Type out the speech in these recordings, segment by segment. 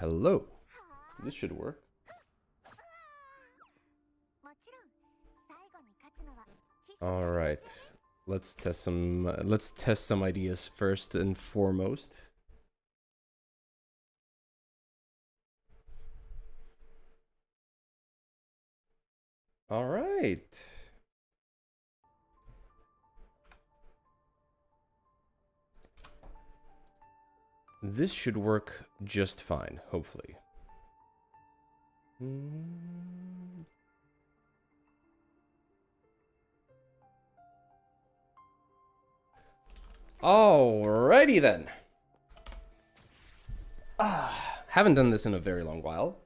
Hello. This should work. All right. Let's test some ideas first and foremost. All right. This should work just fine, hopefully. Alrighty then. Haven't done this in a very long while.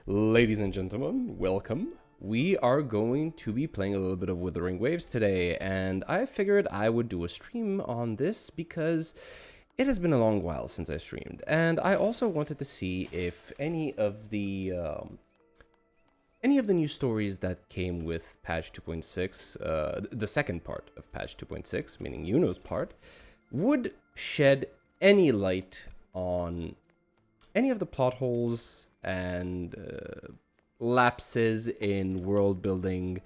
Ladies and gentlemen, welcome. We are going to be playing a little bit of Wuthering Waves today, and I figured I would do a stream on this because it has been a long while since I streamed, and I also wanted to see if any of the new stories that came with patch 2.6, the second part of patch 2.6, meaning Iuno's part, would shed any light on any of the plot holes and lapses in world building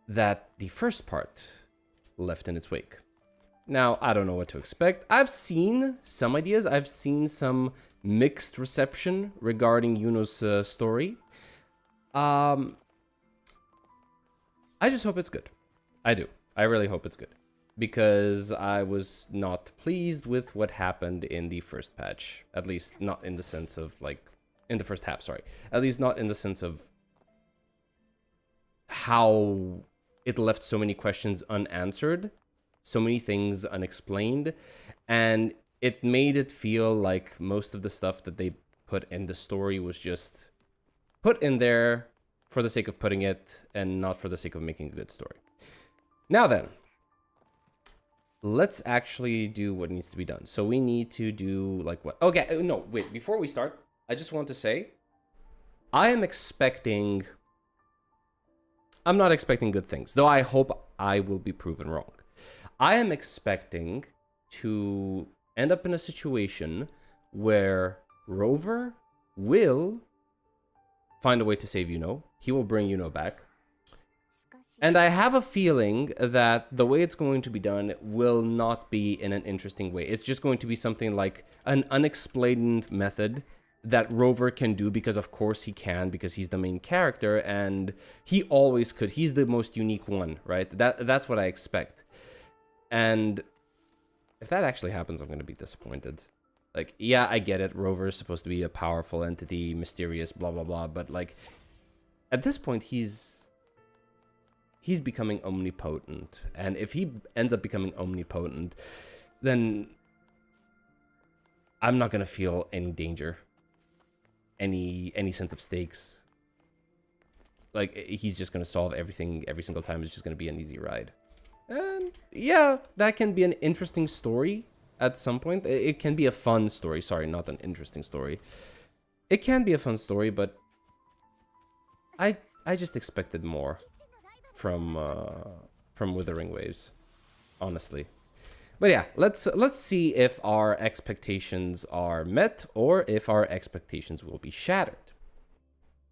that the first part left in its wake. Now, I don't know what to expect. I've seen some ideas. I've seen some mixed reception regarding Iuno's story. I just hope it's good. I do. I really hope it's good. Because I was not pleased with what happened in the first patch. At least not in the sense of, like, in the first half, sorry. At least not in the sense of how it left so many questions unanswered, so many things unexplained, and it made it feel like most of the stuff that they put in the story was just put in there for the sake of putting it and not for the sake of making a good story. Now then, let's actually do what needs to be done. So we need to do like what? Okay, no, wait, before we start, I just want to say, I'm not expecting good things, though I hope I will be proven wrong. I am expecting to end up in a situation where Rover will find a way to save Iuno. He will bring Iuno back. And I have a feeling that the way it's going to be done will not be in an interesting way. It's just going to be something like an unexplained method that Rover can do because of course he can, because he's the main character and he always could. He's the most unique one, right? That's what I expect. And if that actually happens, I'm going to be disappointed. Like, yeah, I get it. Rover is supposed to be a powerful entity, mysterious, blah, blah, blah. But like, at this point, he's becoming omnipotent. And if he ends up becoming omnipotent, then I'm not going to feel any danger, any sense of stakes. Like, he's just going to solve everything every single time. It's just going to be an easy ride. And yeah, that can be an interesting story at some point. It can be a fun story. Sorry, not an interesting story. It can be a fun story, but I just expected more from Wuthering Waves, honestly. But yeah, let's see if our expectations are met or if our expectations will be shattered.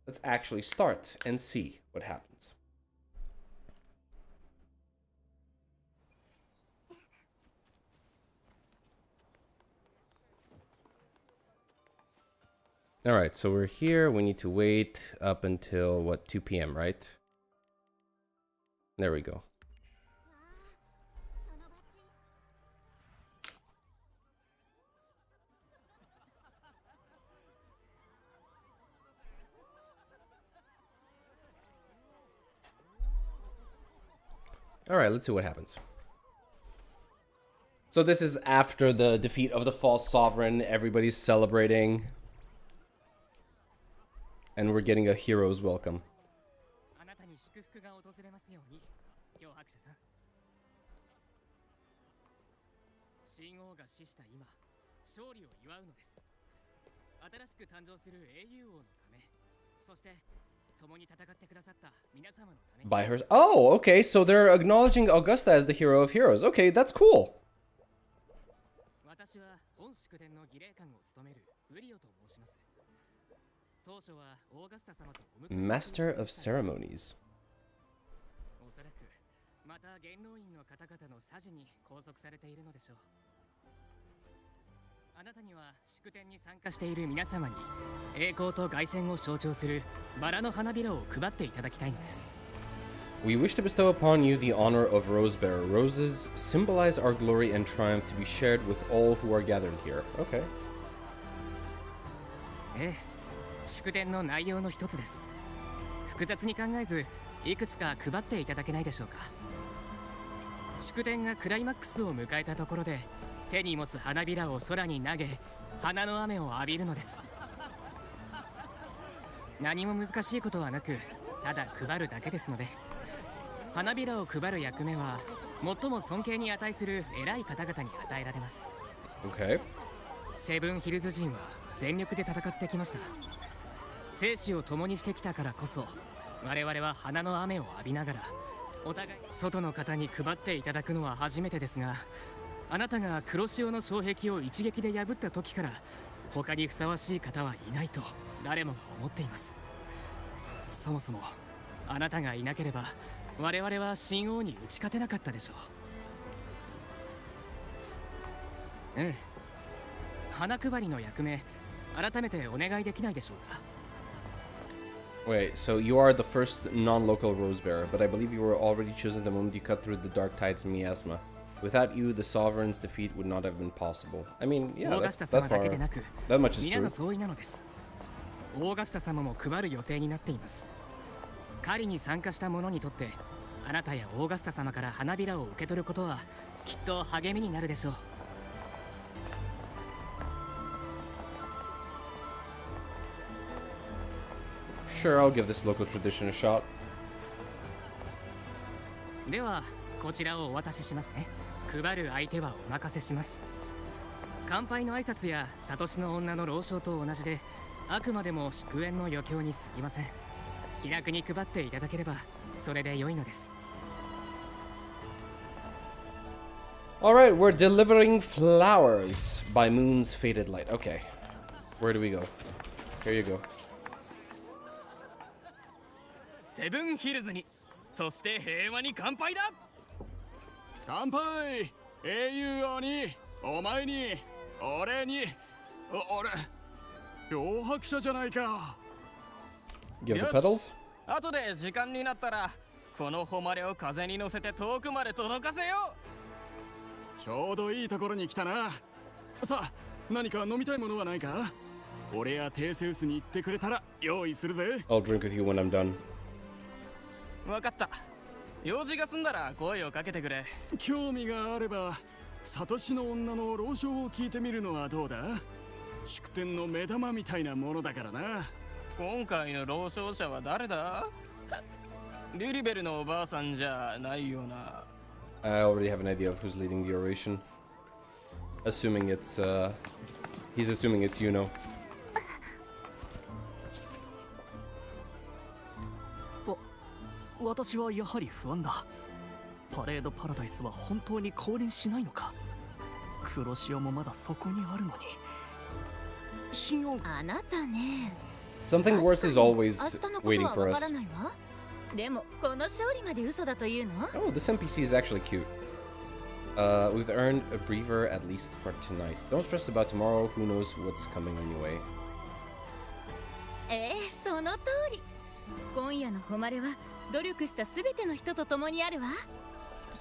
Let's actually start and see what happens. All right, so we're here. We need to wait up until, what, 2 p.m., right? There we go. All right, let's see what happens. So this is after the defeat of the false sovereign. Everybody's celebrating. And we're getting a hero's welcome. By her. Oh, okay. So they're acknowledging Augusta as the hero of heroes. Okay, that's cool. Master of Ceremonies. また元老院の方々の匙に拘束されているのでしょう。あなたには祝典に参加している皆様に栄光と凱旋を象徴するバラの花びらを配っていただきたいのです。We wish to bestow upon you the honor of Rose Bearer. Roses symbolize our glory and triumph to be shared with all who are gathered here. Okay. ええ、祝典の内容の一つです。複雑に考えず、いくつか配っていただけないでしょうか。祝典がクライマックスを迎えたところで、手に持つ花びらを空に投げ、花の雨を浴びるのです。何も難しいことはなく、ただ配るだけですので。花びらを配る役目は最も尊敬に値する偉い方々に与えられます。Okay. セブンヒルズ人は全力で戦ってきました。生死を共にしてきたからこそ、我々は花の雨を浴びながらお互い外の方に配っていただくのは初めてですが、あなたが黒潮の障壁を一撃で破った時から他にふさわしい方はいないと誰もが思っています。そもそもあなたがいなければ我々は神王に打ち勝てなかったでしょう。ええ、花配りの役目、改めてお願いできないでしょうか。Wait, so you are the first non-local rose bearer, but I believe you were already chosen the moment you cut through the dark tides of miasma. Without you, the sovereign's defeat would not have been possible. I mean, yeah, that's far. That much is true. そういなのです。オーガスタ様も配る予定になっています。狩りに参加した者にとって、あなたやオーガスタ様から花びらを受け取ることはきっと励みになるでしょう。Sure, I'll give this local tradition a shot. では、こちらをお渡ししますね。配る相手はお任せします。乾杯の挨拶やサトシの女の老少と同じで、あくまでも祝宴の余興に過ぎません。気楽に配っていただければそれで良いのです。Alright, we're delivering flowers by Moon's faded light. Okay. Where do we go? Here you go. セブンヒルズに、そして平和に乾杯だ。乾杯。英雄王に、お前に、俺に、俺、漂白者じゃないか。Give the pedals. 後で時間になったらこの誉れを風に乗せて遠くまで届かせよう。ちょうどいいところに来たな。さあ、何か飲みたいものはないか。俺やテーセウスに言ってくれたら用意するぜ。 I'll drink with you when I'm done. 分かった。用事が済んだら声をかけてくれ。興味があればサトシの女の老少を聞いてみるのはどうだ。祝典の目玉みたいなものだからな。今回の老少者は誰だ。リリベルのおばあさんじゃないよな。I already have an idea of who's leading the oration. Assuming it's, he's assuming it's Iuno. 私はやはり不安だ。パレードパラダイスは本当に降臨しないのか。黒潮もまだそこにあるのに。神王あなたね。Something worse is always waiting for us. でもこの勝利まで嘘だというの？ Oh, this NPC is actually cute. We've earned a breather at least for tonight. Don't stress about tomorrow. Who knows what's coming on your way. その通り。今夜の誉れは努力したすべての人と共にあるわ。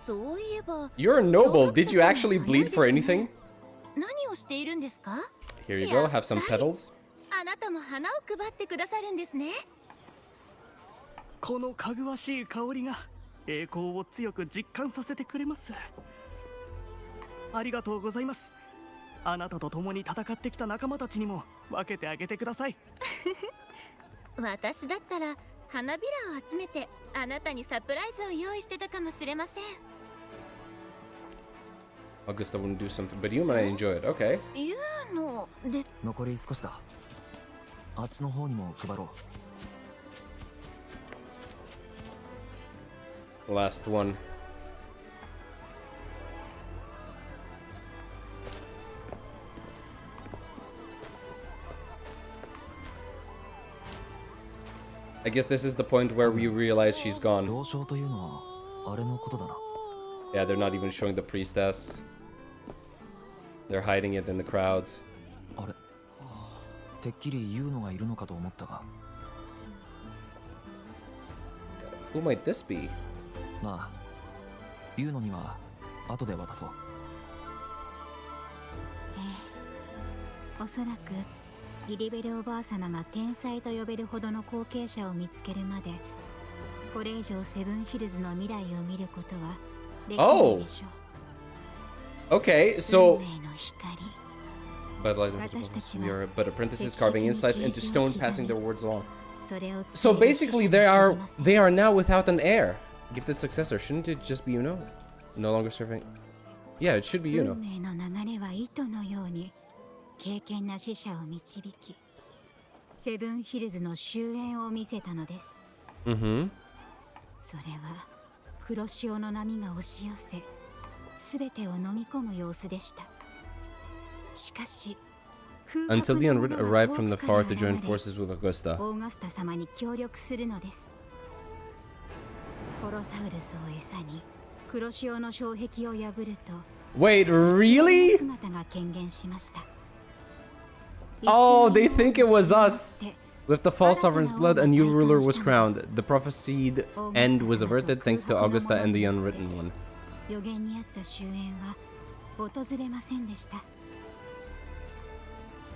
そういえば。You're a noble. Did you actually bleed for anything? 何をしているんですか？ Here you go. Have some petals. あなたも花を配ってくださるんですね。このかぐわしい香りが栄光を強く実感させてくれます。ありがとうございます。あなたと共に戦ってきた仲間たちにも分けてあげてください。私だったら花びらを集めてあなたにサプライズを用意してたかもしれません。Augusta wouldn't do something, but you might enjoy it. Okay. 言うので。残り少しだ。あっちの方にも配ろう。Last one. I guess this is the point where we realize she's gone. 老将というのはあれのことだな。 Yeah, they're not even showing the priestess. They're hiding it in the crowds. あれ、てっきりユーノがいるのかと思ったが。 Who might this be? まあ、ユーノには後で渡そう。おそらくイリベルおばあ様が天才と呼べるほどの後継者を見つけるまで、これ以上セブンヒルズの未来を見ることはできないでしょう。Okay, so 運命の光。 but apprentices carving insights into stone, passing their words along. それを伝える So basically, 使者に過ぎません。 they are now without an heir, gifted successor. Shouldn't it just be Iuno? No longer serving. Yeah, it should be Iuno. 運命の流れは糸のように敬虔な使者を導き、セブンヒルズの終焉を見せたのです。Mm-hmm. それは黒潮の波が押し寄せ、すべてを飲み込む様子でした。しかし、 Until the Unwritten arrived from the far to join forces with Augusta. オーガスタ様に協力するのです。ホロサウルスを餌に黒潮の障壁を破ると、 Wait, really? 姿が顕現しました。 Oh, they think it was us. With the false sovereign's blood, a new ruler was crowned. The prophesied end was averted thanks to Augusta and the Unwritten One. 予言にあった終焉は訪れませんでした。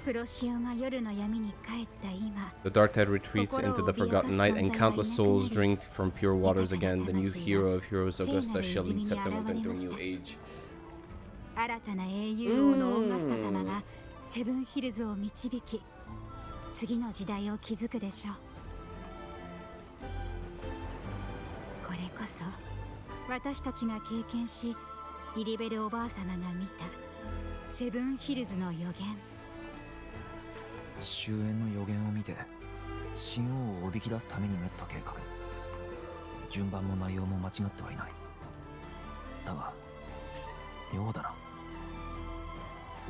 黒潮が夜の闇に帰った今、 The dark tide retreats into the forgotten night, and countless souls drink from pure waters again. The new hero of heroes, Augusta, shall lead Septimund into a new age. 新たな英雄王のオーガスタ様がセブンヒルズを導き、次の時代を築くでしょう。これこそ私たちが経験し、イリベルおばあ様が見たセブンヒルズの予言。終焉の予言を見て神王をおびき出すために練った計画。順番も内容も間違ってはいない。だが妙だな。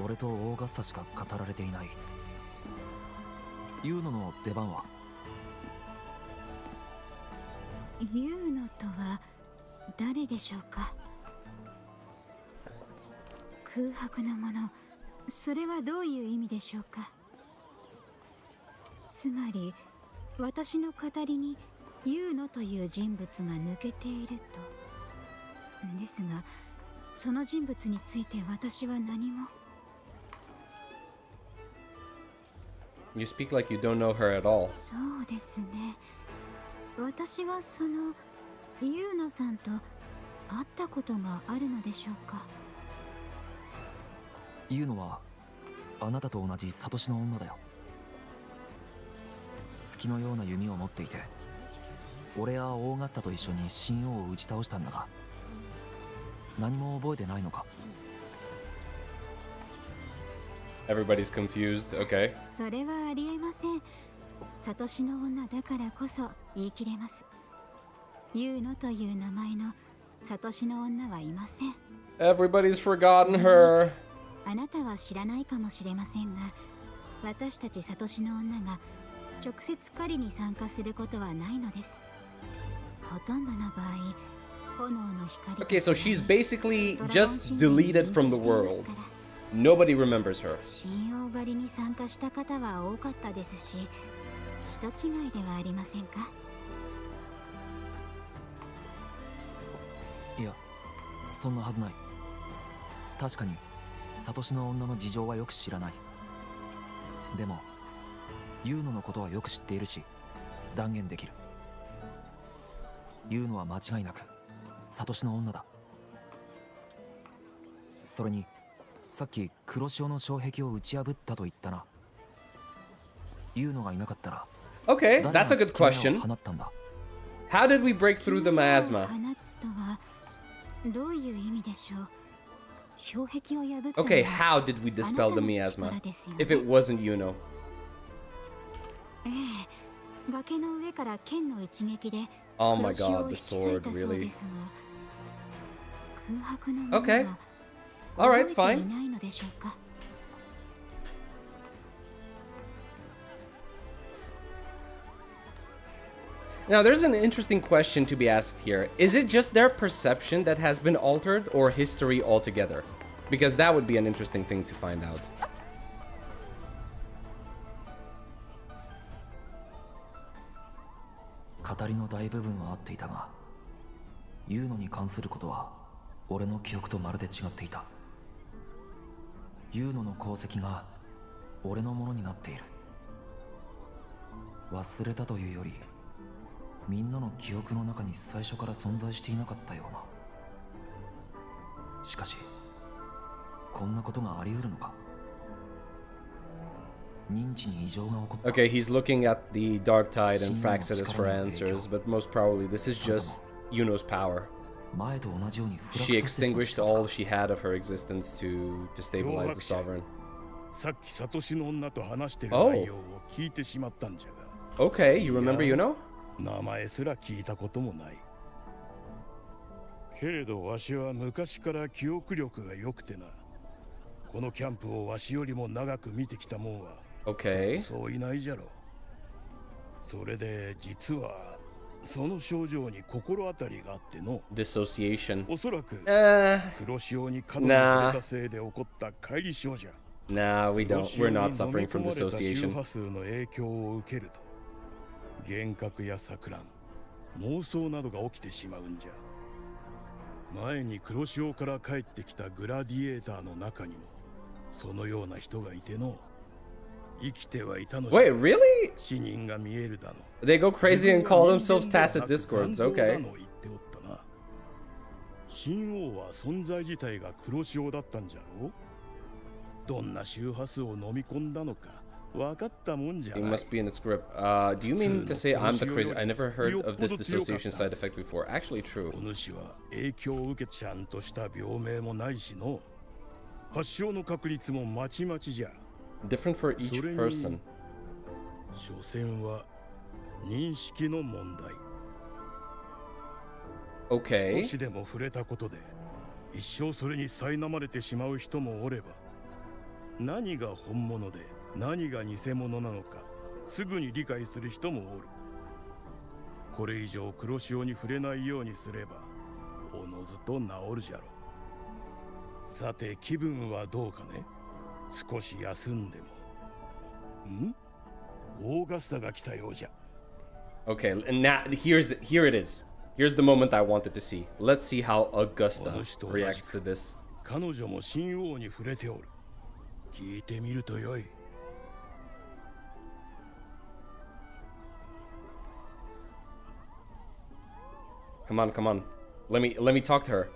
俺とオーガスタしか語られていないユーノの出番は。ユーノとは誰でしょうか。空白のもの、それはどういう意味でしょうか。つまり私の語りにユーノという人物が抜けていると。ですがその人物について私は何も。 You speak like you don't know her at all. そうですね。私はそのユーノさんと会ったことがあるのでしょうか。ユーノはあなたと同じサトシの女だよ。月のような弓を持っていて、俺やオーガスタと一緒に神王を打ち倒したんだが、何も覚えてないのか。 Everybody's confused. Okay. それはありえません。サトシの女だからこそ言い切れます。ユーノという名前のサトシの女はいません。 Everybody's forgotten her. あなたは知らないかもしれませんが、私たちサトシの女が直接狩りに参加することはないのです。ほとんどの場合、炎の光。 Okay, so she's basically just deleted from the world. Nobody remembers her. 神王狩りに参加した方は多かったですし、人違いではありませんか。いや、そんなはずない。確かにサトシの女の事情はよく知らない。でもユーノのことはよく知っているし、断言できる。ユーノは間違いなくサトシの女だ。それにさっき黒潮の障壁を打ち破ったと言ったな。ユーノがいなかったら Okay, that's a good 誰が question. 放ったんだ。 How did we break through the miasma? 放つとはどういう意味でしょう。障壁を破った Okay, のは how did we dispel the あなたの miasma? 力ですよね。 If it wasn't Iuno. ええ、崖の上から剣の一撃で Oh my 黒潮 god, を the 引き裂い sword, たそう really? ですが、空白のもの Okay. は Alright, 覚え fine. ていないのでしょうか。Now, there's an interesting question to be asked here. Is it just their perception that has been altered, or history altogether? Because that would be an interesting thing to find out. 語りの大部分は合っていたが、ユーノに関することは俺の記憶とまるで違っていた。ユーノの功績が俺のものになっている。忘れたというより、みんなの記憶の中に最初から存在していなかったような。しかし、こんなことがあり得るのか。認知に異常が起こった。 Okay, he's looking at the Dark Tide and Fraxidus for answers, but most probably this is just Iuno's power. 前と同じようにフラ She クタステスト extinguished した all she had of her existence to stabilize the sovereign. さっきサトシの女と話してる Oh. 内容を聞いてしまったんじゃが、 Okay, you remember Iuno? 名前すら聞いたこともない。けれどわしは昔から記憶力が良くてな。このキャンプをわしよりも長く見てきたもんは Okay. そういないじゃろ。それで実はその症状に心当たりがあっての。 Dissociation. おそらく Uh, 黒潮に角が触れたせいで起こった乖離症じゃ。 nah, we don't. We're not 黒潮 suffering に飲み from 込まれた周 dissociation. 波数の影響を受けると幻覚や錯乱、妄想などが起きてしまうんじゃ。前に黒潮から帰ってきたグラディエーターの中にもそのような人がいての。生きてはいたのじゃ。 Wait, really? 死人が見えるだの。 They go crazy and call themselves Tacit Discords. 残像だ Okay. の言っておったな。神王は存在自体が黒潮だったんじゃろう。どんな周波数を飲み込んだのか分かったもんじゃ It ない。 must be in the script. Do you mean to say I'm the crazy? I never heard of this dissociation side effect before. Actually, true. お主は影響を受けちゃんとした病名もないしの。発症の確率もまちまちじゃ。 Different for each それに person. 所詮は認識の問題。 Okay. 少しでも触れたことで一生それに苛まれてしまう人もおれば、何が本物で何が偽物なのかすぐに理解する人もおる。これ以上黒潮に触れないようにすればおのずと治るじゃろ。さて気分はどうかね。少し休んでも。ん？オーガスタが来たようじゃ。 Okay, and now here it is. Here's the moment I wanted to see. Let's see how Augusta reacts to this. 彼女も神王に触れておる。聞いてみるとよい。 Come on, come on. Let me talk to her.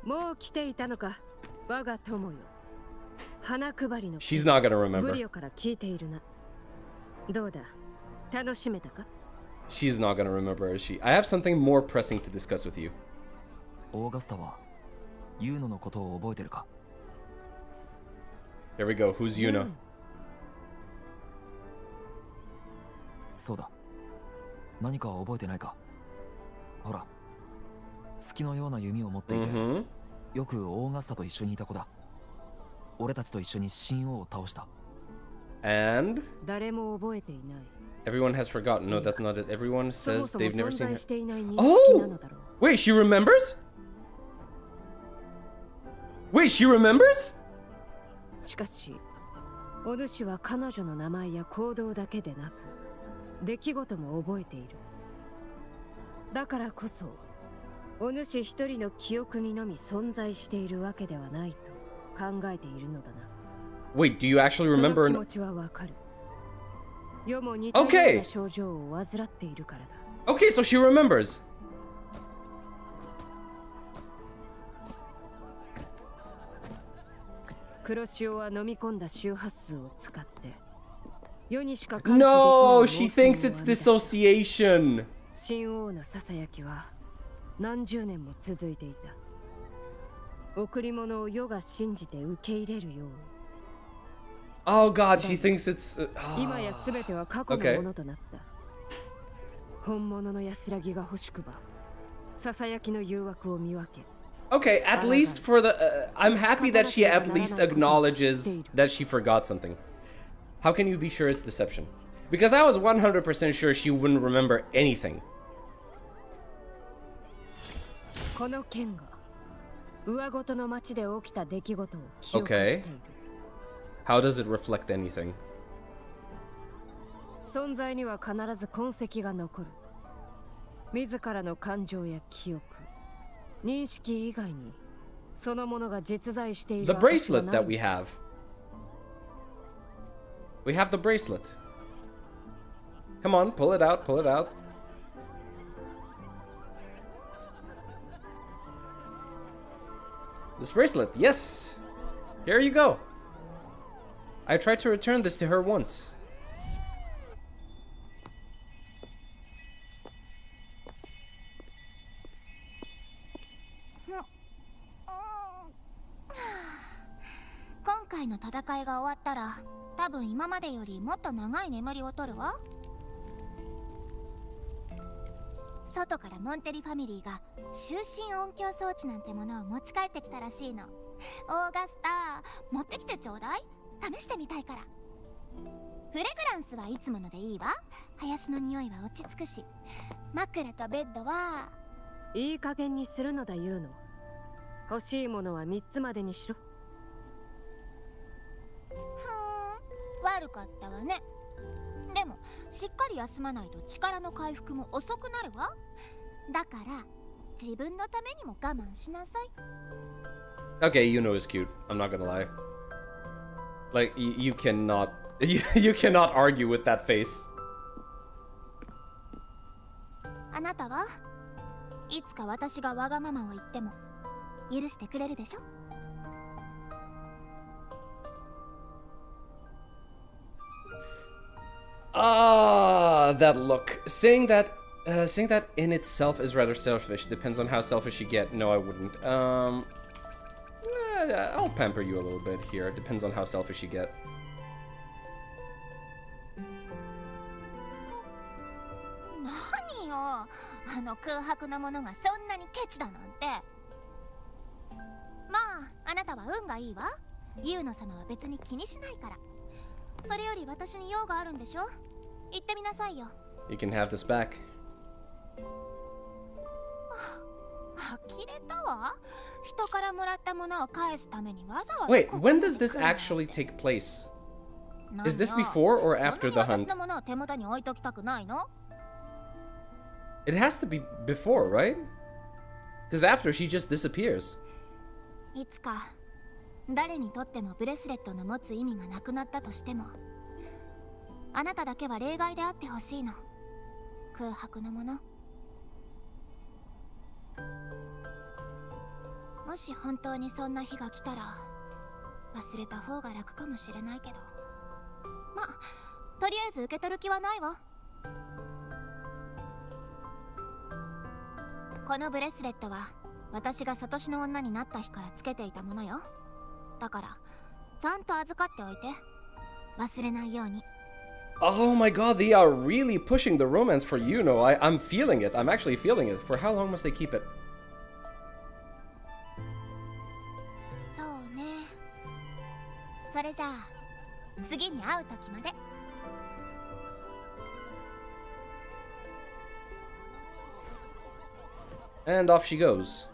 もう来ていたのか、我が友よ。花配りの She's not gonna ブ remember. リオから聞いているな。どうだ、楽しめたか？ She's not gonna remember, is she? I have something more pressing to discuss with you. オーガスタはユーノのことを覚えてるか？ Here we go. Who's Iuno? そうだ。何か覚えてないか？ほら、月のような弓を持っていて、 Mm-hmm. よくオーガスタと一緒にいた子だ。俺たちと一緒に神王を倒した。 And 誰も覚えていない。 everyone has forgotten. No, that's not it. Everyone そも says そも they've never 存 seen 在 her. していない認識なのだろう。 Wait, she remembers? Wait, she remembers? しかし、お主は彼女の名前や行動だけでなく、出来事も覚えている。だからこそ、お主一人の記憶にのみ存在しているわけではないと考えているのだな。 Wait, do you actually その remember? 気 An... 持ちはわかる。世も似たような症状を患っているからだ。 Okay, so she remembers. 黒潮は飲み込んだ周波数を使って世にしか感知できない No, she 妄想を thinks it's dissociation. 神王のささやきは何十年も続いていた。贈り物を世が信じて受け入れるように。 Oh god, she thinks it's. 今や全ては過去の Okay. ものとなった。本物の安らぎが欲しくばささやきの誘惑を見分け Okay, at least for the... I'm happy that she at least acknowledges that she forgot something. How can you be sure it's deception? Because I was 100% sure she wouldn't remember anything. この剣が上ごとの町で起きた出来事を記憶している。How does it reflect anything? 存在には必ず痕跡が残る。自らの感情や記憶、認識以外にそのものが実在している。 The bracelet that we have. We have the bracelet. Come on, pull it out, pull it out. This bracelet, yes! Here you go. I tried to return this to her once. No. の戦いが終わったら多分今までよりもっと長い眠りを取るわ。外からモンテリファミリーが就寝音響装置なんてものを持ち帰ってきたらしいの。オーガスター、持ってきてちょうだい。試してみたいから。フレグランスはいつものでいいわ。林の匂いは落ち着くし、枕とベッドはいい加減にするのだ言うの。欲しいものは3つまでにしろ。悪かったわね。でもしっかり休まないと力の回復も遅くなるわ。だから自分のためにも我慢しなさい。 Okay, Iuno is cute. I'm not gonna lie. Like, you cannot... You cannot argue with that face. あなたはいつか私がわがままを言っても許してくれるでしょ。That look. Saying that in itself is rather selfish. Depends on how selfish you get. No, I wouldn't. I'll pamper you a little bit here. Depends on how selfish you get. 何よ、あの空白のものがそんなにケチだなんて。まあ、あなたは運がいいわ。ユウノ様は別に気にしないから。それより私に用があるんでしょ。言ってみなさいよ。 You can have this back. 呆れたわ。人からもらったものを返すためにわざわざ。 Wait, when does this actually take place? Is this before or after the hunt? 私のものを手元に置いときたくないの? It has to be before, right? Because after, she just disappears. いつか誰にとってもブレスレットの持つ意味がなくなったとしても、あなただけは例外であってほしいの。空白のもの。もし本当にそんな日が来たら忘れた方が楽かもしれないけど、まあとりあえず受け取る気はないわ。このブレスレットは私がサトシの女になった日からつけていたものよ。だからちゃんと預かっておいて、忘れないように。 Oh my god, they are really pushing the romance for Iuno. I'm feeling it. I'm actually feeling it. For how long must they keep it? そうね。それじゃあ次に会う時まで。And off she goes.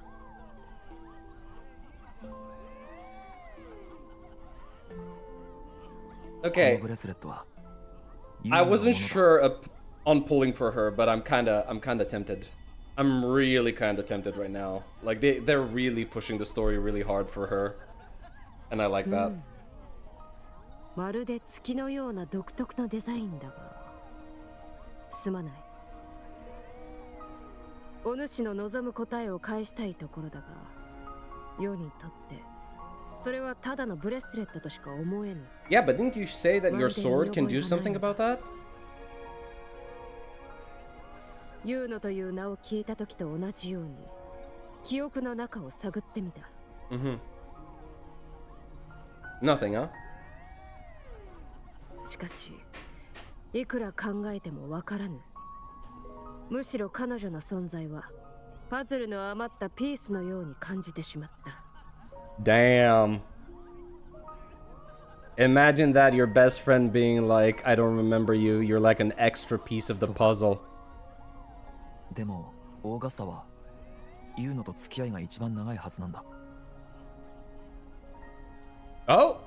Okay. I wasn't sure on pulling for her, but I'm kinda tempted. I'm really kinda tempted right now. Like they're really pushing the story really hard for her, and I like that. まるで月のような独特のデザインだが、すまない。お主の望む答えを返したいところだが、世にとってそれはただのブレスレットとしか思えぬ。Yeah, but didn't you say that your sword can do something about that? ユーノという名を聞いた時と同じように、記憶の中を探ってみた。Nothing, huh? しかし、いくら考えてもわからぬ。むしろ彼女の存在はパズルの余ったピースのように感じてしまった。 Damn. Imagine that your best friend being like, I don't remember you, you're like an extra piece of the puzzle. でもオーガスタはユーノと付き合いが一番長いはずなんだ。 Oh,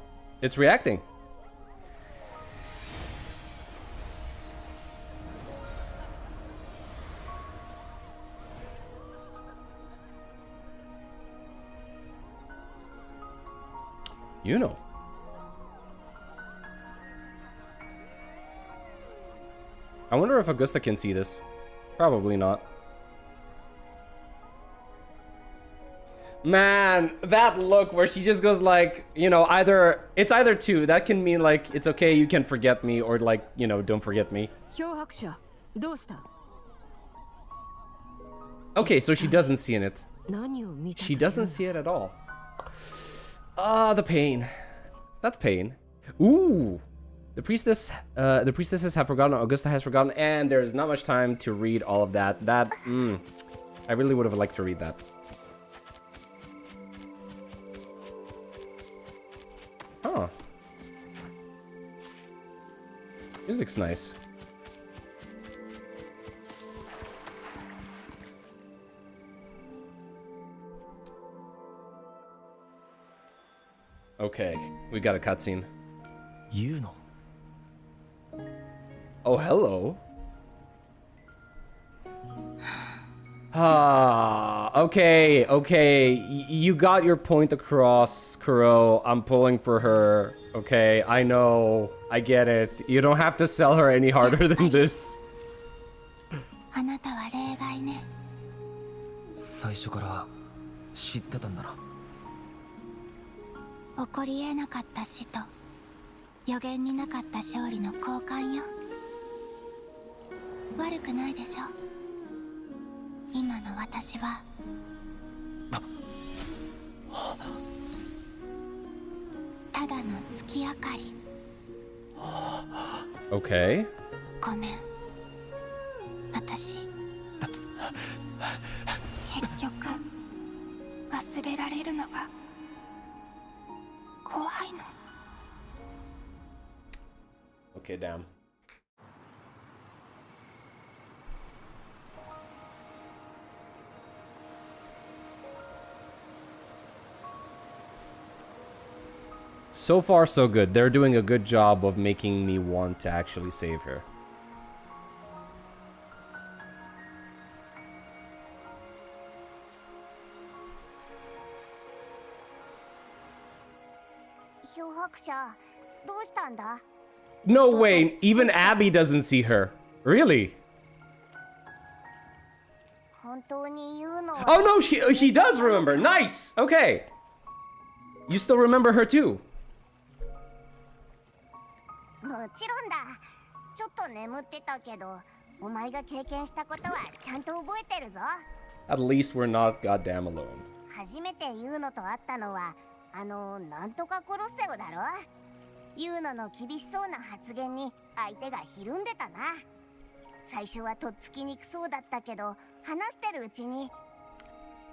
it's reacting. Iuno. I wonder if Augusta can see this. Probably not. Man, that look where she just goes like, you know, it's either two. That can mean like, it's okay, you can forget me, or like, you know, don't forget me. 漂白者、どうした？ Okay, so she doesn't see it. 何を見た？ She doesn't see it at all. Ah, the pain. That's pain. Ooh. The priestesses have forgotten, Augusta has forgotten, and there's not much time to read all of that. I really would have liked to read that. Huh. Music's nice. Okay, we got a cutscene. ユーノ。 Oh, hello. Ah, okay. You got your point across, Kuro. I'm pulling for her. Okay, I know. I get it. You don't have to sell her any harder than this. あなたは例外ね。最初から知ってたんだな。起こり得なかった死と予言になかった勝利の交換よ。悪くないでしょ。今の私はただの月明かり。 Okay. ごめん。私結局忘れられるのが怖いの。 Okay, damn. So far, so good. They're doing a good job of making me want to actually save her. No way, even Abby doesn't see her. Really? Oh no, he does remember. Nice. Okay. You still remember her too. もちろんだ。ちょっと眠ってたけど、お前が経験したことはちゃんと覚えてるぞ。At least we're not goddamn alone. 初めてユーノと会ったのは、なんとかコロッセオだろ。ユーノの厳しそうな発言に相手がひるんでたな。最初はとっつきにくそうだったけど、話してるうちに。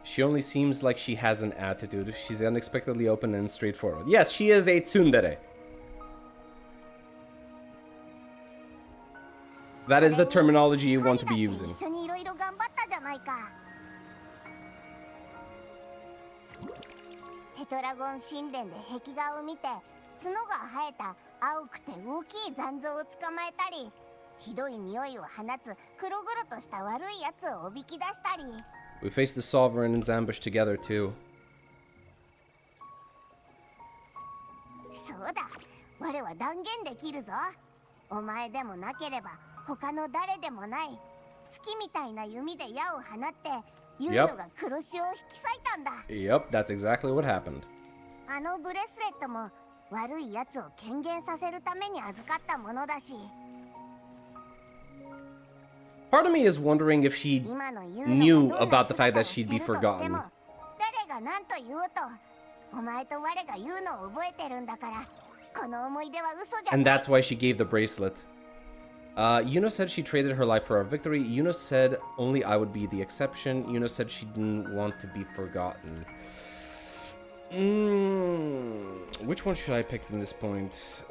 She only seems like she has an attitude. She's unexpectedly open and straightforward. Yes, she is a tsundere. That is the terminology you want to be using. 一緒にいろいろ頑張ったじゃないか。テトラゴン神殿で壁画を見て、角が生えた青くて大きい残像を捕まえたり、ひどい匂いを放つ黒々とした悪いやつをおびき出したり。We faced the Sovereign's ambush together too. そうだ、我は断言できるぞ。お前でもなければ他の誰でもない月みたいな弓で矢を放ってユーノが黒潮を引き裂いたんだ。Yep, that's exactly what happened. あのブレスレットも悪いやつを権限させるために預かったものだし。Part of me is wondering if she knew about the fact that she'd be forgotten. 誰が何と言おうと、お前と我がユーノを覚えてるんだから、この思い出は嘘じゃない。And that's why she gave the bracelet. Iuno said she traded her life for our victory. Iuno said only I would be the exception. Iuno said she didn't want to be forgotten. Which one should I pick from this point?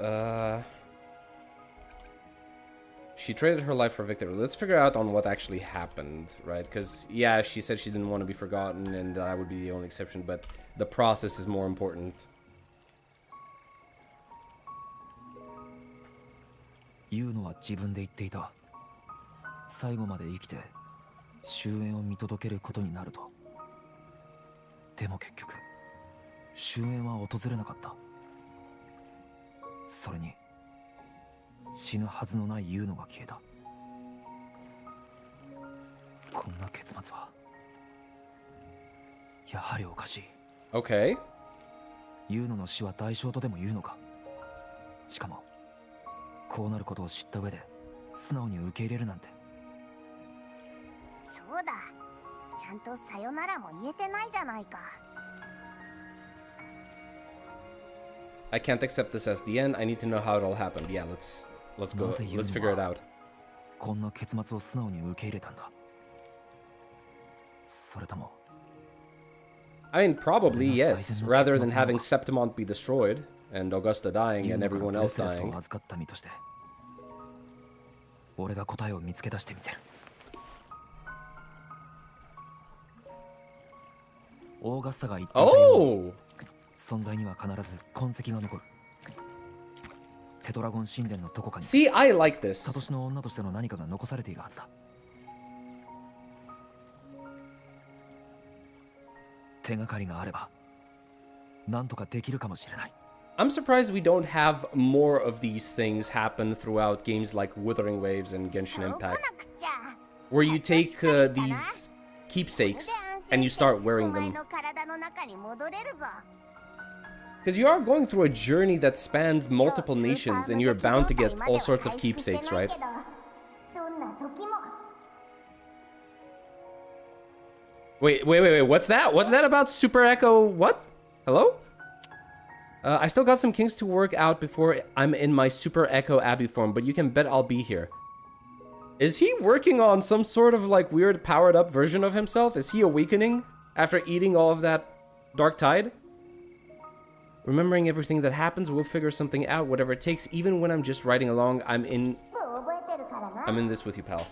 She traded her life for victory. Let's figure out on what actually happened, right? Because, yeah, she said she didn't want to be forgotten and that I would be the only exception, but the process is more important. ユーノは自分で言っていた。最後まで生きて終焉を見届けることになると。でも結局終焉は訪れなかった。それに死ぬはずのないユーノが消えた。こんな結末はやはりおかしい。 Okay. ユーノの死は代償とでも言うのか。しかもこうなることを知った上で素直に受け入れるなんて。そうだ、ちゃんとさよならも言えてないじゃないか。 I can't accept this as the end. I need to know how it all happened. Yeah, let's go. Let's figure it out. こんな結末を素直に受け入れたんだ。それとも I mean, probably yes. Rather than having Septimont be destroyed and Augusta dying and everyone else dying. 預かった身として俺が答えを見つけ出してみせる。オーガスタが言っていたように存在には必ず痕跡が残る。テトラゴン神殿のどこかに See, I like this. サトシの女としての何かが残されているはずだ。手がかりがあれば何とかできるかもしれない。 I'm surprised we don't have more of these things happen throughout games like Wuthering Waves and Genshin Impact, where you take these keepsakes and you start wearing them. Because you are going through a journey that spans multiple nations and you're bound to get all sorts of keepsakes, right? Wait, what's that? What's that about Super Echo? What? Hello? I still got some kinks to work out before I'm in my Super Echo Abbey form, but you can bet I'll be here. Is he working on some sort of like weird powered up version of himself? Is he awakening after eating all of that Dark Tide? Remembering everything that happens, we'll figure something out, whatever it takes. Even when I'm just riding along, I'm in this with you, pal.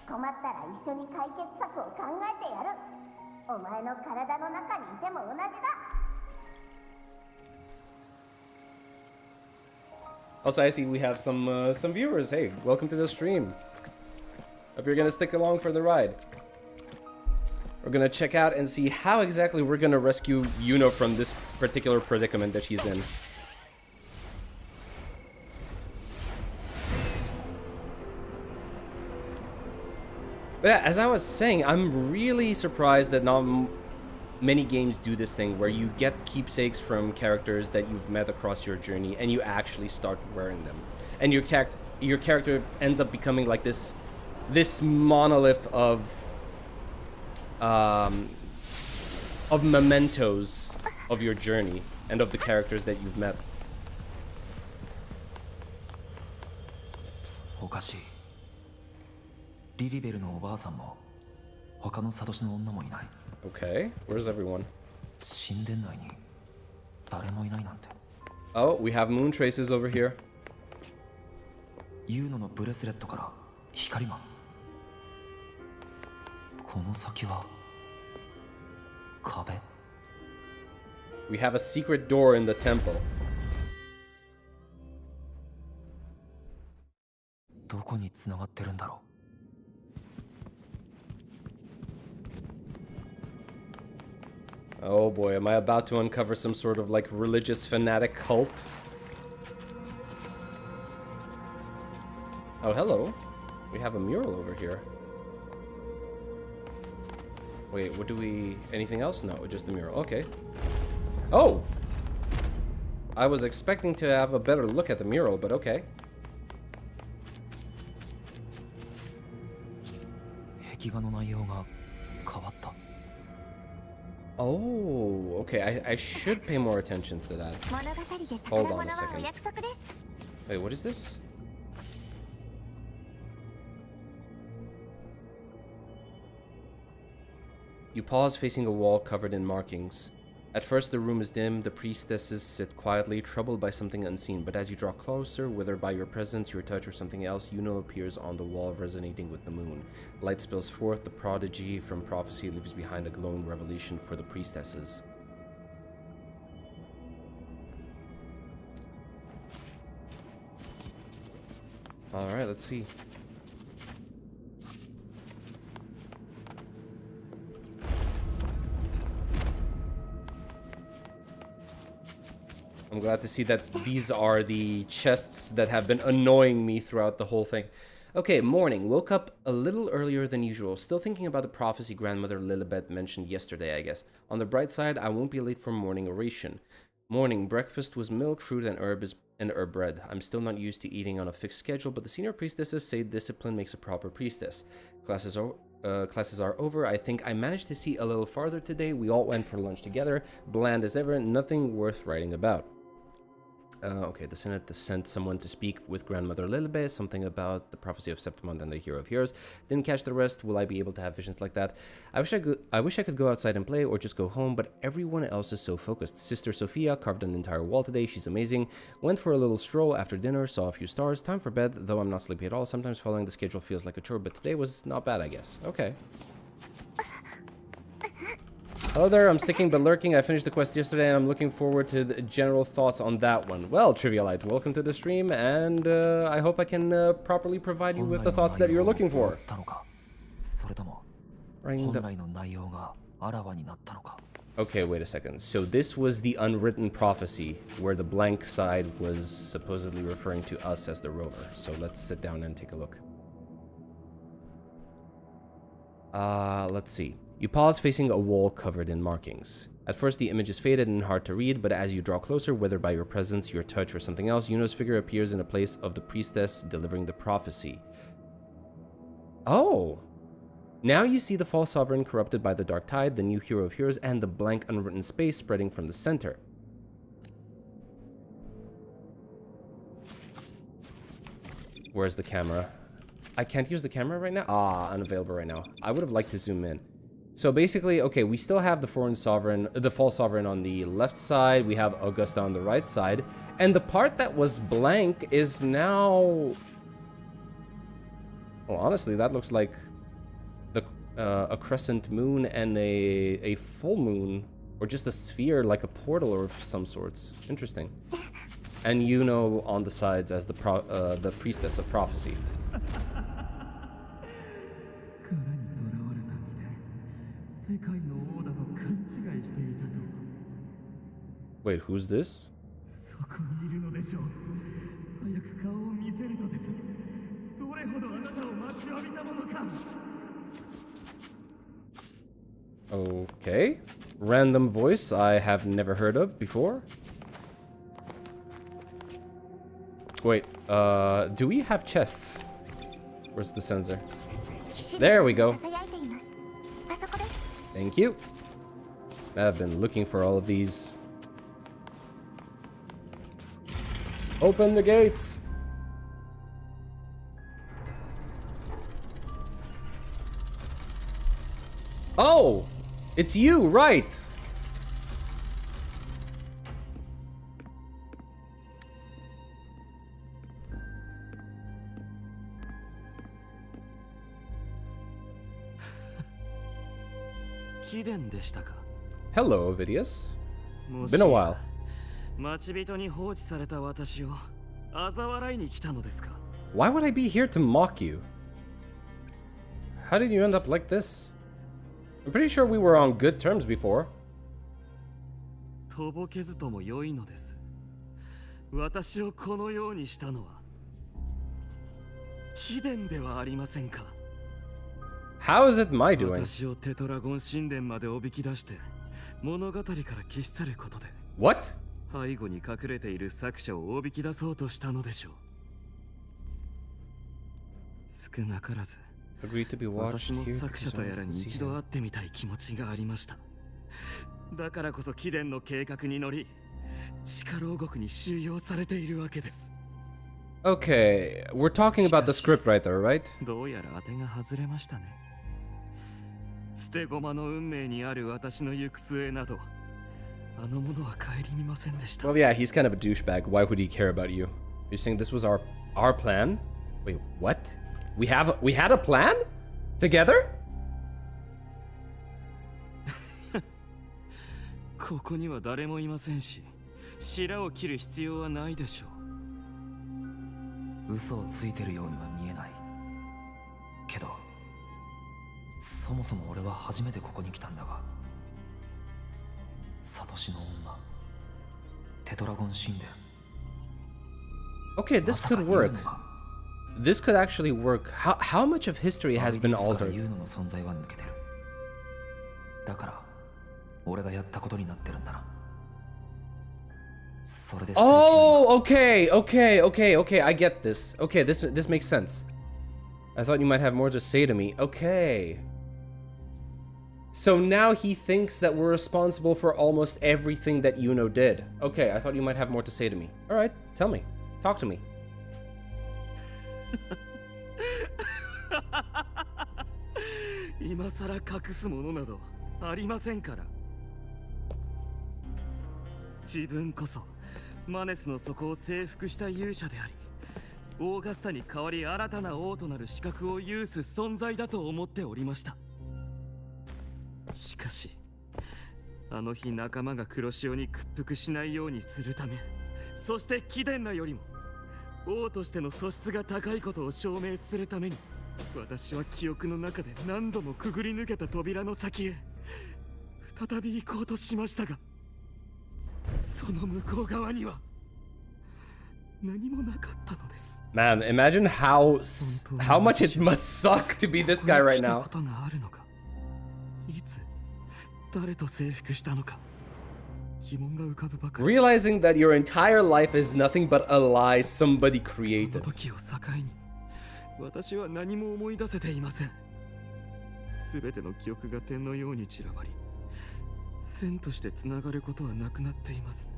Also, I see we have some viewers. Hey, welcome to the stream. Hope you're gonna stick along for the ride. We're gonna check out and see how exactly we're gonna rescue Iuno from this particular predicament that she's in. But yeah, as I was saying, I'm really surprised that not many games do this thing where you get keepsakes from characters that you've met across your journey and you actually start wearing them. And your character ends up becoming like this monolith of mementos of your journey and of the characters that you've met. おかしい。リリベルのおばあさんも他のサトシの女もいない。 Okay, where's everyone? 神殿内に誰もいないなんて。 Oh, we have moon traces over here. ユーノのブレスレットから光が。この先は壁。 We have a secret door in the temple. どこに繋がってるんだろう。 Oh boy, am I about to uncover some sort of like religious fanatic cult? Oh, hello. We have a mural over here. Wait, what do we... anything else? No, just the mural. Okay. Oh! I was expecting to have a better look at the mural, but okay. 壁画の内容が変わった。 Oh, okay. I should pay more attention to that. Hold on a second. Wait, what is this? You pause facing a wall covered in markings. At first the room is dim, the priestesses sit quietly, troubled by something unseen, but as you draw closer, whether by your presence, your touch, or something else, Iuno appears on the wall resonating with the moon. Light spills forth, the prodigy from prophecy leaves behind a glowing revelation for the priestesses. Alright, let's see. I'm glad to see that these are the chests that have been annoying me throughout the whole thing. Okay, morning. Woke up a little earlier than usual. Still thinking about the prophecy grandmother Lilibet mentioned yesterday, I guess. On the bright side, I won't be late for morning oration. Morning breakfast was milk, fruit, and herb bread. I'm still not used to eating on a fixed schedule, but the senior priestesses say discipline makes a proper priestess. Classes are over. I think I managed to see a little farther today. We all went for lunch together. Bland as ever, nothing worth writing about. Okay, the Senate sent someone to speak with Grandmother Lilibet, something about the prophecy of Septimond and the Hero of Heroes. Didn't catch the rest. Will I be able to have visions like that? I wish I could go outside and play or just go home, but everyone else is so focused. Sister Sophia carved an entire wall today. She's amazing. Went for a little stroll after dinner, saw a few stars. Time for bed, though I'm not sleepy at all. Sometimes following the schedule feels like a chore, but today was not bad, I guess. Okay. Hello there, I'm sticking but lurking. I finished the quest yesterday and I'm looking forward to the general thoughts on that one. Well, Trivialite, welcome to the stream, and I hope I can properly provide you with the thoughts that you're looking for. Okay, wait a second. So this was the unwritten prophecy, where the blank side was supposedly referring to us as the rover. So let's sit down and take a look. Let's see. You pause facing a wall covered in markings. At first the image is faded and hard to read, but as you draw closer, whether by your presence, your touch, or something else, Iuno's figure appears in a place of the priestess delivering the prophecy. Oh! Now you see the false sovereign corrupted by the dark tide, the new hero of heroes, and the blank unwritten space spreading from the center. Where's the camera? I can't use the camera right now? Ah, unavailable right now. I would have liked to zoom in. So basically, okay, we still have the false sovereign on the left side. We have Augusta on the right side. And the part that was blank is now... Well, honestly, that looks like a crescent moon and a full moon. Or just a sphere, like a portal or some sorts. Interesting. And Iuno on the sides as the priestess of prophecy. Wait, who's this? Okay. Random voice I have never heard of before. Wait, do we have chests? Where's the sensor? There we go. Thank you. I've been looking for all of these. Open the gates! Oh! It's you, right! Hello, Ovidius. Been a while. 待ち人に放置された私を嘲笑いに来たのですか? Why would I be here to mock you? How did you end up like this? I'm pretty sure we were on good terms before. とぼけずとも良いのです。私をこのようにしたのは秘伝ではありませんか? How is it my doing? 私をテトラゴン神殿までおびき出して物語から消し去ることで What? 背後に隠れている作者をおびき出そうとしたのでしょう。少なからず私も作者とやらに一度会ってみたい気持ちがありました。だからこそ貴殿の計画に乗り地下牢獄に収容されているわけです。 Okay, we're talking about the script right there, right? どうやら当てが外れましたね。捨て駒の運命にある私の行く末など、あの者は顧みませんでした。 Well, yeah, he's kind of a douchebag. Why would he care about you? You're saying this was our plan? Wait, what? We had a plan? Together? ここには誰もいませんし、白を切る必要はないでしょう。嘘をついてるようには見えないけど、そもそも俺は初めてここに来たんだが、サトシの女、テトラゴン神殿。 Okay, this could work. This could actually work. How much of history has been ユ altered? ーノの存在は抜けてる。だから俺がやったことになってるんだな。それで Oh, okay. I get this. Okay, this makes sense. I thought you might have more to say to me. Okay. So now he thinks that we're responsible for almost everything that Iuno did. Okay, I thought you might have more to say to me. All right, tell me. Talk to me. 今さら隠すものなどありませんから。自分こそマネスの底を征服した勇者であり、オーガスタに代わり新たな王となる資格を有す存在だと思っておりました。しかしあの日仲間が黒潮に屈服しないようにするため、そして貴殿らよりも王としての素質が高いことを証明するために、私は記憶の中で何度もくぐり抜けた扉の先へ再び行こうとしましたが、その向こう側には何もなかったのです。 Man, imagine how much it must suck to be this guy right now. ことがあるのか、いつ誰と征服したのか、疑問が浮かぶばかり。 Realizing that your entire life is nothing but a lie somebody この created. 時を境に私は何も思い出せていません。すべての記憶が点のように散らばり、線としてつながることはなくなっています。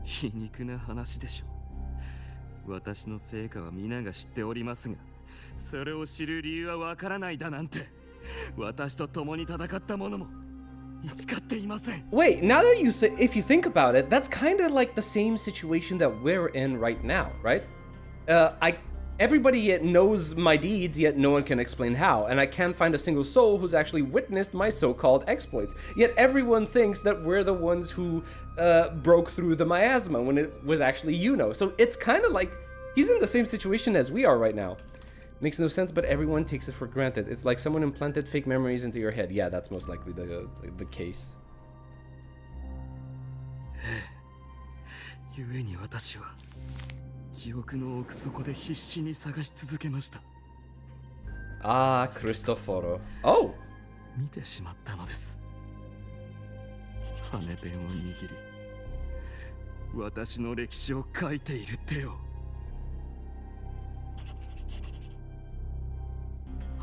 皮肉な話でしょう。私の成果は皆が知っておりますが、それを知る理由はわからないだなんて、私と共に戦った者も見つかっていません。 Wait, now that if you think about it, that's kind of like the same situation that we're in right now, right? Everybody yet knows my deeds, yet no one can explain how, and I can't find a single soul who's actually witnessed my so-called exploits. Yet everyone thinks that we're the ones who broke through the miasma when it was actually Iuno. So it's kind of like he's in the same situation as we are right now. Makes no sense, but everyone takes it for granted. It's like someone implanted fake memories into your head. Yeah, that's most likely the case. ゆえに私は記憶の奥底で必死に探し続けました。 Ah, Cristoforo. Oh! 見てしまったのです。羽ペンを握り、私の歴史を書いている手を。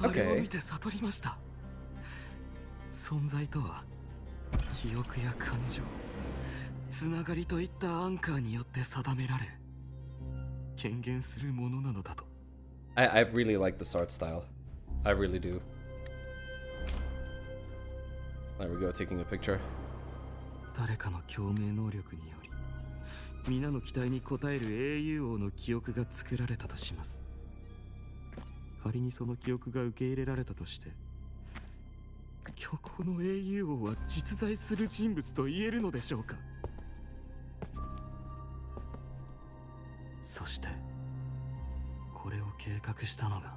あれを見て悟りました。存在とは記憶や感情、つながりといったアンカーによって定められ、権限するものなのだと。 I really like this art style. I really do. There we go, taking a picture. 誰かの共鳴能力により、皆の期待に応える英雄王の記憶が作られたとします。仮にその記憶が受け入れられたとして、虚構の英雄王は実在する人物と言えるのでしょうか。そしてこれを計画したのが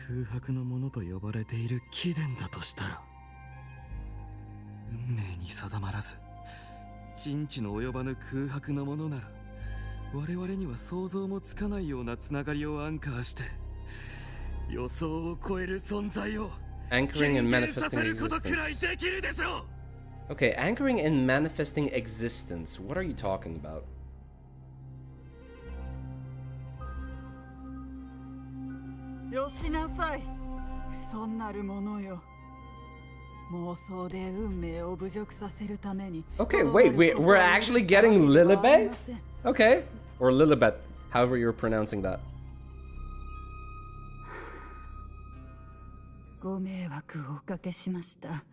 空白のものと呼ばれている貴殿だとしたら、運命に定まらず人知の及ばぬ空白のものなら、我々には想像もつかないようなつながりをアンカーして、予想を超える存在を Anchoring and 権限さ manifesting せることくらい existence. できるでしょう。 Okay, anchoring and manifesting existence. What are you talking about? よしなさい。不遜なるものよ。妄想で運命を侮辱させるために。 Okay, wait, we're actually getting Lilibet? Okay. Or Lilibet, however you're pronouncing that. ご迷惑をおかけしました。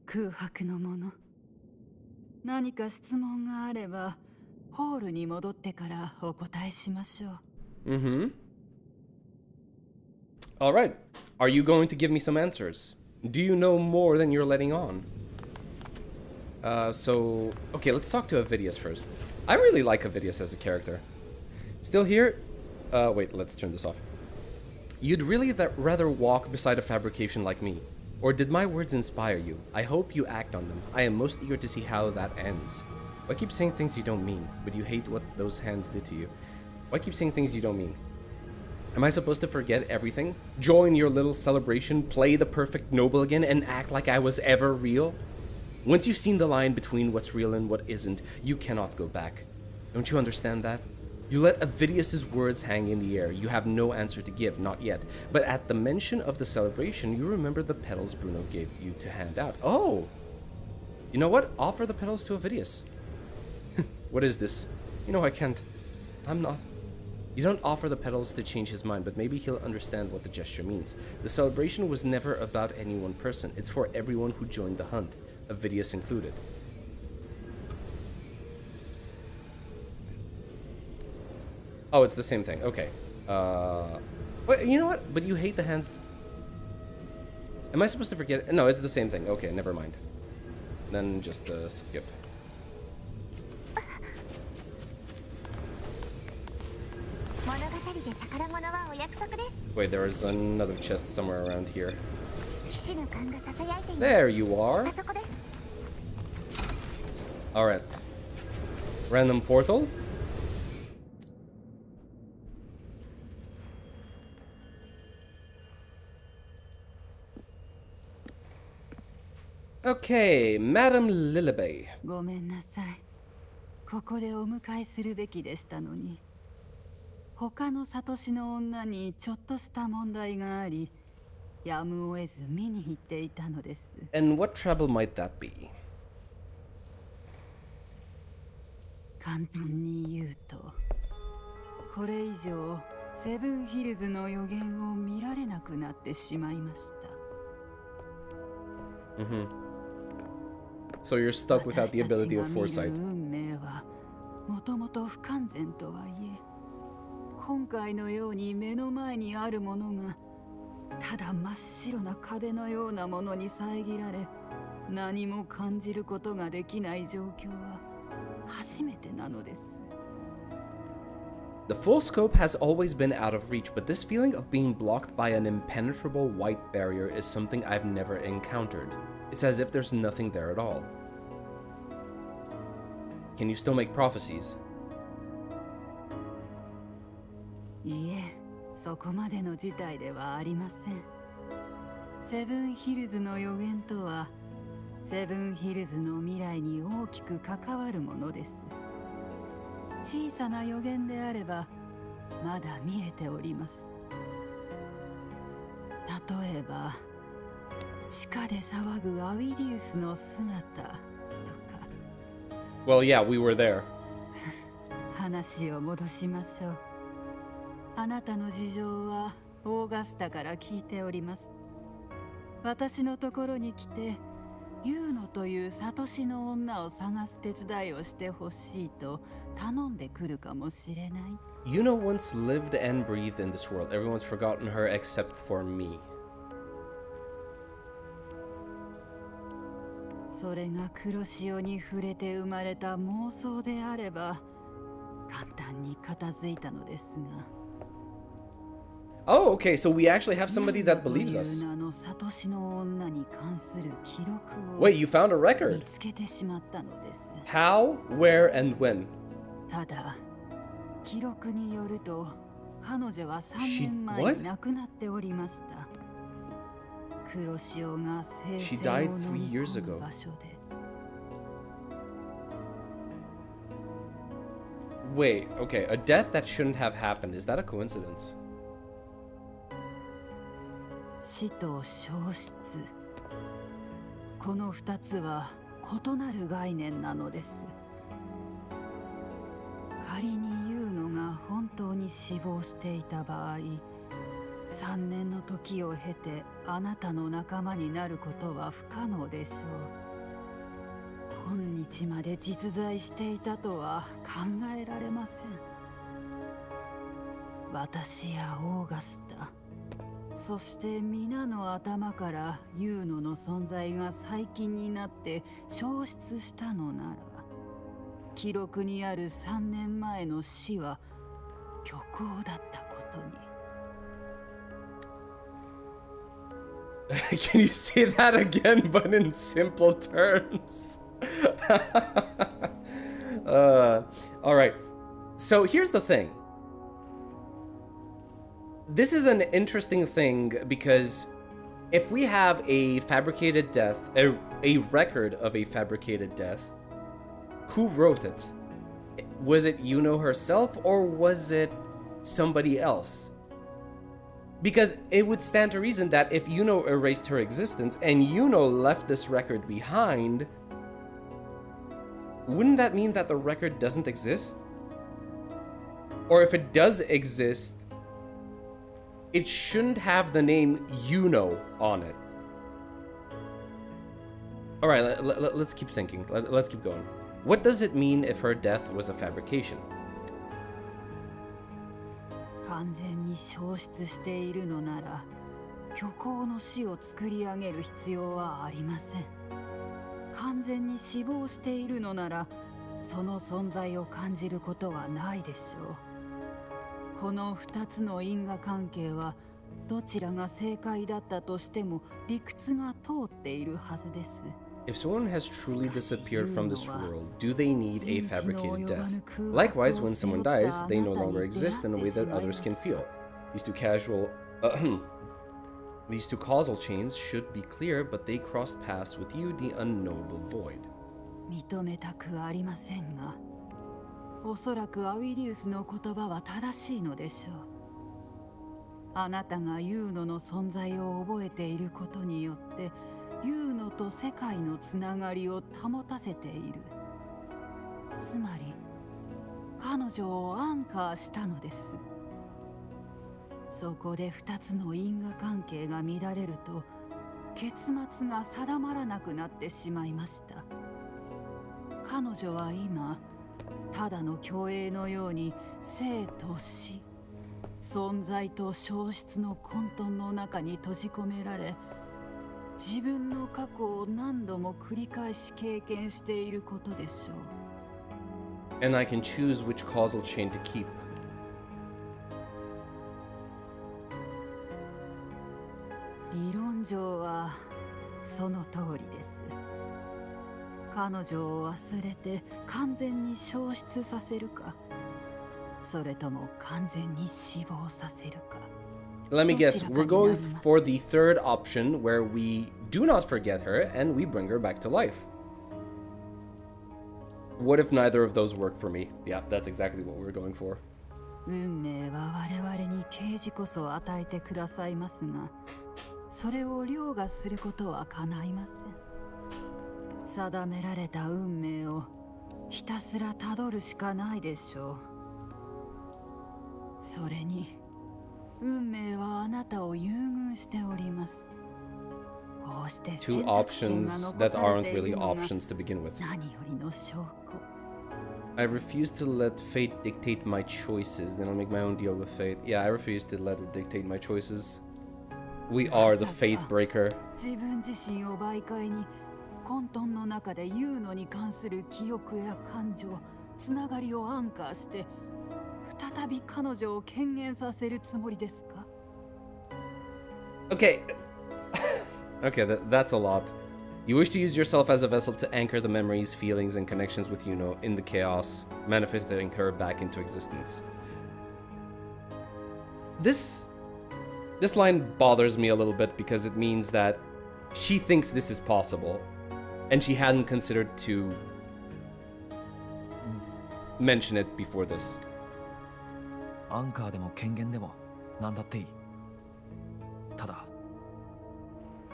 空白のもの。何か質問があれば、ホールに戻ってからお答えしましょう。Mm-hmm. All right. Are you going to give me some answers? Do you know more than you're letting on? Okay, let's talk to Avidius first. I really like Avidius as a character. Still here? Wait, let's turn this off. You'd really rather walk beside a fabrication like me. Or did my words inspire you? I hope you act on them. I am most eager to see how that ends. Why keep saying things you don't mean, but you hate what those hands did to you? Why keep saying things you don't mean? Am I supposed to forget everything? Join your little celebration, play the perfect noble again, and act like I was ever real? Once you've seen the line between what's real and what isn't, you cannot go back. Don't you understand that? You let Avidius's words hang in the air. You have no answer to give, not yet. But at the mention of the celebration, you remember the petals Bruno gave you to hand out. Oh! You know what? Offer the petals to Avidius. What is this? You know I can't. I'm not. You don't offer the petals to change his mind, but maybe he'll understand what the gesture means. The celebration was never about any one person. It's for everyone who joined the hunt, Avidius included. Oh, it's the same thing. Okay. But you know what? But you hate the hands. Am I supposed to forget? No, it's the same thing. Okay, never mind. Then just skip. Wait, there is another chest somewhere around here. There you are. Alright. Random portal. Okay, Madam Lilibay. ごめんなさい。ここでお迎えするべきでしたのに。他のサトシの女にちょっとした問題があり、やむを得ず見に行っていたのです。And what trouble might that be? 簡単に言うと、これ以上セブンヒルズの予言を見られなくなってしまいました。So you're stuck without the ability of foresight. 運命はもともと不完全とはいえ、今回のように目の前にあるものがただ真っ白な壁のようなものに遮られ、何も感じることができない状況は初めてなのです。The full scope has always been out of reach, but this feeling of being blocked by an impenetrable white barrier is something I've never encountered. It's as if there's nothing there at all. Can you still make prophecies? いえ、そこまでの事態ではありません。セブンヒルズの予言とは、セブンヒルズの未来に大きく関わるものです。小さな予言であれば、まだ見えております。例えば、地下で騒ぐアウィリウスの姿とか。Well, yeah, we were there. 話を戻しましょう。あなたの事情はオーガスタから聞いております。私のところに来て、ユーノというサトシの女を探す手伝いをしてほしいと頼んでくるかもしれない。Iuno once lived and breathed in this world. Everyone's forgotten her except for me. それが黒潮に触れて生まれた妄想であれば簡単に片付いたのですが。Oh, okay, so we actually have somebody that believes us. Wait, you found a record? How, where, and when? ただ、記録によると、彼女は3年前に亡くなっておりました。黒潮が生成を飲み込む場所で。Wait, okay, a death that shouldn't have happened. Is that a coincidence? 死と消失。この2つは異なる概念なのです。仮にユーノが本当に死亡していた場合、3年の時を経てあなたの仲間になることは不可能でしょう。今日まで実在していたとは考えられません。私やオーガスタ、そして皆の頭からユーノの存在が最近になって消失したのなら、記録にある3年前の死は虚構だったことに。Can you say that again, but in simple terms? All right. So here's the thing. This is an interesting thing because if we have a fabricated death, a record of a fabricated death, who wrote it? Was it Iuno herself or was it somebody else? Because it would stand to reason that if Iuno erased her existence and Iuno left this record behind, wouldn't that mean that the record doesn't exist? Or if it does exist, it shouldn't have the name Iuno on it. All right, let's keep thinking. Let's keep going. What does it mean if her death was a fabrication? 完全に消失しているのなら、虚構の死を作り上げる必要はありません。完全に死亡しているのなら、その存在を感じることはないでしょう。この2つの因果関係は、どちらが正解だったとしても理屈が通っているはずです。If someone has truly disappeared from this world, do they need a fabricated death? Likewise, when someone dies, they no longer exist in a way that others can feel. These two causal chains should be clear, but they crossed paths with you, the unknowable void. 認めたくありませんが、おそらくアウィリウスの言葉は正しいのでしょう。あなたがユーノの存在を覚えていることによって、ユーノと世界のつながりを保たせている。つまり、彼女をアンカーしたのです。そこで2つの因果関係が乱れると、結末が定まらなくなってしまいました。彼女は今、ただの虚栄のように生と死、存在と消失の混沌の中に閉じ込められ、自分の過去を何度も繰り返し経験していることでしょう。And I can choose which causal chain to keep. 理論上はその通りです。彼女を忘れて完全に消失させるか、それとも完全に死亡させるか。Let me guess, we're going for the third option where we do not forget her and we bring her back to life. What if neither of those work for me? Yeah, that's exactly what we're going for. 運命は我々に啓示こそ与えてくださいますが、それを凌駕することは叶いません。定められた運命をひたすらたどるしかないでしょう。それに運命はあなたを優遇しております。こうして選択権が残されているのが何よりの証拠。I refuse to let fate dictate my choices. Then I'll make my own deal with fate. Yeah, I refuse to let it dictate my choices. We are the fate breaker. 自分自身を媒介に混沌の中でユーノに関する記憶や感情、つながりをアンカーして、再び彼女を権限させるつもりですか？ Okay. Okay, that's a lot. You wish to use yourself as a vessel to anchor the memories, feelings, and connections with Iuno in the chaos, manifesting her back into existence. This line bothers me a little bit because it means that she thinks this is possible, and she hadn't considered to mention it before this. アンカーでも権限でも何だっていい。ただ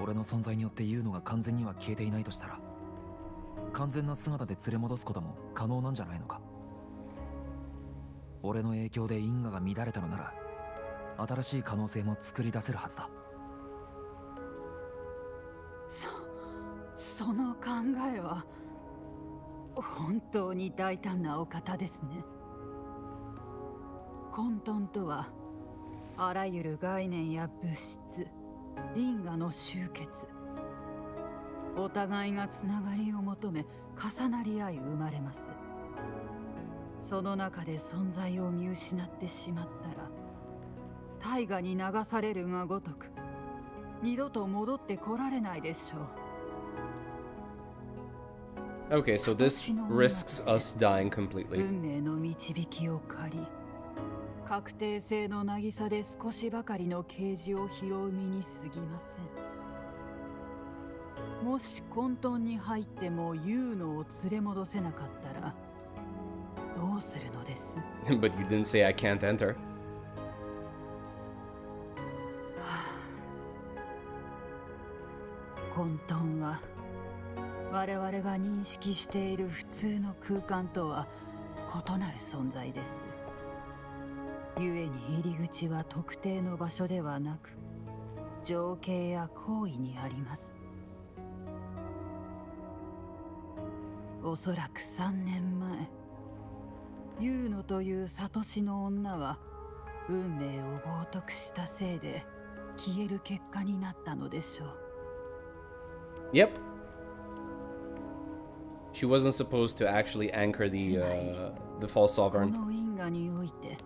俺の存在によってユーノが完全には消えていないとしたら、完全な姿で連れ戻すことも可能なんじゃないのか。俺の影響で因果が乱れたのなら、新しい可能性も作り出せるはずだ。その考えは本当に大胆なお方ですね。混沌とはあらゆる概念や物質、因果の集結、お互いがつながりを求め重なり合い生まれます。その中で存在を見失ってしまったら大河に流されるがごとく二度と戻ってこられないでしょう。Okay, so this risks us dying completely. 運命の導きを借り、確定性の渚で少しばかりの啓示を拾う身に過ぎません。もし混沌に入ってもユーノを連れ戻せなかったらどうするのです？ But you didn't say I can't enter. 混沌は我々が認識している普通の空間とは異なる存在です。故に入り口は特定の場所ではなく情景や行為にあります。おそらく3年前、ユーノという悟しの女は運命を冒涜したせいで消える結果になったのでしょう。Yep. She wasn't supposed to actually anchor the false こ sovereign. の因果において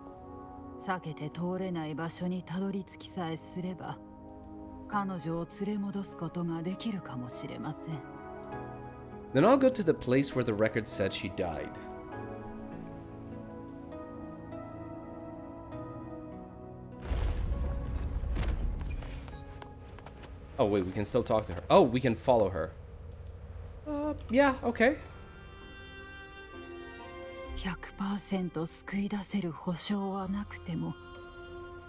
避けて通れない場所にたどり着きさえすれば彼女を連れ戻すことができるかもしれません。 Then I'll go to the place where the record said she died. Oh wait, we can still talk to her. Oh, we can follow her. Yeah, okay. 100% 救い出せる保証はなくても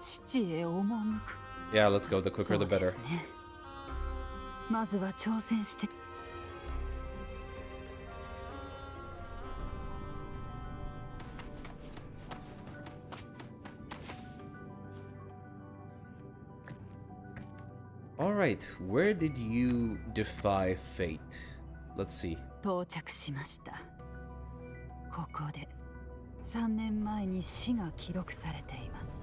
父へ赴く。 Yeah, let's go. The quicker the そうで better. すね。まずは挑戦して。 Alright, where did you defy fate? Let's see. 到着しました。ここで3年前に死が記録されています。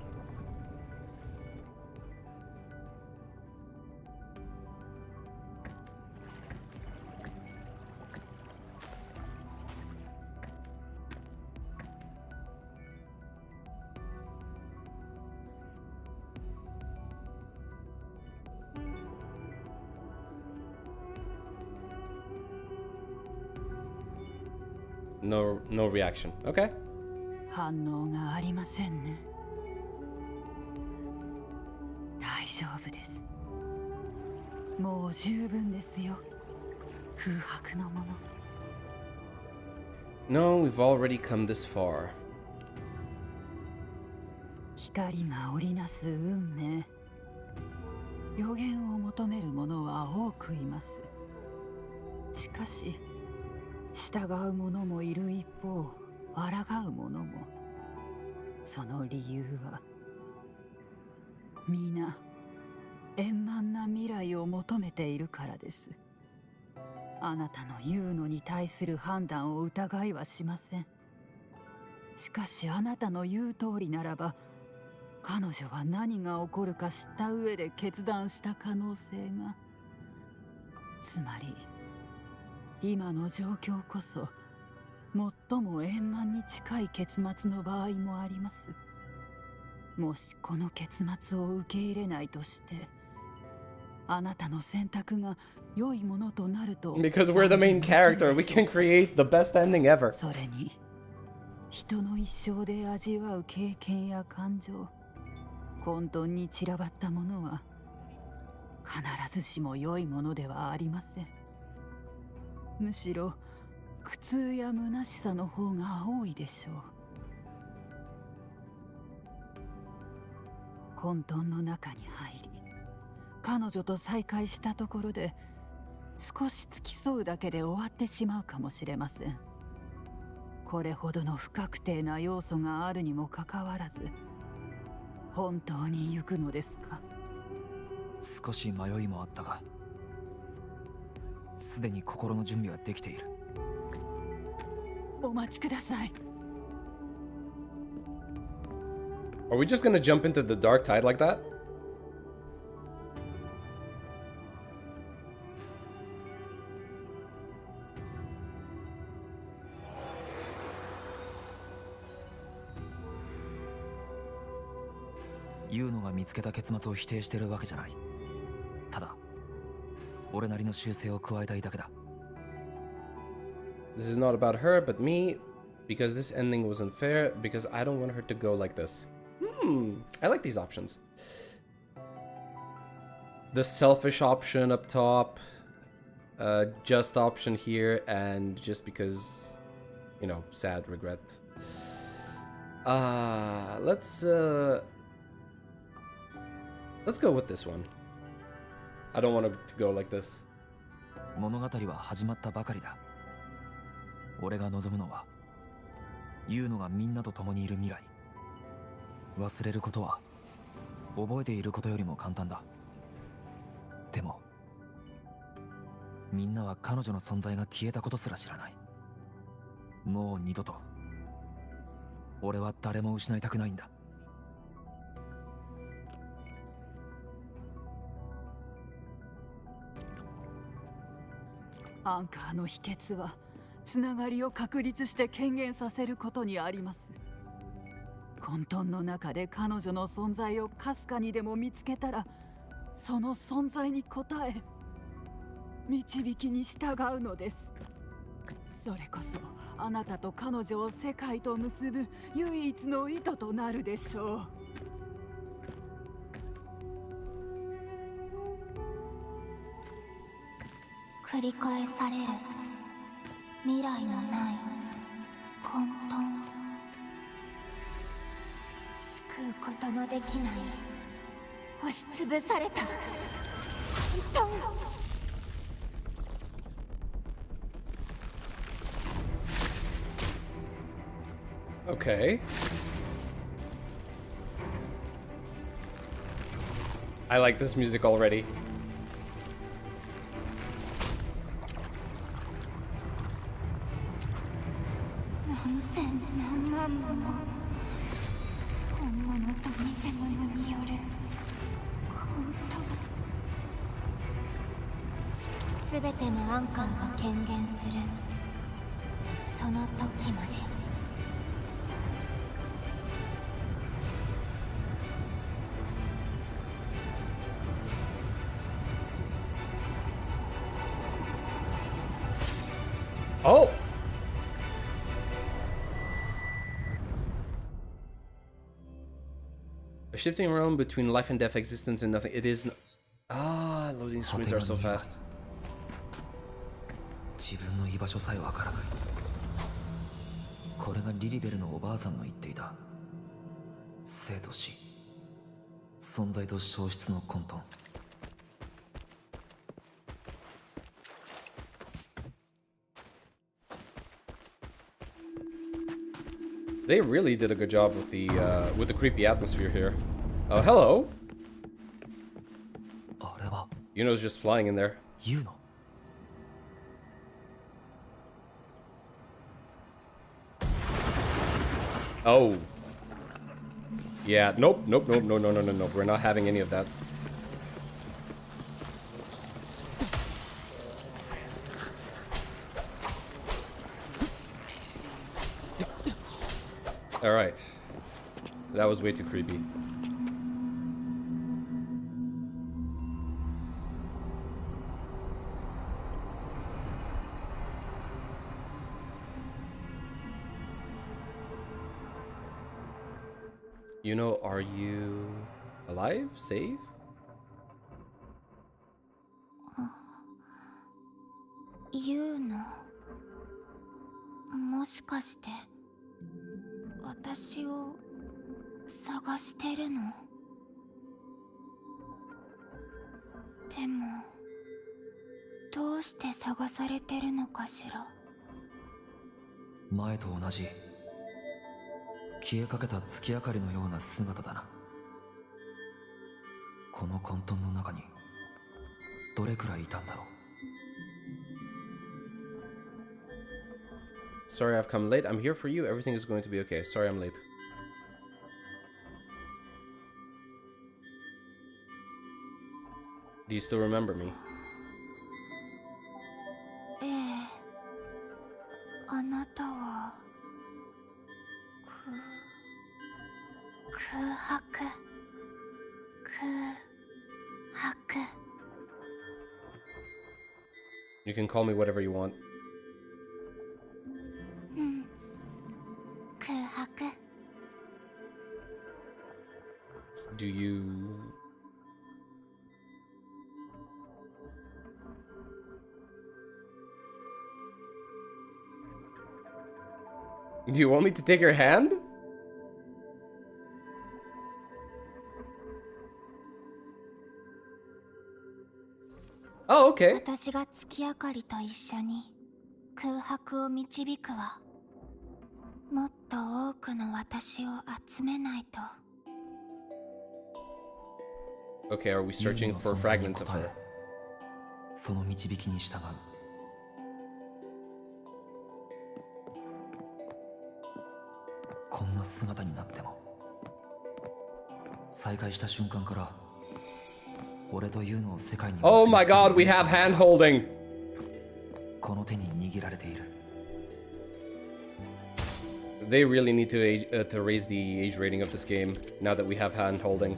No reaction. Okay. 反応がありませんね。大丈夫です。もう十分ですよ。空白のもの。 No, we've already come this far. 光が織りなす運命。予言を求める者は多くいます。しかし従う者もいる一方、抗う者も。その理由は皆円満な未来を求めているからです。あなたのユーノに対する判断を疑いはしません。しかしあなたの言う通りならば、彼女は何が起こるか知った上で決断した可能性が。つまり今の状況こそ最も円満に近い結末の場合もあります。もしこの結末を受け入れないとしてあなたの選択が良いものとなると。 Because we're the main character, we can create the best ending ever. それに人の一生で味わう経験や感情、混沌に散らばったものは必ずしも良いものではありません。むしろ苦痛や虚しさの方が多いでしょう。混沌の中に入り彼女と再会したところで少し付き添うだけで終わってしまうかもしれません。これほどの不確定な要素があるにもかかわらず本当に行くのですか？少し迷いもあったが、すでに心の準備はできている。お待ちください。 Are we just gonna jump into the dark tide like that? Iuno が見つけた結末を否定してるわけじゃない。ただ、俺なりの修正を加えたいだけだ。This is not about her, but me, because this ending was unfair, because I don't want her to go like this. I like these options. The selfish option up top, just option here, and just because, you know, sad regret. Let's go with this one. I don't want to go like this. 物語は始まったばかりだ。俺が望むのは、Iunoがみんなと共にいる未来。忘れることは、覚えていることよりも簡単だ。でも、みんなは彼女の存在が消えたことすら知らない。もう二度と、俺は誰も失いたくないんだ。アンカーの秘訣はつながりを確立して権限させることにあります。混沌の中で彼女の存在をかすかにでも見つけたら、その存在に応え導きに従うのです。それこそあなたと彼女を世界と結ぶ唯一の糸となるでしょう。繰り返される未来のない混沌、救うことのできない押しつぶされた混沌。 Okay. I like this music already. Oh! A shifting realm between life and death, existence and nothing. It is... loading screens are so fast. 自分の居場所さえわからない。これがリリベルのおばあさんの言っていた生と死、存在と消失の混沌。They really did a good job with the creepy atmosphere here. Oh, hello. あれは Yuno's just flying in there. Iuno。Oh. Yeah, nope, nope, nope, no, no, no, no, no. We're not having any of that. Alright. That was way too creepy. Yuno, are you alive? Safe? ユーノ、もしかして私を探してるの？でもどうして探されてるのかしら。前と同じ消えかけた月明かりのような姿だな。この混沌の中にどれくらいいたんだろう。 Sorry I've come late. I'm here for you. Everything is going to be okay. Sorry I'm late. Do you still remember me? ええ、あなたは空白。 You can call me whatever you want. 空白。 Do you... Do you want me to take your hand? Oh, okay. 私が月明かりと一緒に空白を導くわ。もっと多くの私を集めないと。 Okay, are we searching for fragments of her? その導きに従う。こんな姿になっても再会した瞬間から俺とユーノを世界に Oh my god, we have hand holding! この手に握られている。 They really need to raise the age rating of this game now that we have hand holding.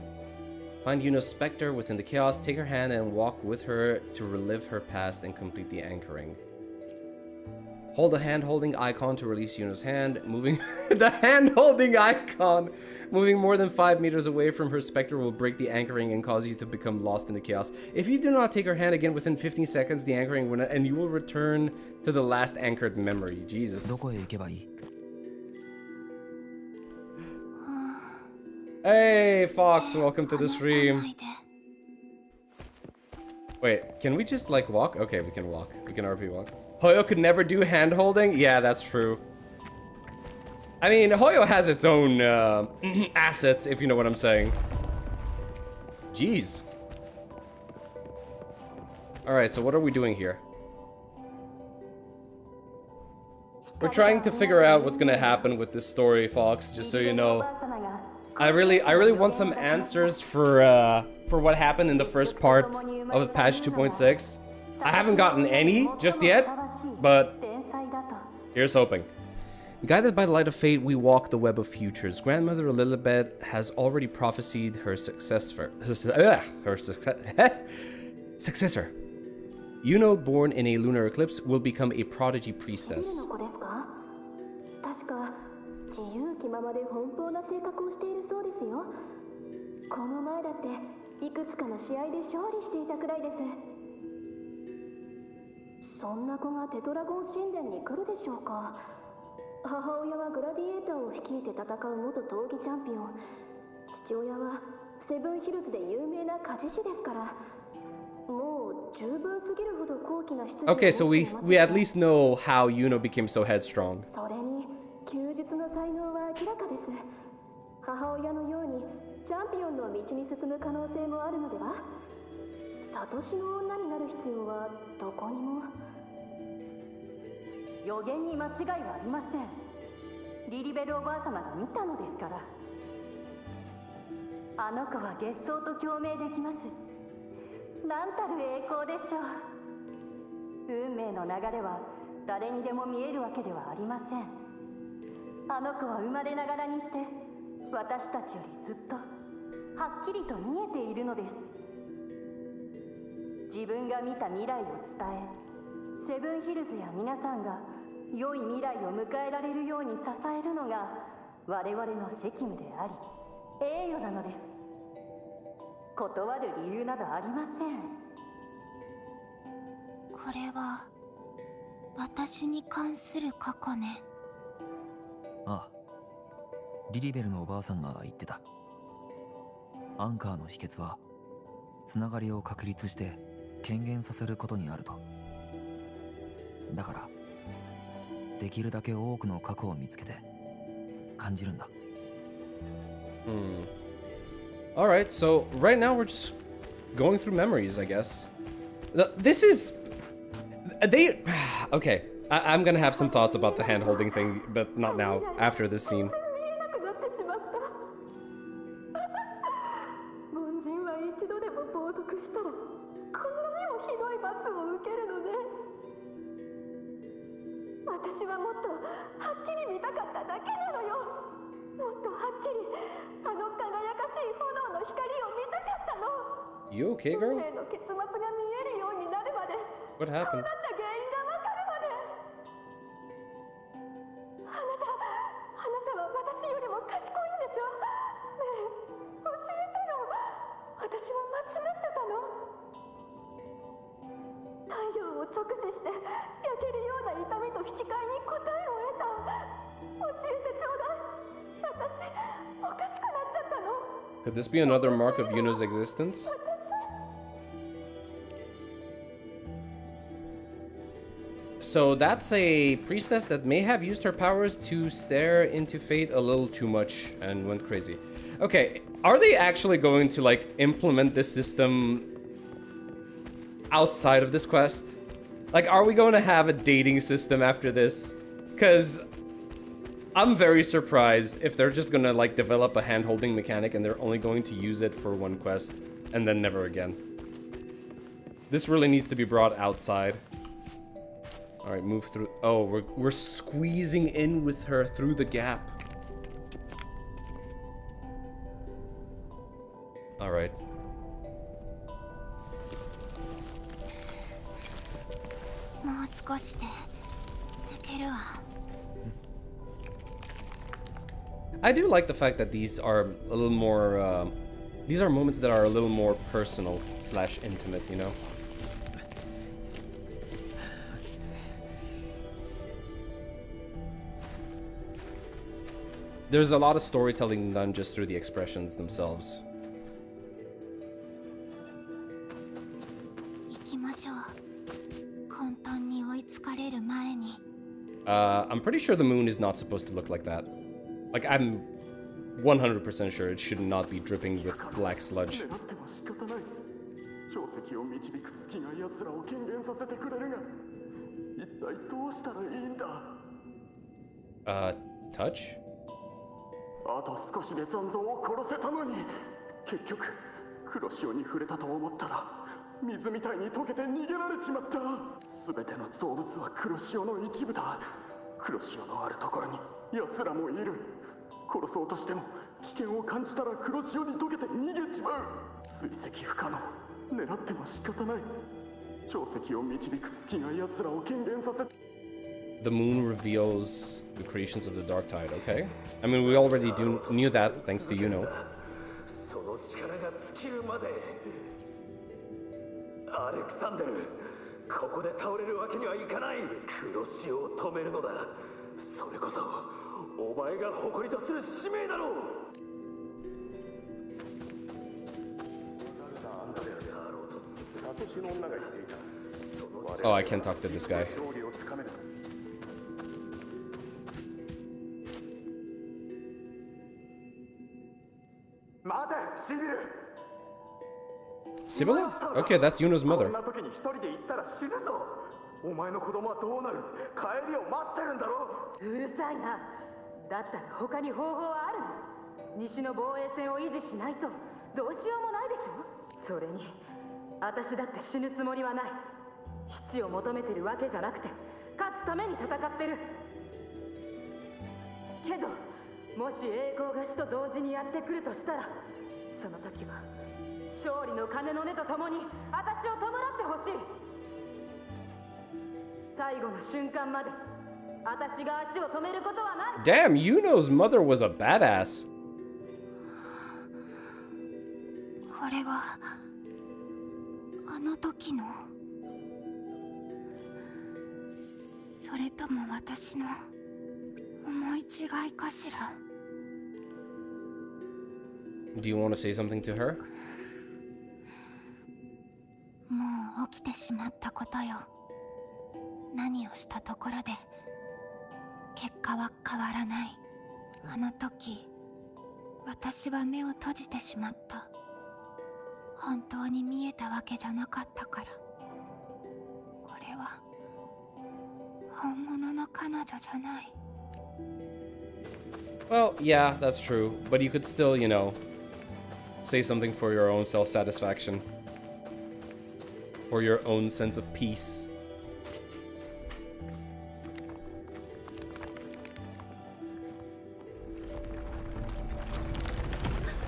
Find Yuno's specter within the chaos, take her hand and walk with her to relive her past and complete the anchoring. Hold the hand-holding icon to release Yuno's hand. Moving the hand-holding icon, moving more than 5 meters away from her specter will break the anchoring and cause you to become lost in the chaos. If you do not take her hand again within 15 seconds, the anchoring will, and you will return to the last anchored memory. Jesus. どこへ行けばいい？ Hey, Fox, welcome to the stream. Wait, can we just like walk? Okay, we can walk. We can RP walk. Hoyo could never do hand holding? Yeah, that's true. I mean, Hoyo has its own assets, if you know what I'm saying. Jeez. Alright, so what are we doing here? We're trying to figure out what's gonna happen with this story, Fox, just so you know. I really want some answers for what happened in the first part of patch 2.6. I haven't gotten any just yet, but here's hoping. Guided by the light of fate, we walk the web of futures. Grandmother Lilibet has already prophesied her successor. Iuno, born in a lunar eclipse, will become a prodigy priestess. ままで奔放な性格をしているそうですよ。この前だっていくつかの試合で勝利していたくらいです。そんな子がテトラゴン神殿に来るでしょうか。母親はグラディエーターを率いて戦う元闘技チャンピオン。父親はセブンヒルズで有名な鍛冶師ですから。もう十分すぎるほど高貴な出演。 Okay, so we at least know how Iuno became so headstrong. それに休日の才能は明らかです。母親のようにチャンピオンの道に進む可能性もあるのでは。サトシの女になる必要はどこにも。予言に間違いはありません。リリベルおばあ様が見たのですから。あの子は月相と共鳴できます。なんたる栄光でしょう。運命の流れは誰にでも見えるわけではありません。あの子は生まれながらにして私たちよりずっとはっきりと見えているのです。自分が見た未来を伝え、セブンヒルズや皆さんが良い未来を迎えられるように支えるのが我々の責務であり栄誉なのです。断る理由などありません。これは私に関する過去ね。ああ、リリベルのおばあさんが言ってた。アンカーの秘訣はつながりを確立して権限させることにあると。だからできるだけ多くの過去を見つけて感じるんだ。Alright, so right now we're just going through memories, I guess. This is... They... Okay, I'm gonna have some thoughts about the hand-holding thing, but not now, after this scene. 凡人は一度でも冒涜したらこんなにもひどい罰を受けるのね。私はもっとはっきり見たかっただけなのよ。もっとはっきりあの輝かしい炎の光を見たかったの。 You okay, girl? 運命の結末が見えるようになるまで。 What こう happened? なった原因がわかるまで。あなたは私よりも賢いんでしょ。ねえ、教えてよ。私は間違ってたの？太陽を直視して焼けるような痛みと引き換えに答えを得た。教えてちょうだい。私おかしくなっちゃったの。 Could this be another mark of Yuno's existence? So that's a priestess that may have used her powers to stare into fate a little too much and went crazy. Okay, are they actually going to like implement this system outside of this quest? Like, are we going to have a dating system after this? Because I'm very surprised if they're just gonna like develop a hand-holding mechanic and they're only going to use it for one quest and then never again. This really needs to be brought outside. All right, move through. Oh, we're squeezing in with her through the gap. All right. I do like the fact that these are a little more, these are moments that are a little more personal / intimate, you know? There's a lot of storytelling done just through the expressions themselves. I'm pretty sure the moon is not supposed to look like that. Like, I'm 100% sure it should not be dripping with black sludge. Touch? あと少しで残像を殺せたのに結局黒潮に触れたと思ったら水みたいに溶けて逃げられちまった。全ての造物は黒潮の一部だ。黒潮のあるところに奴らもいる。殺そうとしても危険を感じたら黒潮に溶けて逃げちまう。追跡不可能。狙っても仕方ない。潮石を導く月が奴らを権限させ。 The moon reveals the creations of the dark tide, okay? I mean, we already knew that, thanks to Iuno. その力が尽きるまで。アレクサンデル、ここで倒れるわけにはいかない。黒潮を止めるのだ。それこそお前が誇りとする使命だろう。 Oh, I can't talk to this guy. Sibylla? Okay, that's Yuno's mother. お前の子供はどうなる？帰りを待ってるんだろ？うるさいな。だったら他に方法はあるの？西の防衛線を維持しないとどうしようもないでしょ。それに私だって死ぬつもりはない。基地を求めてるわけじゃなくて勝つために戦ってる。けどもし栄光が死と同時にやってくるとしたら、その時は勝利の鐘の音とともに私を弔ってほしい。最後の瞬間まで私が足を止めることはない。 Damn, Yuno's mother was a badass. これはあの時の、それとも私の思い違いかしら。 Do you want to say something to her? もう起きてしまったことよ。何をしたところで結果は変わらない。あの時私は目を閉じてしまった。本当に見えたわけじゃなかったから。これは本物の彼女じゃない。 Well, yeah, that's true. But you could still, you know, say something for your own self-satisfaction. For your own sense of peace.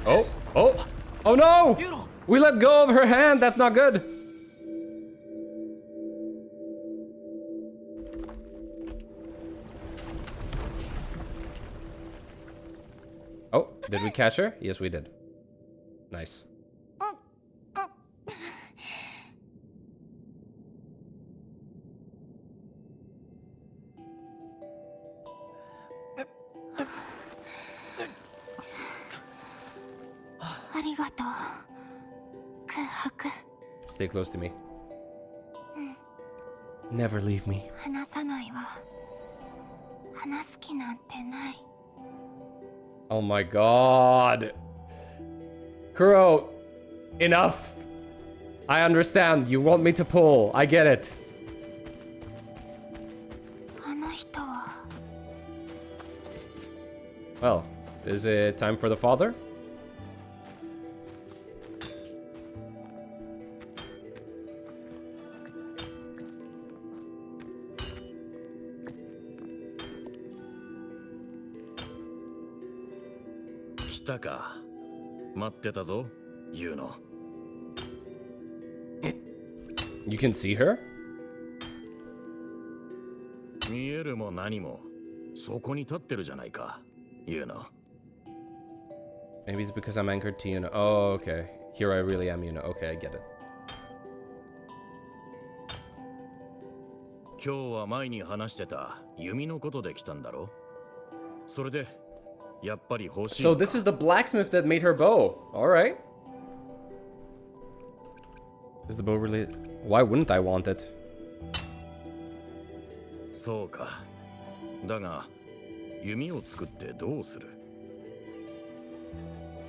Oh! Oh! Oh no! We let go of her hand! That's not good! Oh, did we catch her? Yes, we did. Nice. Stay close to me. Never leave me. 話さないわ。話す気なんてない。 Oh my god. Kuro, enough. I understand. You want me to pull. I get it. あの人は。 Well, is it time for the father? Iuno. You can see her? 見えるも何もそこに立ってるじゃないか Iuno. Maybe it's because I'm anchored to Iuno. Oh, okay. Here I really am Iuno. Okay, I get it. 今日は前に話してた弓のことで来たんだろそれでやっぱり欲しい So this is the blacksmith that made her bow. Alright. Is the bow really... Why wouldn't I want it? そうかだが弓を作ってどうする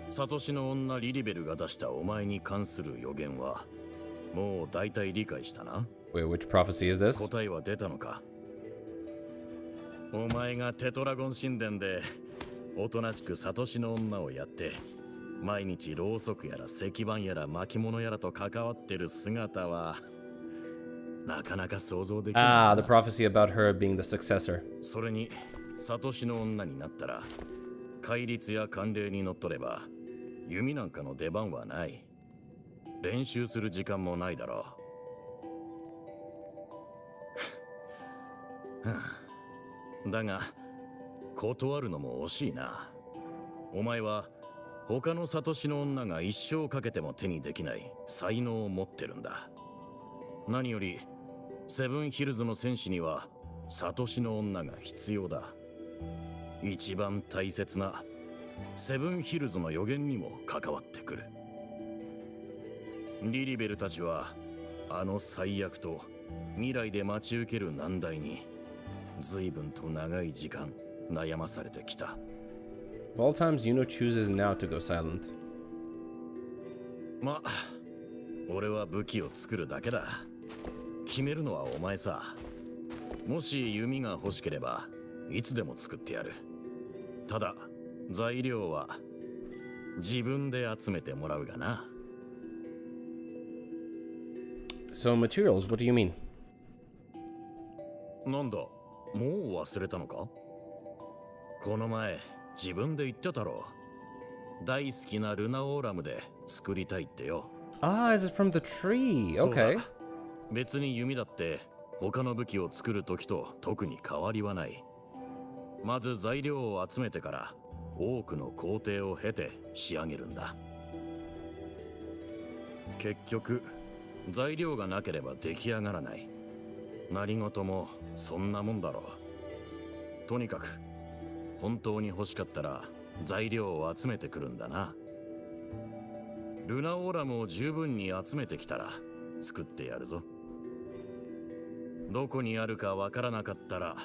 サトシの女リリベルが出したお前に関する予言はもう大体理解したな Wait, which prophecy is this? 答えは出たのかお前がテトラゴン神殿でおとなしくサトシの女をやって毎日ろうそくやら石板やら巻物やらと関わってる姿はなかなか想像できない。Ah, the prophecy about her being the successor. それにサトシの女になったら戒律や慣例にのっとれば弓なんかの出番はない。練習する時間もないだろう。だが断るのも惜しいな。お前は他のサトシの女が一生かけても手にできない才能を持ってるんだ。何よりセブンヒルズの戦士にはサトシの女が必要だ。一番大切なセブンヒルズの予言にも関わってくる。リリベルたちはあの最悪と未来で待ち受ける難題に随分と長い時間悩まされてきた。Of all times, Iuno chooses now to go silent. まあ、俺は武器を作るだけだ。決めるのはお前さ。もし弓が欲しければいつでも作ってやる。ただ材料は自分で集めてもらうがな。So materials, what do you mean? なんだ、もう忘れたのか？この前自分で言ってたろ。大好きなルナオーラムで作りたいってよ。Ah, is it from the tree? Okay. 別に弓だって他の武器を作るときと特に変わりはない。まず材料を集めてから多くの工程を経て仕上げるんだ。結局材料がなければ出来上がらない。何事もそんなもんだろう。とにかく本当に欲しかったら材料を集めてくるんだな。ルナオーラムを十分に集めてきたら作ってやるぞ。どこにあるかわからなかったら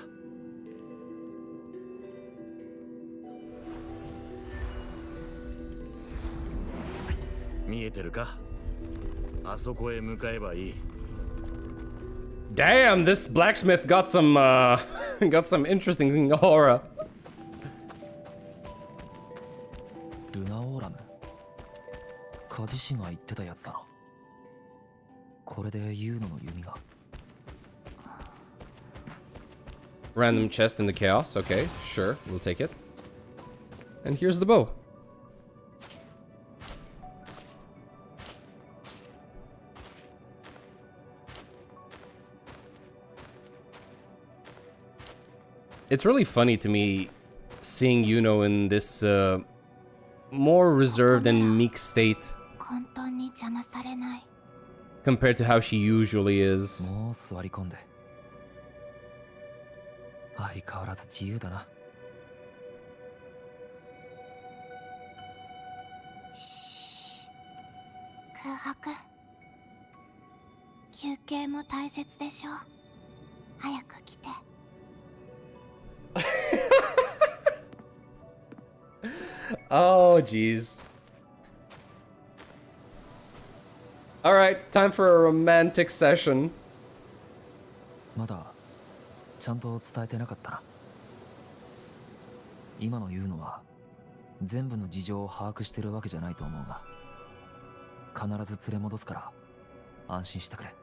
見えてるかあそこへ向かえばいい。 Damn, this blacksmith got some got some interesting aura. ルナオーラム、カジシが言ってたやつだな。これでユーノの弓が。 Random chest in the chaos. Okay, sure, we'll take it. And here's the bow. It's really funny to me seeing Iuno in this more reserved and meek state compared to how she usually is. もう座り込んで。相変わらず自由だな。空白。休憩も大切でしょ。早く来て。Oh, jeez. All right, time for a romantic session. まだちゃんと伝えてなかったな。今の言うのは全部の事情を把握してるわけじゃないと思うが、必ず連れ戻すから安心してくれ。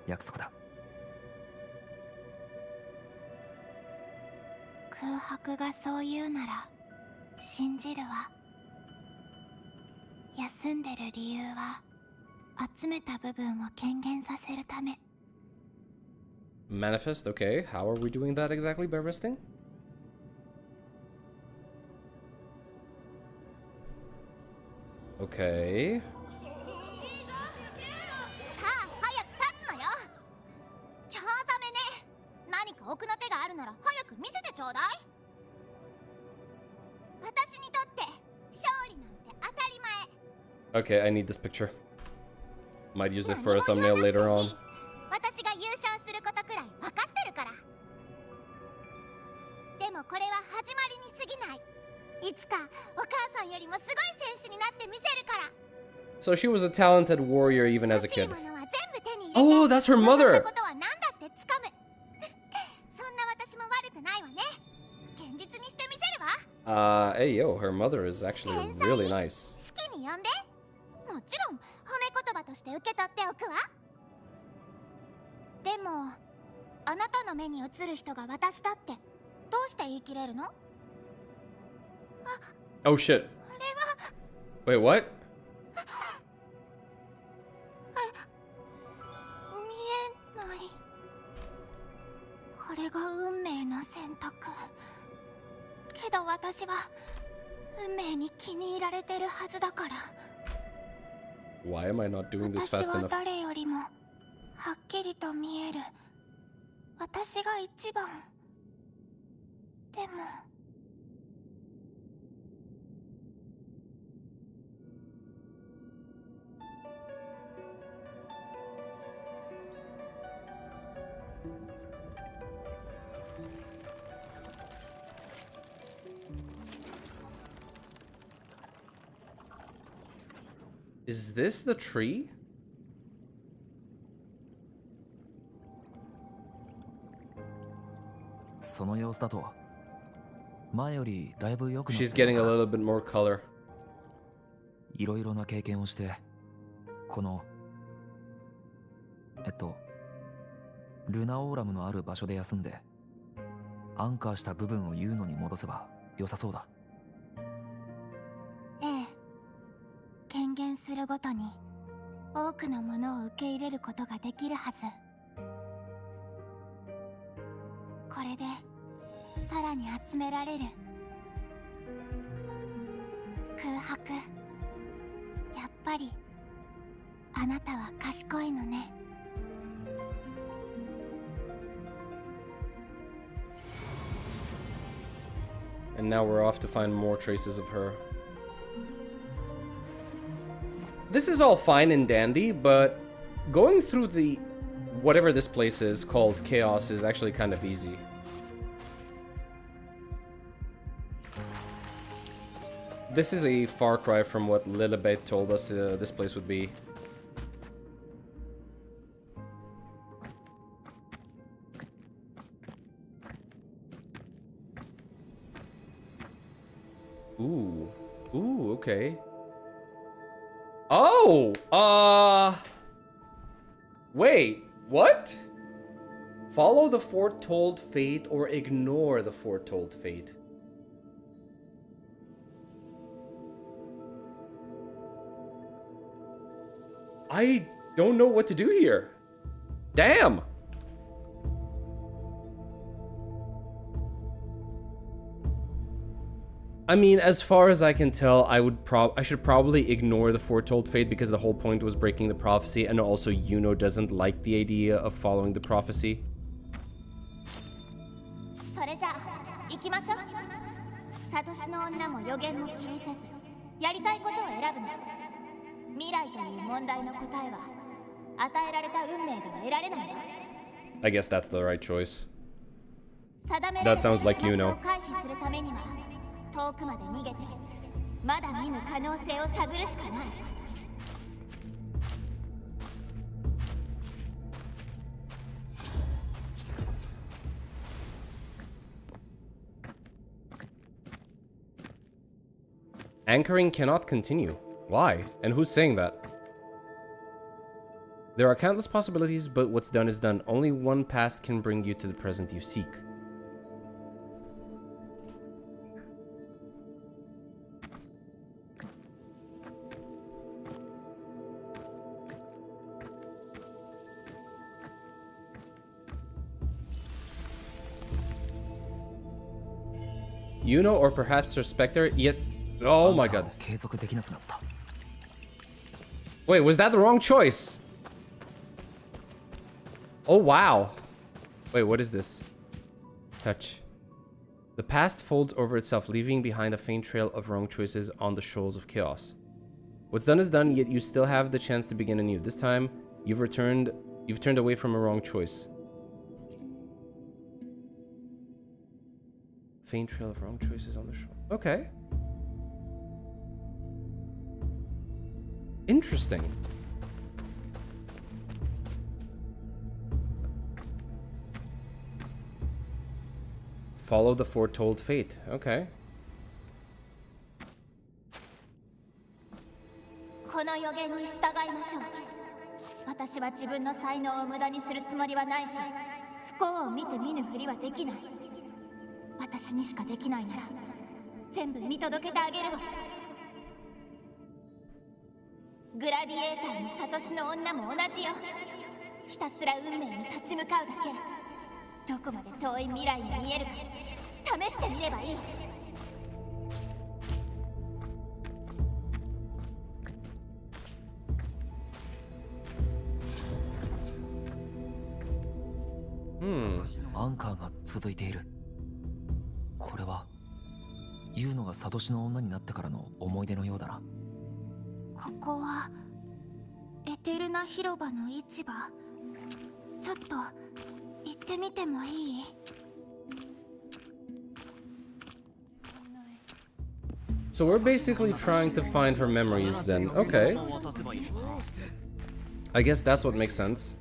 約束だ。空白がそう言うなら信じるわ。休んでる理由は集めた部分を軽減させるため。Manifest, okay. How are we doing that exactly? By resting? Okay. さあ、早く立つのよ。興ざめね。何か奥の手があるなら早く見せてちょうだい。私にとって勝利なんて当たり前。 Okay, I need this picture. Might use it for a thumbnail later on. 私が優勝することくらい分かってるから。でもこれは始まりに過ぎない。いつかお母さんよりもすごい選手になってみせるから。 So she was a talented warrior even as a kid. Oh, that's her mother! ことは何だってつかむ。そんな私も悪くないわね。現実にしてみせるわ。Hey yo, her mother is actually really nice. 好きに呼んで。もちろん褒め言葉として受け取っておくわ。でもあなたの目に映る人が私だってどうして言い切れるの？ Oh shit. Wait, what? 見えない。これが運命の選択。けど私は運命に気に入られてるはずだから。 Why am I not doing this 私 fast は enough? 誰よりもはっきりと見える。私が一番。でも。Is this the tree? その様子だと前よりだいぶ良くなって She's getting a little bit more color. いろいろな経験をしてこのルナオーラムのある場所で休んでアンカーした部分を言うのに戻せば良さそうだ。ええ。権限するごとに多くのものを受け入れることができるはず。これでさらに集められる。空白。やっぱりあなたは賢いのね。And now we're off to find more traces of her. This is all fine and dandy, but going through the whatever this place is called Chaos is actually kind of easy. This is a far cry from what Lilibet told us this place would be. Ooh. Ooh, okay. Oh! Wait, what? Follow the foretold fate or ignore the foretold fate. I don't know what to do here. Damn! I mean, as far as I can tell, I should probably ignore the foretold fate because the whole point was breaking the prophecy, and also Iuno doesn't like the idea of following the prophecy. それじゃあ行きましょう。サトシの女も予言も気にせず、やりたいことを選ぶの。未来という問題の答えは与えられた運命では得られないわ。I guess that's the right choice. 定めら That れた sounds like 結末 Iuno. を回避するためには遠くまで逃げてまだ見ぬ可能性を探るしかない。Anchoring cannot continue. Why? And who's saying that? There are countless possibilities, but what's done is done. Only one past can bring you to the present you seek. Iuno or perhaps her specter, yet... Oh my god. Wait, was that the wrong choice? Oh wow. Wait, what is this? Touch. The past folds over itself, leaving behind a faint trail of wrong choices on the shoals of chaos. What's done is done, yet you still have the chance to begin anew. This time, you've turned away from a wrong choice. Faint trail of wrong choices on the shore. Okay. Interesting. Follow the foretold fate. Okay. この予言に従いましょう。私は自分の才能を無駄にするつもりはないし、不幸を見て見ぬふりはできない。私にしかできないなら、全部見届けてあげるわ。グラディエーターもサトシの女も同じよ。ひたすら運命に立ち向かうだけ。どこまで遠い未来に見えるか試してみればいい。アンカーが続いている。これはユーノがサトシの女になってからの思い出のようだな。ここはエテルナ広場の市場。ちょっと行ってみてもいい？ So we're basically trying to find her memories then. Okay. I guess that's what makes sense.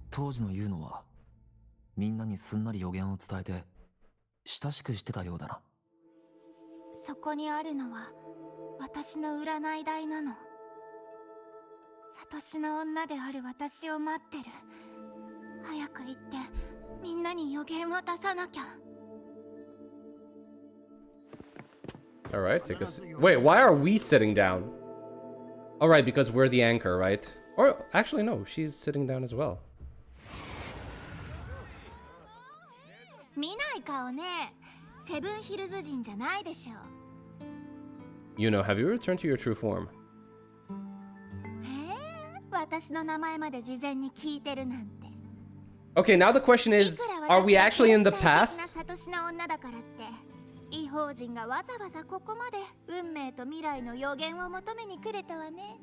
当時のユーノはみんなにすんなり予言を伝えて親しくしてたようだな。そこにあるのは私の占い台なの。サトシの女である私を待ってる。早く行ってみんなに予言を出さなきゃ。 Alright, take us. Wait, why are we sitting down? Alright, because we're the anchor, right? Or actually, no, she's sitting down as well. 見ない顔ね。セブンヒルズ人じゃないでしょ。Iuno, have you returned to your true form? 私の名前まで事前に聞いてるなんて。Okay, now the question is, are we actually in the past? サトシの女だからって、異邦人がわざわざここまで運命と未来の予言を求めに来れたわね。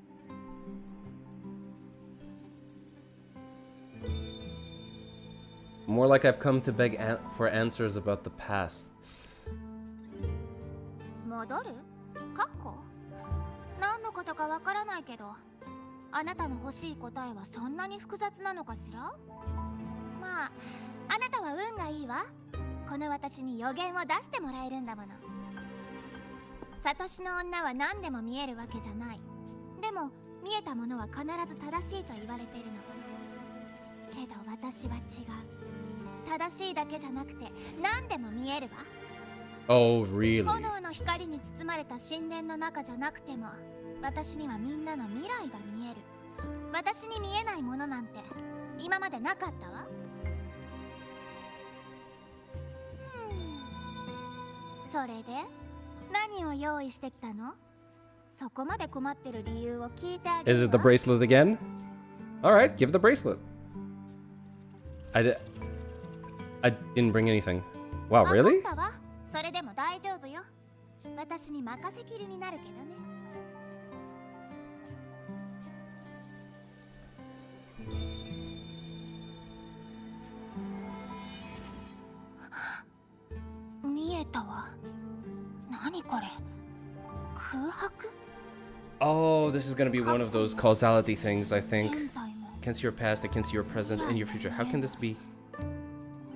More like I've come to beg for answers about the past. 戻る？過去？何のことかわからないけど、あなたの欲しい答えはそんなに複雑なのかしら？まあ、あなたは運がいいわ。この私に予言を出してもらえるんだもの。サトシの女は何でも見えるわけじゃない。でも見えたものは必ず正しいと言われてるの。けど私は違う。正しいだけじゃなくて何でも見えるわ。Oh, really? 炎の光に包まれた神殿の中じゃなくても、私にはみんなの未来が見える。私に見えないものなんて今までなかったわ。それで何を用意してきたの？そこまで困ってる理由を聞いてあげるわ。 Is it the bracelet again? Alright, give the bracelet. I didn't bring anything. Wow, really? 分かったわ。それでも大丈夫よ。私に任せきりになるけどね。見えたわ。何これ？空白？ Oh, this is gonna be one of those causality things, I think. I can see your past, I can see your present and your future. How can this be?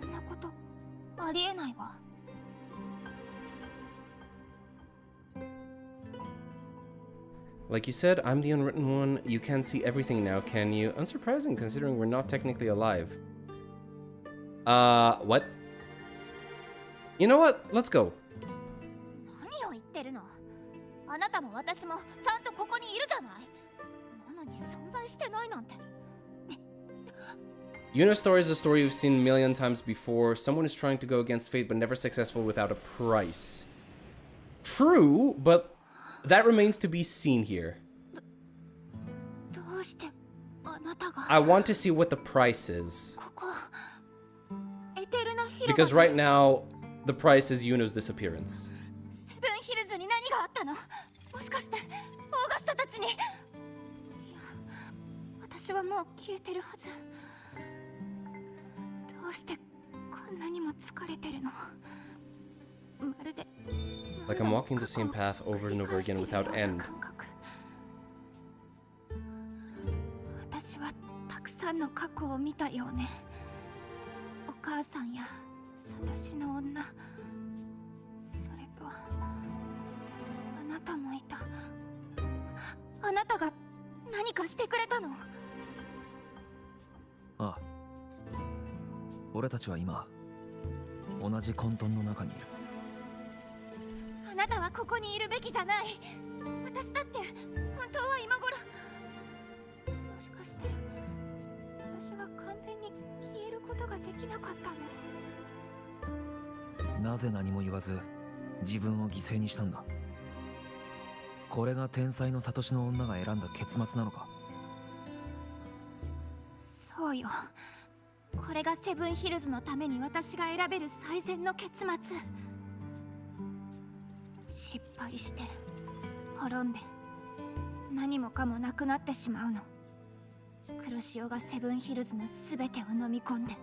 こんなことありえないわ。Like you said, I'm the unwritten one. You can't see everything now, can you? Unsurprising considering we're not technically alive. What? You know what? Let's go. 何を言ってるの？あなたも私もちゃんとここにいるじゃない。なのに存在してないなんて。Iuno's story is a story we've seen a million times before. Someone is trying to go against fate but never successful without a price. True, but that remains to be seen here. どうしてあなたが I want to see what the price is. ここエテルナ広場 Because right now, the price is Iuno's disappearance. セブンヒルズに何があったの？もしかしてオーガスタたちに？いや、私はもう消えてるはず。どうしてこんなにも疲れてるの？まるで Like I'm walking the same path over and over again without end. 私はたくさんの過去を見たようね。お母さんやサトシの女、それとあなたもいた。あなたが何かしてくれたの？ああ、俺たちは今同じ混沌の中にいる。あなたはここにいるべきじゃない。私だって本当は今頃、もしかして私は完全に消えることができなかったの？なぜ何も言わず自分を犠牲にしたんだ？これが天才のサトシの女が選んだ結末なのか？そうよ。これがセブンヒルズのために私が選べる最善の結末。失敗して滅んで何もかもなくなってしまうの。黒潮がセブンヒルズの全てを飲み込んで、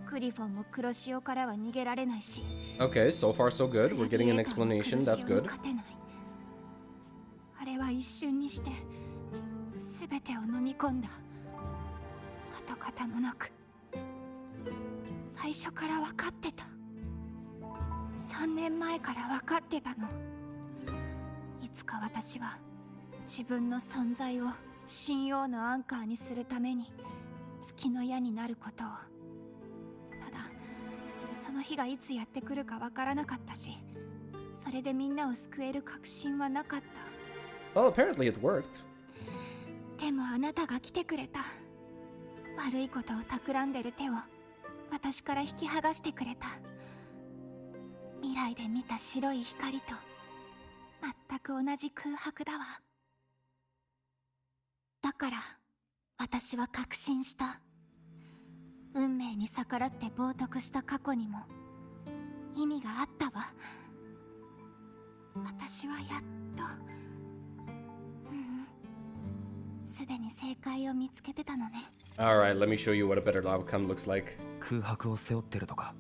クリフォンも黒潮からは逃げられないし。 Okay, so far so good. We're getting an explanation. That's good. あれは一瞬にして全てを飲み込んだ。跡形もなく。最初から分かってた。3年前から分かってたの。いつか私は自分の存在を信用のアンカーにするために月の矢になることを。ただその日がいつやってくるか分からなかったし、それでみんなを救える確信はなかった。 Well, apparently it worked. でもあなたが来てくれた。悪いことを企んでる手を私から引き剥がしてくれた。未来で見た白い光と全く同じ空白だわ。だから私は確信した。運命に逆らって冒涜した過去にも意味があったわ。私はやっと、すでに正解を見つけてたのね。Alright, let me show you what a better outcome looks like. 空白を背負ってるとか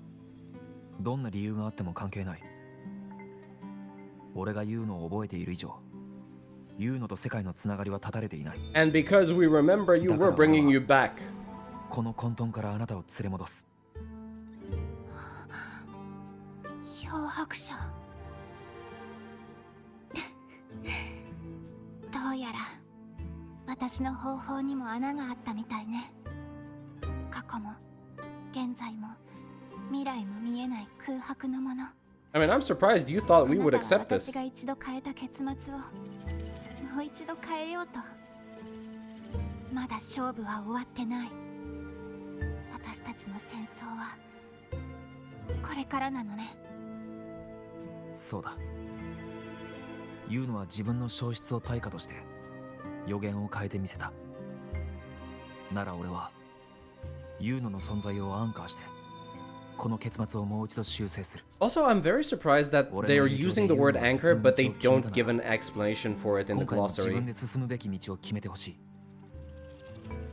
どんな理由があっても関係ない。俺がユーノを覚えている以上ユーノと世界のつながりは断たれていない。 And because we remember you, we're bringing you back. この混沌からあなたを連れ戻す。漂白者。どうやら私の方法にも穴があったみたいね。過去も現在も未来も見えない空白のもの。I mean, I'm surprised you thought we would accept 私 this. が一度変えた結末をもう一度変えようと。まだ勝負は終わってない。私たちの戦争はこれからなのね。そうだ。ユーノは自分の消失を対価として予言を変えてみせた。なら俺はユーノの存在をアンカーしてこの結末をもう一度修正する。 Also, I'm very surprised that they are using the word anchor, but they don't give an explanation for it in the 今回も自 glossary. 分で進むべき道を決めてほしい。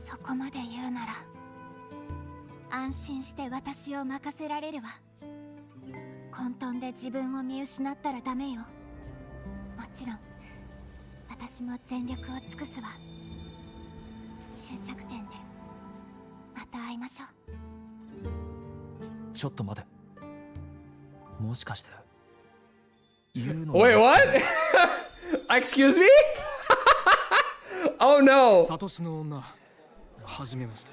そこまで言うなら安心して私を任せられるわ。混沌で自分を見失ったらダメよ。もちろん私も全力を尽くすわ。終着点でまた会いましょう。ちょっと待て。もしかしてユーノ Wait, what? Excuse me? Oh no! サトシの女、はじめまして。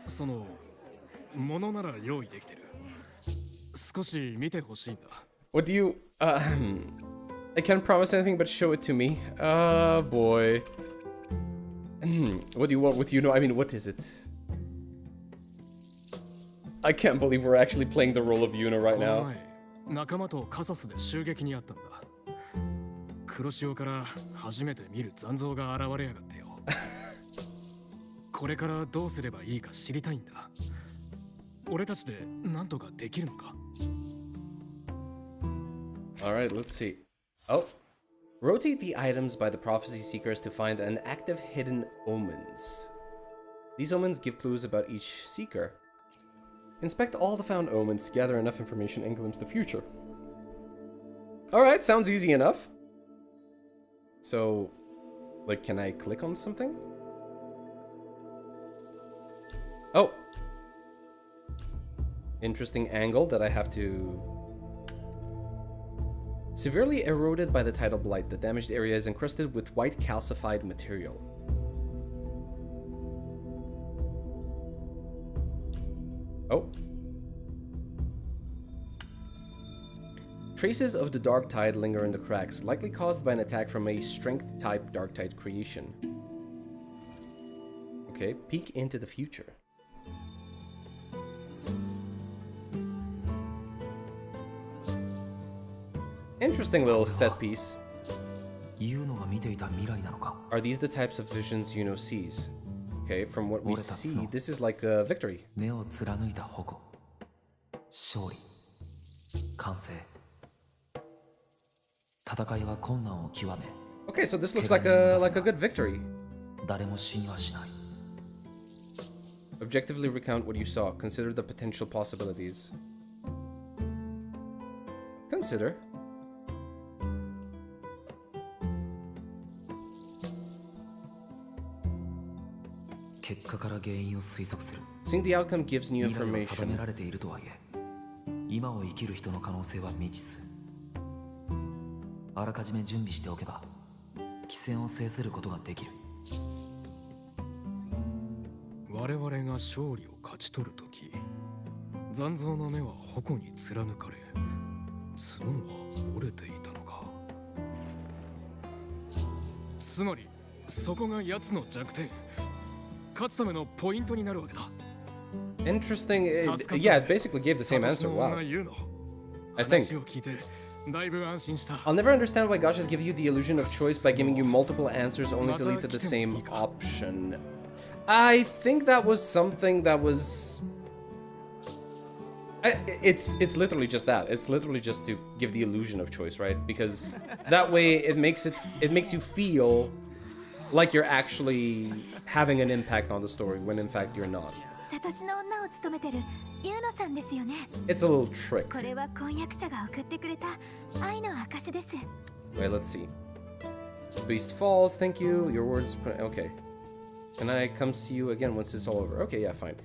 そのものなら用意できてる。少し見てほしいんだ。What do you... I can't promise anything but show it to me. Boy. What do you want with Iuno? I mean, what is it? I can't believe we're actually playing the role of Iuno right この now. 前、仲間とカサスで襲撃にあったんだ。黒潮から初めて見る残像が現れやがってよ。これからどうすればいいか知りたいんだ。俺たちで何とかできるのか？ Alright, let's see. Oh. Rotate the items by the prophecy seekers to find an active hidden omens. These omens give clues about each seeker. Inspect all the found omens to gather enough information and glimpse the future. Alright, sounds easy enough. So, like, can I click on something? Oh. Interesting angle that I have to... Severely eroded by the tidal blight, the damaged area is encrusted with white calcified material. Oh. Traces of the dark tide linger in the cracks, likely caused by an attack from a strength-type dark tide creation. Okay, peek into the future. Interesting little set piece. Are these the types of visions Iuno sees? Okay, from what we see, this is like a victory. Okay, so this looks like a good victory. Objectively recount what you saw. Consider the potential possibilities. Consider. Seeing the outcome gives new information. Interesting. Yeah, it basically gave the same answer. Wow. I think. I'll never understand why gachas give you the illusion of choice by giving you multiple answers only to lead to the same option. I think that was something that was... It's literally just that. It's literally just to give the illusion of choice, right? Because that way it makes you feel like you're actually having an impact on the story when in fact you're not. サトシの女を務めてるユーノさんですよね。 It's a little trick. これは婚約者が送ってくれた愛の証です。 Wait, let's see. Beast falls, thank you. Your words. Okay. Can I come see you again once it's all over? Okay, yeah, fine.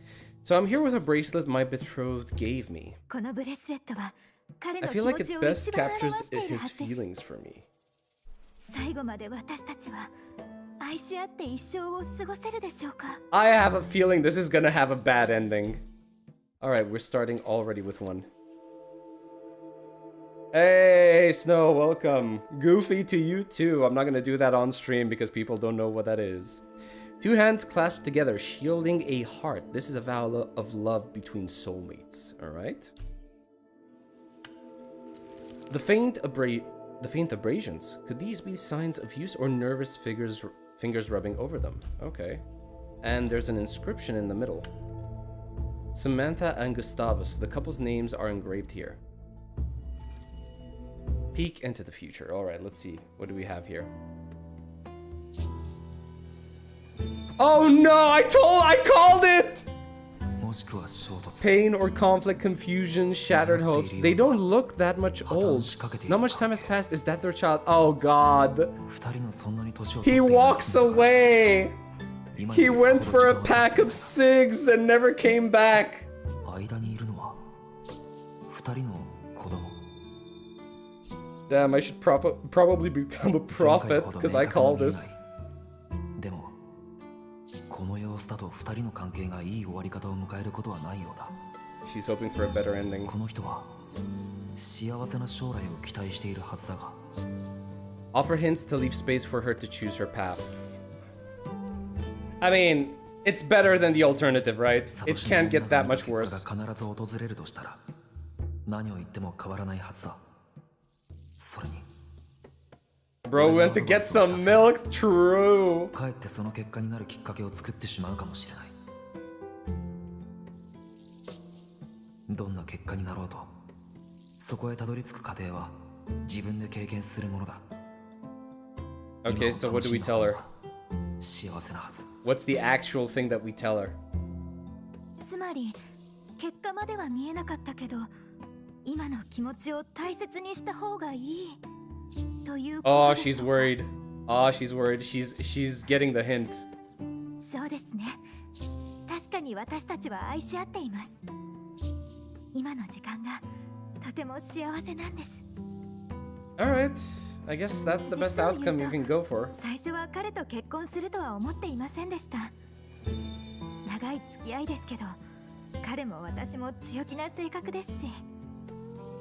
So I'm here with a bracelet my betrothed gave me. このブレスレットは彼 I の気 feel 持 like ち it を best 一番 captures 表している his はずです。 feelings for me. 最後まで私たちは愛し合って一生を過ごせるでしょうか。 I have a feeling this is gonna have a bad ending. Alright, we're starting already with one. Hey, Snow, welcome. Goofy to you too. I'm not gonna do that on stream because people don't know what that is. Two hands clasped together, shielding a heart. This is a vow of love between soulmates. Alright. The faint abrasions. Could these be signs of use or nervous fingers rubbing over them? Okay. And there's an inscription in the middle. Samantha and Gustavus. The couple's names are engraved here. Peek into the future. Alright, let's see. What do we have here? Oh no! I called it! Pain or conflict, confusion, shattered hopes. They don't look that much old. Not much time has passed. Is that their child? Oh god. He walks away! He went for a pack of cigs and never came back. Damn, I should probably become a prophet because I call this. She's hoping for a better ending. Offer hints to leave space for her to choose her path. I mean, it's better than the alternative, right? It can't get that much worse. Bro went to get some milk, true. Okay, so what do we tell her? What's the actual thing that we tell her? つまり結果までは見えなかったけど、今の気持ちを大切にした方がいいということ Oh, でしょ she's うか。 worried. Oh, she's worried. She's getting the hint. そうですね。確かに私たちは愛し合っています。今の時間がとても幸せなんです。 Alright. I guess that's the best outcome you can go for. 最初は彼と結婚するとは思っていませんでした。長い付き合いですけど、彼も私も強気な性格ですし、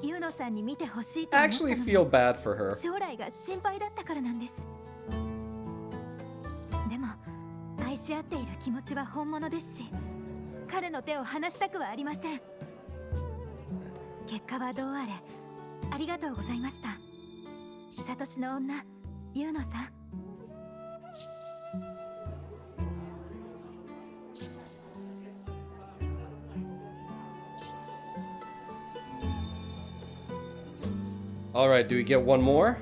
ユーノさんに見てほしいと思 I った actually の feel も bad for her. 将来が心配だったからなんです。でも愛し合っている気持ちは本物ですし、彼の手を離したくはありません。結果はどうあれ、ありがとうございました。サトシの女、ユーノさん。Alright, do we get one more?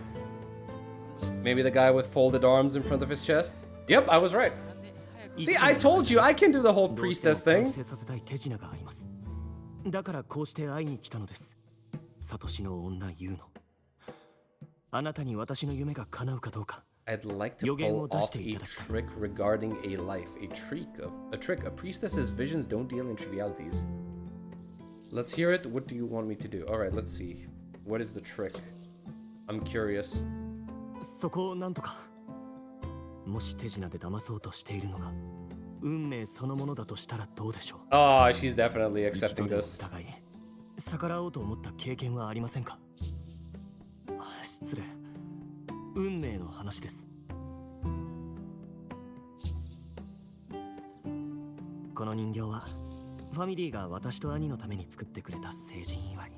Maybe the guy with folded arms in front of his chest? Yep, I was right. See, I told you I can do the whole priestess thing. だからこうして会いに来たのです。サトシの女ユーノ。あなたに私の夢が叶うかどうか。 I'd like to pull off a trick regarding a life. A trick. A priestess's visions don't deal in trivialities. Let's hear it. What do you want me to do? Alright, let's see. What is the trick? I'm curious. そこをなんとか。もし手品で騙そうとしているのが運命そのものだとしたらどうでしょう。Oh, she's definitely accepting this. 互い逆らおうと思った経験はありませんか。失礼。運命の話です。この人形はファミリーが私と兄のために作ってくれた成人祝い。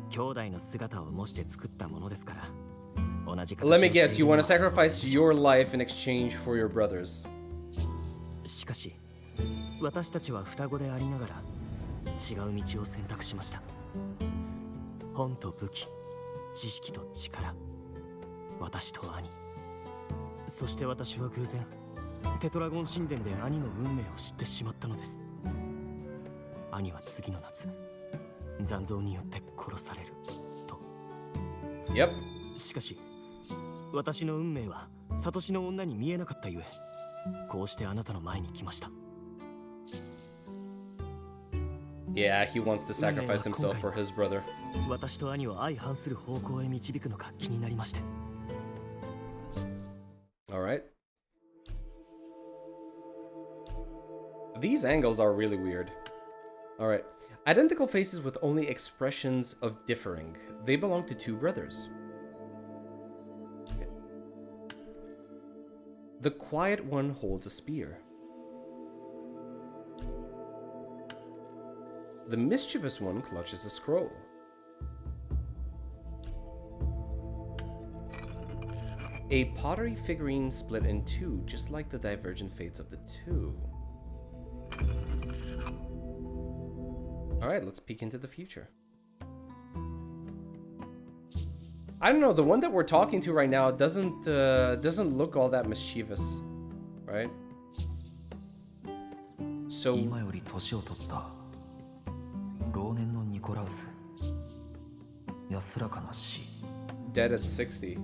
兄弟の姿を模して作ったものですから。Let me guess, you want to sacrifice your life in exchange for your brothers. しかし、私たちは双子でありながら違う道を選択しました。本と武器、知識と力、私と兄。そして私は偶然テトラゴン神殿で兄の運命を知ってしまったのです。兄は次の夏残像によって殺されると。Yep. しかし私の運命はサトシの女に見えなかったゆえ、こうしてあなたの前に来ました。Yeah, he wants to sacrifice himself for his brother. 私と兄を相反する方向へ導くのか気になりまして。Alright. These angles are really weird. Alright. Identical faces with only expressions of differing. They belong to two brothers. Okay. The quiet one holds a spear. The mischievous one clutches a scroll. A pottery figurine split in two, just like the divergent fates of the two. Alright, let's peek into the future. I don't know, the one that we're talking to right now doesn't look all that mischievous, right? So... Dead at 60.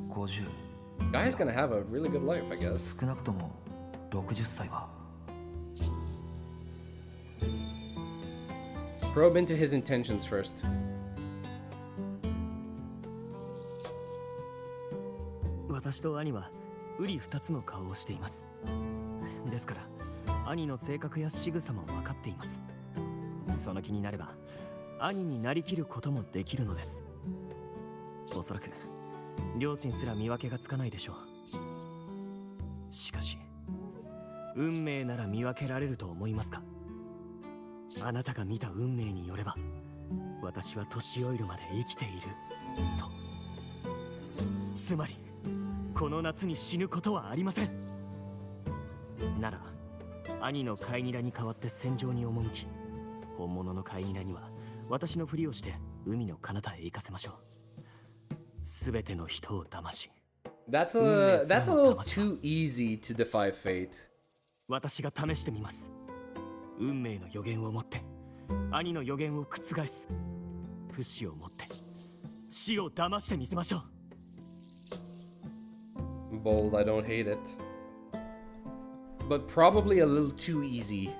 Guy's gonna have a really good life, I guess. Probe into his intentions first. 私と兄は瓜二つの顔をしています。ですから兄の性格や仕草も分かっています。その気になれば兄になりきることもできるのです。おそらく両親すら見分けがつかないでしょう。しかし運命なら見分けられると思いますか？あなたが見た運命によれば私は年老いるまで生きていると。つまりこの夏に死ぬことはありません。なら兄のカイニラに代わって戦場に赴き、本物のカイニラには私のふりをして海の彼方へ行かせましょう。すべての人を騙し。That's a little too easy to defy fate. 私が試してみます。運命の予言を持って兄の予言を覆す。不死を持って死を騙してみせましょう。Bold, I don't hate it. But probably a little too easy.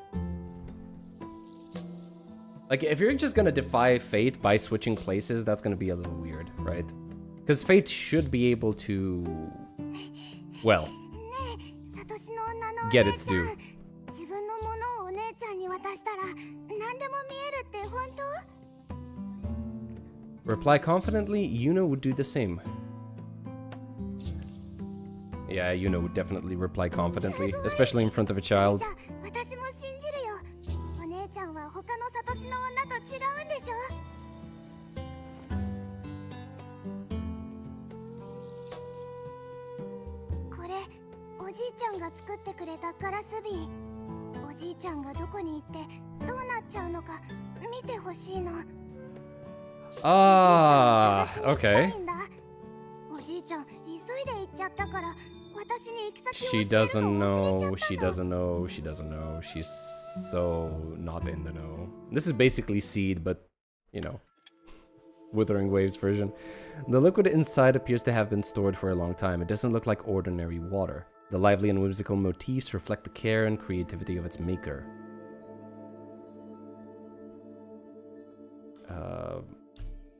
Like, if you're just gonna defy fate by switching places, that's gonna be a little weird, right? Because fate should be able to, well, get its due. Reply confidently, Iuno would do the same. Yeah, Iuno would definitely reply confidently, especially in front of a child. Ah, okay. She doesn't know, she doesn't know, she doesn't know. She's so not in the know. This is basically Seed, but, you know, Wuthering Waves version. The liquid inside appears to have been stored for a long time. It doesn't look like ordinary water. The lively and whimsical motifs reflect the care and creativity of its maker.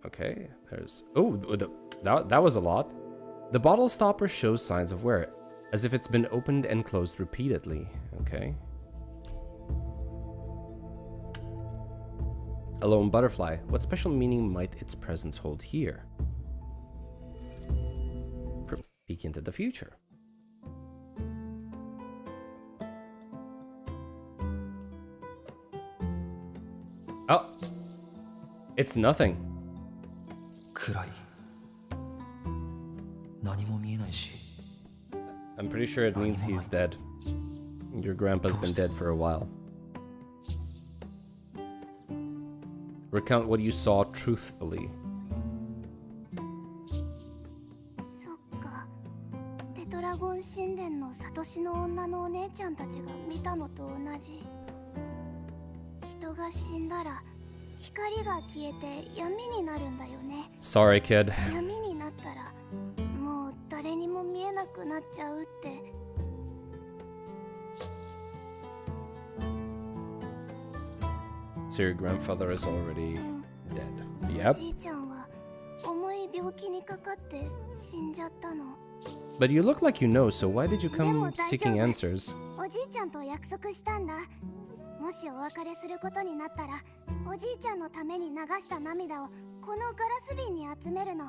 Okay, there's... Oh, that was a lot. The bottle stopper shows signs of wear, as if it's been opened and closed repeatedly. Okay. A lone butterfly. What special meaning might its presence hold here? Peek into the future. Oh! It's nothing. I'm pretty sure it means he's dead. Your grandpa's been dead for a while. Recount what you saw truthfully. ドラゴン神殿のサトシの女のお姉ちゃんたちが見たのと同じ。人が死んだら光が消えて闇になるんだよね。 Sorry, kid. 闇になったらもう誰にも見えなくなっちゃうって。 So your grandfather is already dead. Yep. おじいちゃんは重い病気にかかって死んじゃったの。 But you look like you know, so why did you でも come 大丈 seeking 夫。 answers? おじいちゃんと約束したんだ。もしお別れすることになったら、おじいちゃんのために流した涙をこのガラス瓶に集めるの。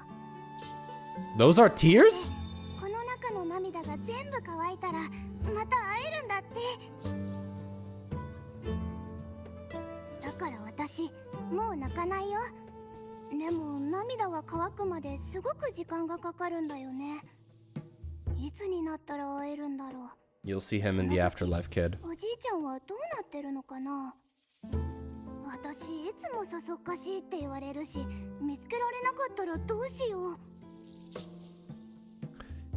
Those are tears? この中の涙が全部乾いたらまた会えるんだって。だから私もう泣かないよ。でも涙は乾くまですごく時間がかかるんだよね。いつになったら会えるんだろう。 You'll see him in the afterlife, kid. おじいちゃんはどうなってるのかな。私いつもそそっかしいって言われるし、見つけられなかったらどうしよう。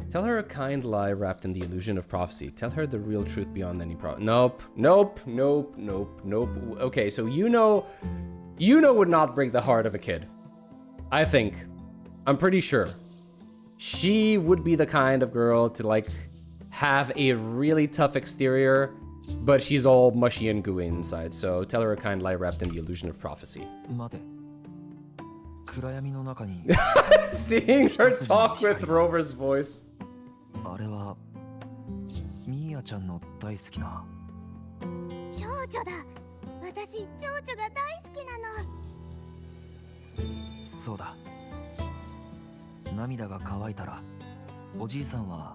Tell her a kind lie wrapped in the illusion of prophecy. Tell her the real truth beyond any Nope. Nope. Nope. Nope. Nope. Okay, so Iuno would not break the heart of a kid. I think. I'm pretty sure. She would be the kind of girl to, like, have a really tough exterior, but she's all mushy and gooey inside. So tell her a kind lie wrapped in the illusion of prophecy. Seeing her talk with Rover's voice. あれはミーヤちゃんの大好きな蝶々だ。私蝶々が大好きなの。そうだ。涙が乾いたらおじいさんは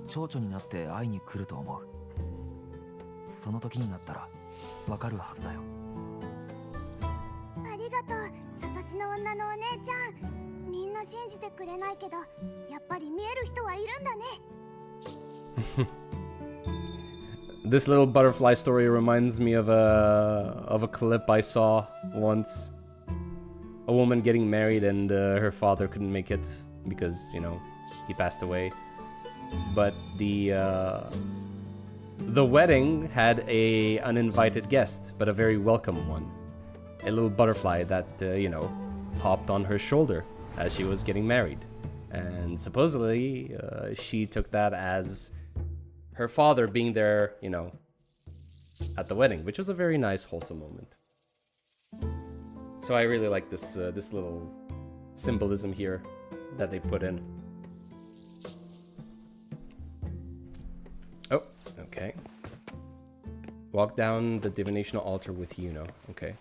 蝶々になって会いに来ると思う。その時になったらわかるはずだよ。ありがとう、サトシの女のお姉ちゃん。みんな信じてくれないけど、やっぱり見える人はいるんだね。 This little butterfly story reminds me of a clip I saw once. A woman getting married and her father couldn't make it because, you know, he passed away. But the wedding had a uninvited guest, but a very welcome one. A little butterfly that, you know, hopped on her shoulder as she was getting married. And supposedly, she took that as her father being there, you know, at the wedding, which was a very nice, wholesome moment. So I really like this this little symbolism here that they put in. Oh, okay. Walk down the divinational altar with Iuno. Okay.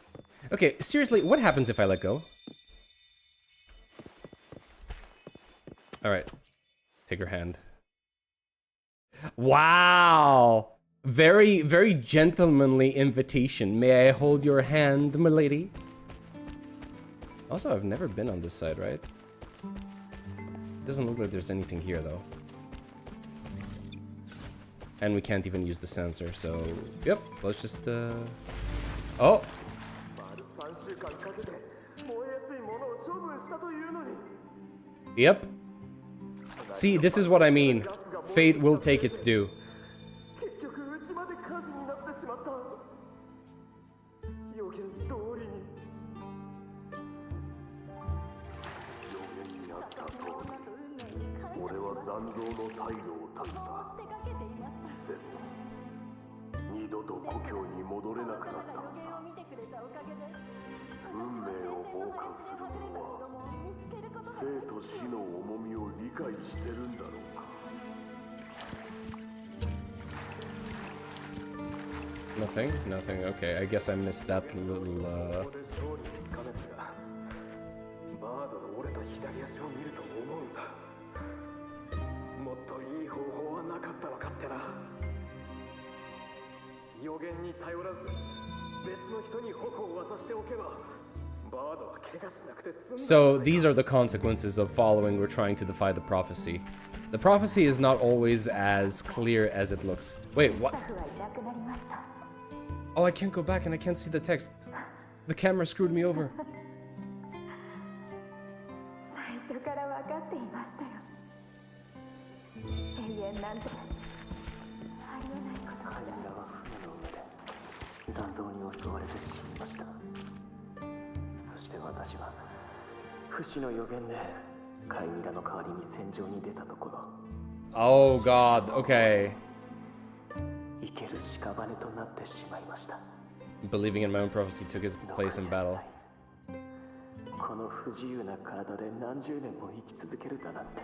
Okay, seriously, what happens if I let go? Alright. Take her hand. Wow! Very, very gentlemanly invitation. May I hold your hand, milady? Also, I've never been on this side, right? Doesn't look like there's anything here, though. And we can't even use the sensor, so... Yep, let's just, Oh! Yep. See, this is what I mean. Fate will take its due. Nothing? Nothing. Okay, I guess I missed that little, So these are the consequences of following or trying to defy the prophecy. The prophecy is not always as clear as it looks. Wait, what? Oh, I can't go back and I can't see the text. The camera screwed me over. 現なんてありえないこと。カイミラは船の上で残像に襲われて死にました。そして私は不死の予言でカイミラの代わりに戦場に出たところ、 Oh god, okay. 生ける屍となってしまいました。 Believing in my own prophecy took his place in battle. この不自由な体で何十年も生き続けるだなんて。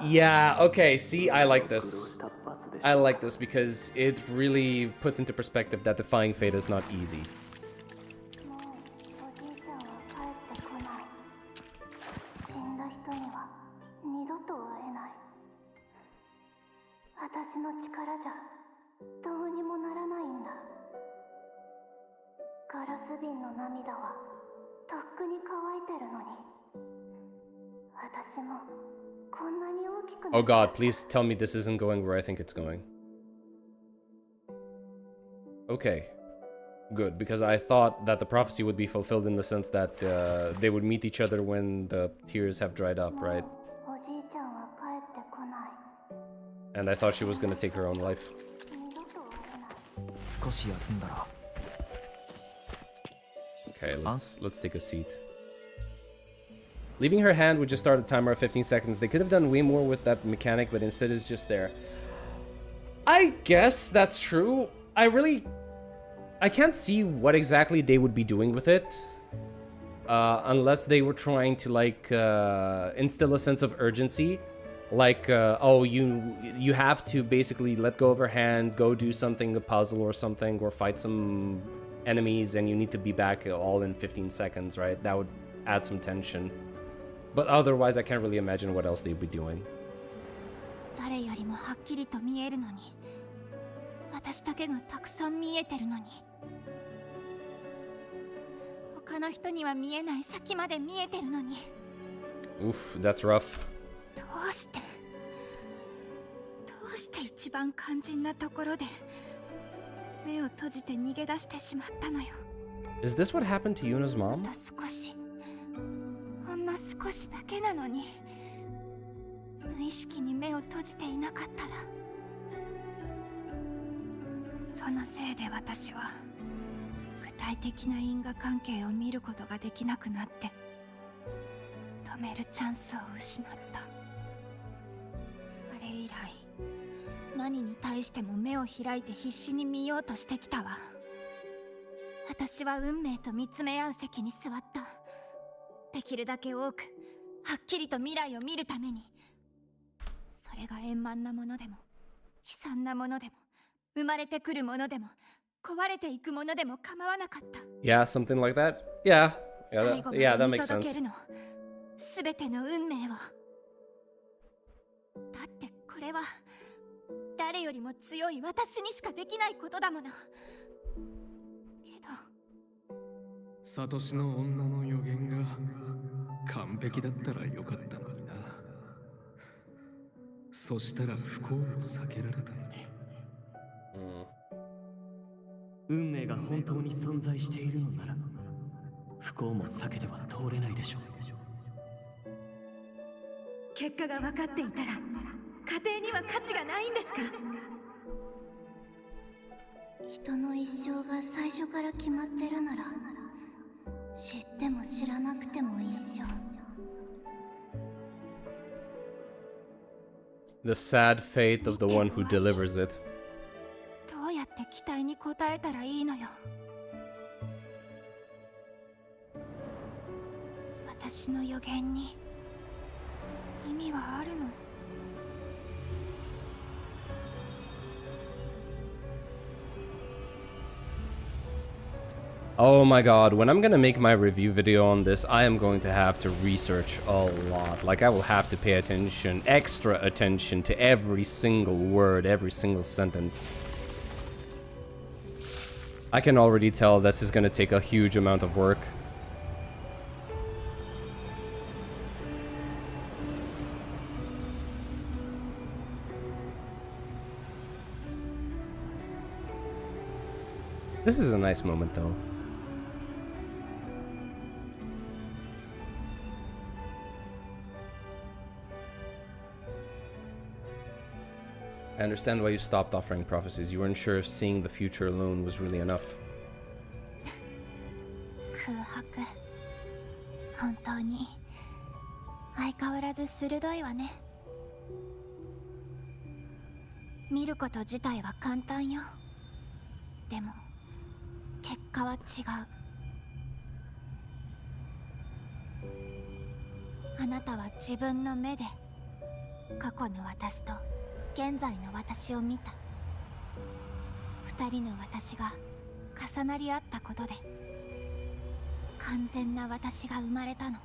Yeah, okay, see, I like this. I like this because it really puts into perspective that defying fate is not easy. もうおじいちゃんは帰ってこない。死んだ人には二度と会えない。私の力じゃどうにもならないんだ。ガラス瓶の涙はとっくに乾いてるのに、私もこんなに大きくな Oh god, please tell me this isn't going where I think it's going. Okay. Good, because I thought that the prophecy would be fulfilled in the sense that they would meet each other when the tears have dried up, right? おじいちゃんは帰ってこない。 And I thought she was gonna take her own life. 二度と会えない。少し休んだら Okay, let's take a seat. Leaving her hand would just start a timer of 15 seconds. They could have done way more with that mechanic, but instead it's just there. I guess that's true. I can't see what exactly they would be doing with it. Unless they were trying to like instill a sense of urgency. Like, oh, you have to basically let go of her hand, go do something, a puzzle or something, or fight some enemies, and you need to be back all in 15 seconds, right? That would add some tension. But otherwise, I can't really imagine what else they'd be doing. 誰よりもはっきりと見えるのに、私だけがたくさん見えてるのに、他の人には見えない先まで見えてるのに。 Oof, that's rough. どうして一番肝心なところで目を閉じて逃げ出してしまったのよ。 Is this what happened to Yuna's mom? 少し、ほんの少しだけなのに、無意識に目を閉じていなかったら、そのせいで私は具体的な因果関係を見ることができなくなって、止めるチャンスを失った。あれ以来、何に対しても目を開いて必死に見ようとしてきたわ。私は運命と見つめ合う席に座った。できるだけ多くはっきりと未来を見るために。それが円満なものでも悲惨なものでも生まれてくるものでも壊れていくものでも構わなかった。 Yeah, something like that. Yeah, that makes sense. すべての運命を。だってこれは誰よりも強い私にしかできないことだもの。けどサトシの女の予言が完璧だったらよかったのにな。そしたら不幸を避けられたのに。運命が本当に存在しているのなら不幸も避けては通れないでしょう。結果が分かっていたら家庭には価値がないんですか？人の一生が最初から決まってるなら、知っても知らなくても一緒。 The sad fate of the one who delivers it. どうやって期待に応えたらいいのよ。私の予言に意味はあるの？ Oh my god, when I'm gonna make my review video on this, I am going to have to research a lot. Like, I will have to pay attention, extra attention to every single word, every single sentence. I can already tell this is gonna take a huge amount of work. This is a nice moment, though. I understand why you stopped offering prophecies. You weren't sure if seeing the future alone was really enough. 空白。本当に相変わらず鋭いわね。見ること自体は簡単よ。でも結果は違う。あなたは自分の目で過去の私と現在の私を見た。二人の私が重なり合ったことで完全な私が生まれたの。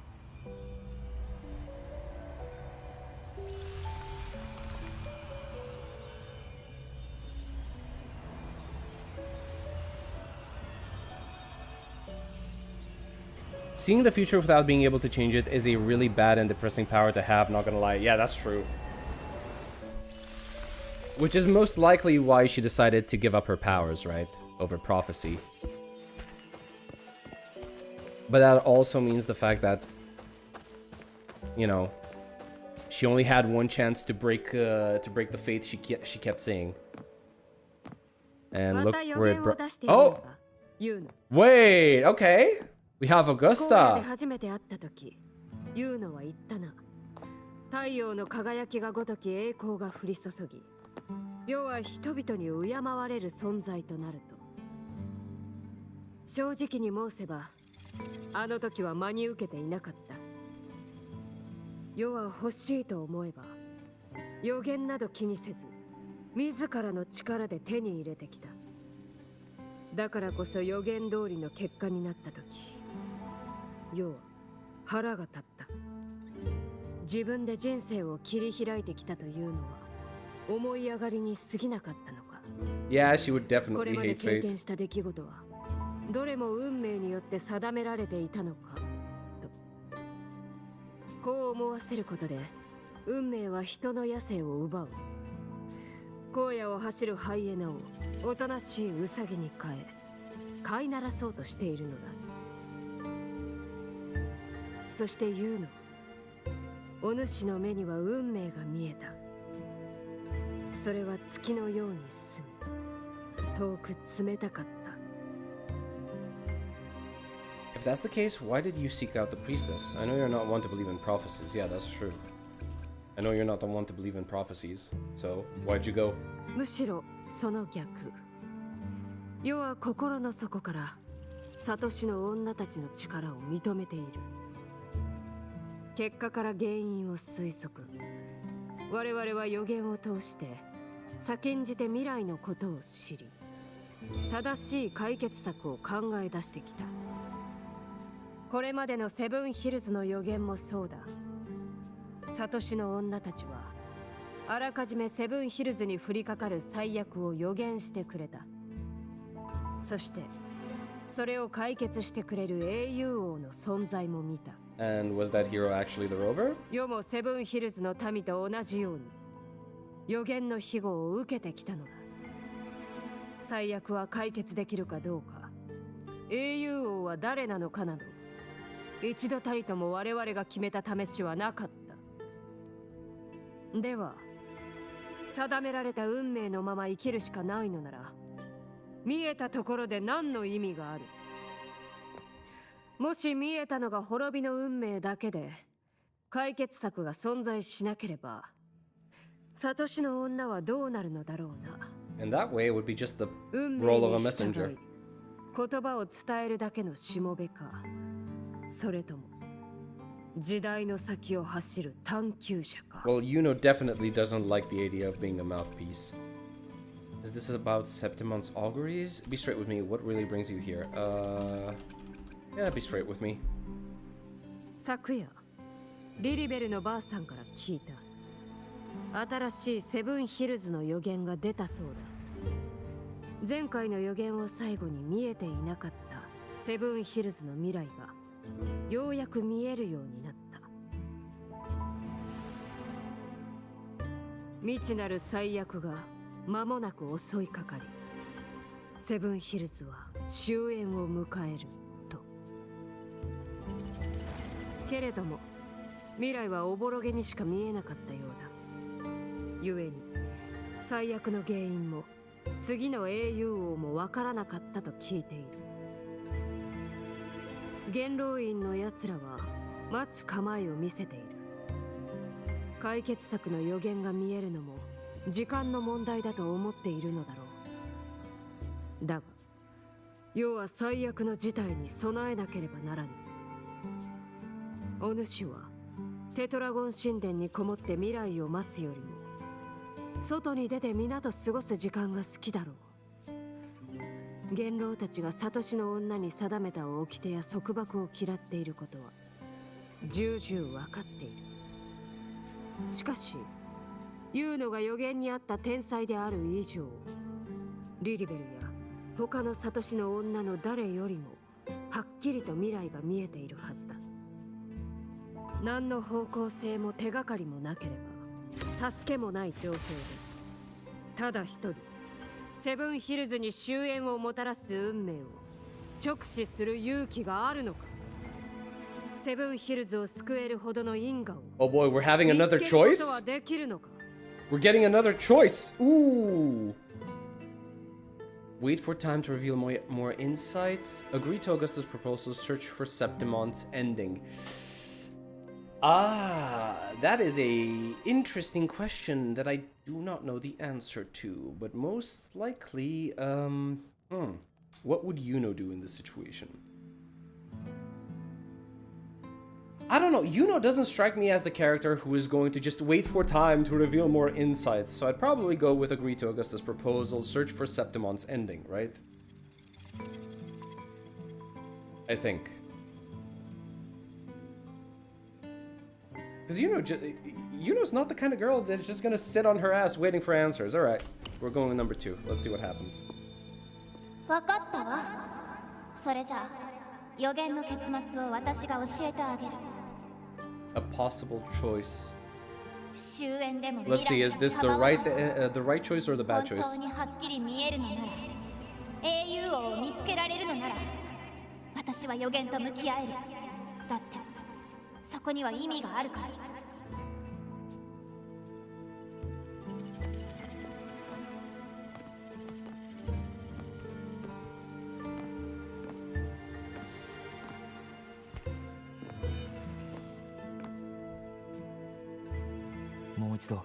Seeing the future without being able to change it is a really bad and depressing power to have, not gonna lie. Yeah, that's true. Which is most likely why she decided to give up her powers, right? Over prophecy. But that also means the fact that, you know, she only had one chance to break the faith she kept saying. And look where it brought. Oh! Wait, okay. We have Augusta. 初めて会った時、ユーノは言ったな。太陽の輝きがごとき栄光が降り注ぎ、世は人々に敬われる存在となると。正直に申せば、あの時は真に受けていなかった。世は欲しいと思えば、予言など気にせず、自らの力で手に入れてきた。だからこそ予言通りの結果になった時、世は腹が立った。自分で人生を切り開いてきたというのは思い上がりに過ぎなかったのか。Yeah, she would definitely hate fate. これまで経験した出来事はどれも運命によって定められていたのかと。こう思わせることで運命は人の野生を奪う。荒野を走るハイエナをおとなしいウサギに変え飼いならそうとしているのだ。そして言うの、お主の目には運命が見えた。それは月のように澄み、遠く冷たかった。If that's the case, why did you seek out the priestess? I know you're not one to believe in prophecies. Yeah, that's true. I know you're not the one to believe in prophecies. So, why'd you go? むしろその逆。世は心の底からサトシの女たちの力を認めている。結果から原因を推測。我々は予言を通して先んじて未来のことを知り、正しい解決策を考え出してきた。これまでのセブンヒルズの予言もそうだ。サトシの女たちはあらかじめセブンヒルズに降りかかる最悪を予言してくれた。そしてそれを解決してくれる英雄王の存在も見た。And was that hero actually the rover? 世もセブンヒルズの民と同じように予言の庇護を受けてきたのだ。最悪は解決できるかどうか、英雄王は誰なのかなど一度たりとも我々が決めた試しはなかった。では定められた運命のまま生きるしかないのなら、見えたところで何の意味がある。もし見えたのが滅びの運命だけで解決策が存在しなければ、サトシの女はどうなるのだろうな。In that way, it would be just the role of a messenger. 言葉を伝えるだけのしもべか、それとも時代の先を走る探求者か。Well, Iuno definitely doesn't like the idea of being a mouthpiece. Is this about Septimon's auguries? Be straight with me. What really brings you here? Yeah, be straight with me. 昨夜、リリベルのばあさんから聞いた。新しいセブンヒルズの予言が出たそうだ。前回の予言を最後に見えていなかったセブンヒルズの未来がようやく見えるようになった。未知なる最悪が間もなく襲いかかり、セブンヒルズは終焉を迎えると。けれども未来はおぼろげにしか見えなかったようだ。故に最悪の原因も次の英雄王もわからなかったと聞いている。元老院のやつらは待つ構えを見せている。解決策の予言が見えるのも時間の問題だと思っているのだろう。だが世は最悪の事態に備えなければならぬ。お主はテトラゴン神殿にこもって未来を待つよりも外に出て皆と過ごす時間が好きだろう。元老たちがサトシの女に定めた掟や束縛を嫌っていることは重々分かっている。しかしユーノが予言にあった天才である以上、リリベルや他のサトシの女の誰よりもはっきりと未来が見えているはずだ。何の方向性も手がかりもなければ助けもない状況で、ただ一人セブンヒルズに終焉をもたらす運命を直視する勇気があるのか。セブンヒルズを救えるほどの因果を Oh boy, we're having another 見つけるこ choice? とはできるのか。 We're getting another choice. Ooh. Wait for time to reveal more insights. Agree to Augustus' proposal. Search for Septimon's ending. Ah, that is a interesting question that I do not know the answer to. But most likely, what would Iuno do in this situation? I don't know. Iuno doesn't strike me as the character who is going to just wait for time to reveal more insights. So I'd probably go with agree to Augustus' proposal, search for Septimon's ending, right? I think. Because Yuno's not the kind of girl that's just gonna sit on her ass waiting for answers. Alright, we're going with number 2. Let's see what happens. わかったわ。それじゃあ予言の結末を私が教えてあげる。A possible choice. 終焉でも Let's see, is this the right choice or the bad 本 choice? 当にはっきり見えるのなら、英雄王を見つけられるのなら、私は予言と向き合える。だってそこには意味があるから。もう一度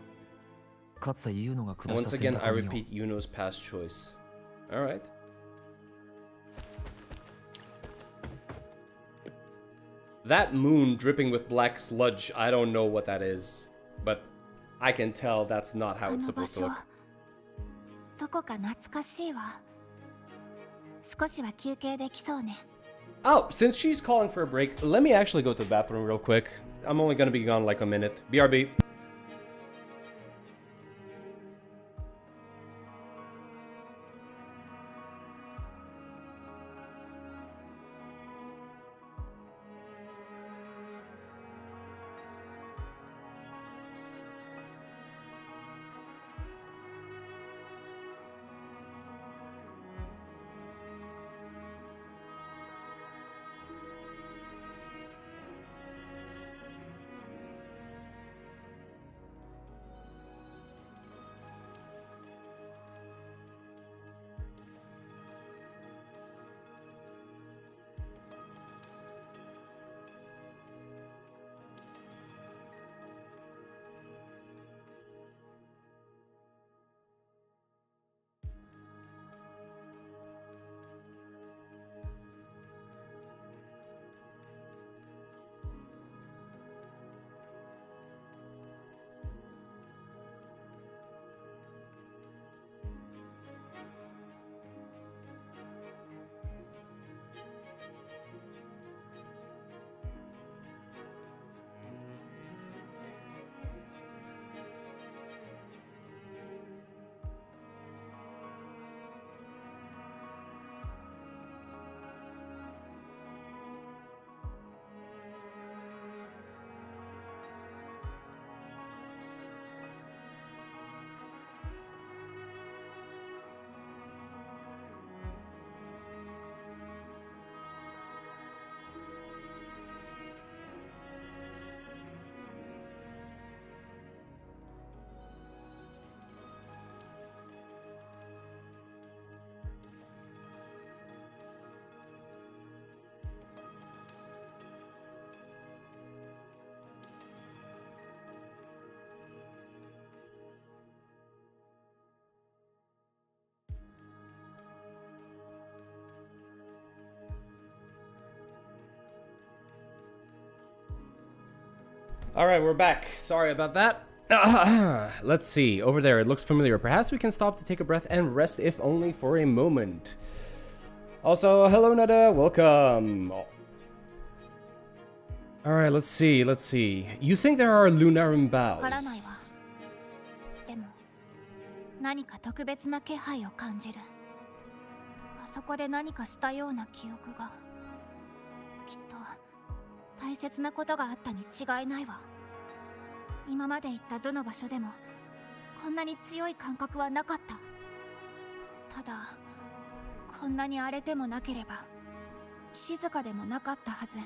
かつてユーノが下した Once 選 again, 択 I を見よう。 repeat Yuno's past choice. Alright. That moon dripping with black sludge, I don't know what that is. But I can tell that's not how it's supposed to look. どこか懐かしいわ。少しは休憩できそうね。 Oh, since she's calling for a break, let me actually go to the bathroom real quick. I'm only gonna be gone like a minute. BRB. All right, we're back. Sorry about that. Let's see. Over there, it looks familiar. Perhaps we can stop to take a breath and rest, if only for a moment. Also, hello, Nada. Welcome. All right, let's see. Let's see. You think there are lunarum わからないわ。 bows? でも何か特別な気配を感じる。あそこで何かしたような記憶が。きっと大切なことがあったに違いないわ。今まで行ったどの場所でもこんなに強い感覚はなかった。ただこんなに荒れてもなければ静かでもなかったはず。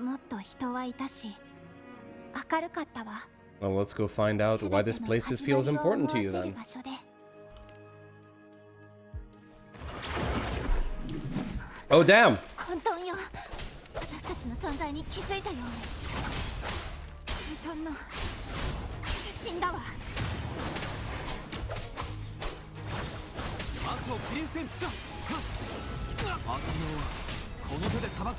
もっと人はいたし明るかったわ。 Well, let's go find out why this place feels important to you then. Oh, damn! 混沌よ。私たちの存在に気づいたように。混沌の死んだわ。悪を切り捨てる。悪名はこの手で裁く。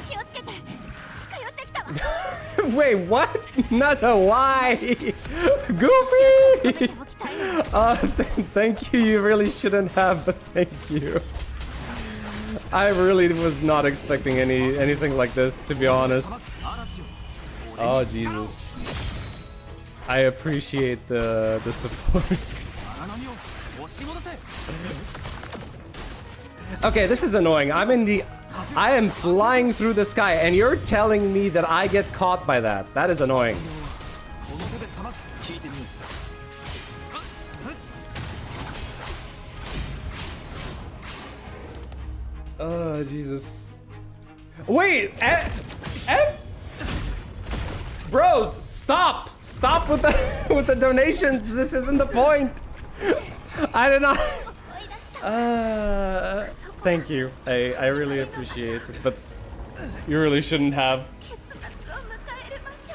気をつけて。近寄ってきたわ。Wait, what? Nada, why? Goofy! Thank you. You really shouldn't have, but thank you. I really was not expecting anything like this, to be honest. Oh, Jesus. I appreciate the support. Okay, this is annoying. I am flying through the sky, and you're telling me that I get caught by that. That is annoying. Oh, Jesus. Wait! Bros, stop! Stop with the with the donations. This isn't the point. I did not. Thank you. I really appreciate it, but you really shouldn't have.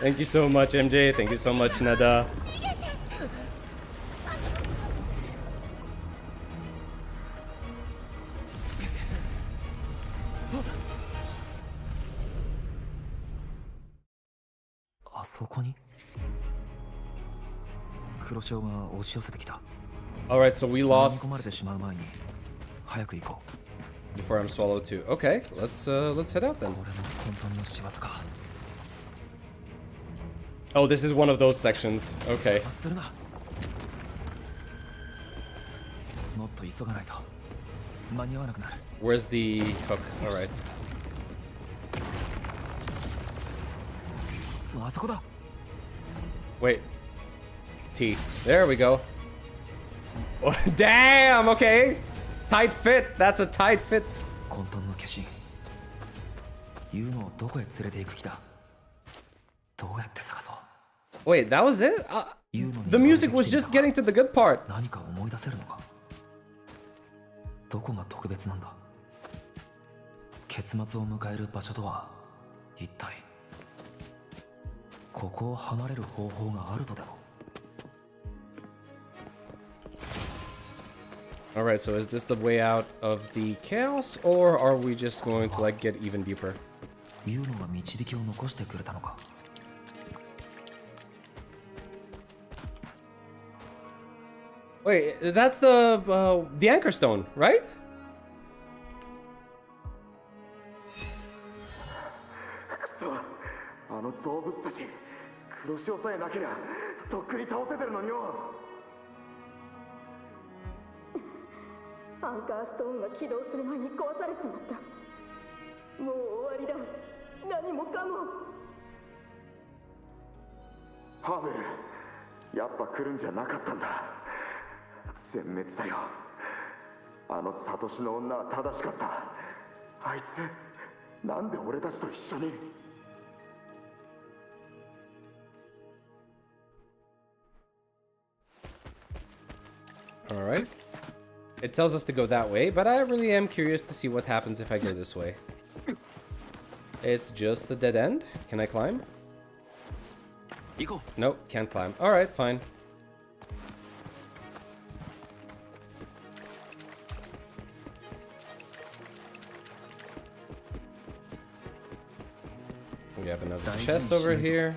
Thank you so much, MJ. Thank you so much, Nada. All right, so we lost before I'm swallowed too. Okay, let's head out then. Oh, this is one of those sections. Okay. Where's the hook? All right. Wait. T. There we go. Oh, damn, okay. Tight fit. That's a tight fit. Wait, that was it? The music was just getting to the good part. どこが特別なんだ。結末を迎える場所とは一体。ここを離れる方法があるとでも。Alright, so is this the way out of the chaos, or are we just going to like get even deeper? ユーノが導きを残してくれたのか。Wait, that's the anchor stone, right? あの動物たち、黒潮さえなけりゃとっくに倒せてるのによ。アンカーストーンが起動する前に壊されちまった。もう終わりだ。何もかも。ハーベル、やっぱ来るんじゃなかったんだ。全滅だよ。あのサトシの女は正しかった。あいつ、なんで俺たちと一緒に。Alright. It tells us to go that way, but I really am curious to see what happens if I go this way. It's just a dead end. Can I climb? Nope, can't climb. Alright, fine. We have another chest over here.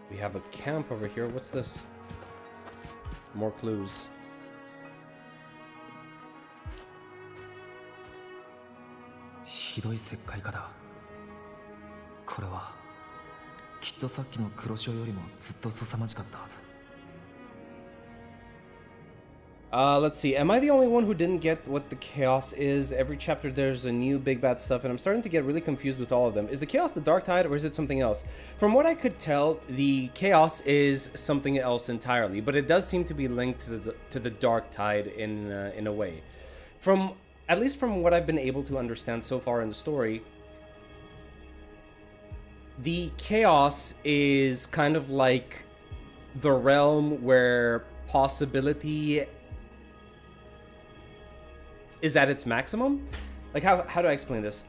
We have a camp over here. What's this? More clues. Let's see. Am I the only one who didn't get what the chaos is? Every chapter there's a new big bad stuff, and I'm starting to get really confused with all of them. Is the chaos the dark tide, or is it something else? From what I could tell, the chaos is something else entirely, but it does seem to be linked to the dark tide in a way. At least from what I've been able to understand so far in the story, the chaos is kind of like the realm where possibility is at its maximum. Like, how do I explain this?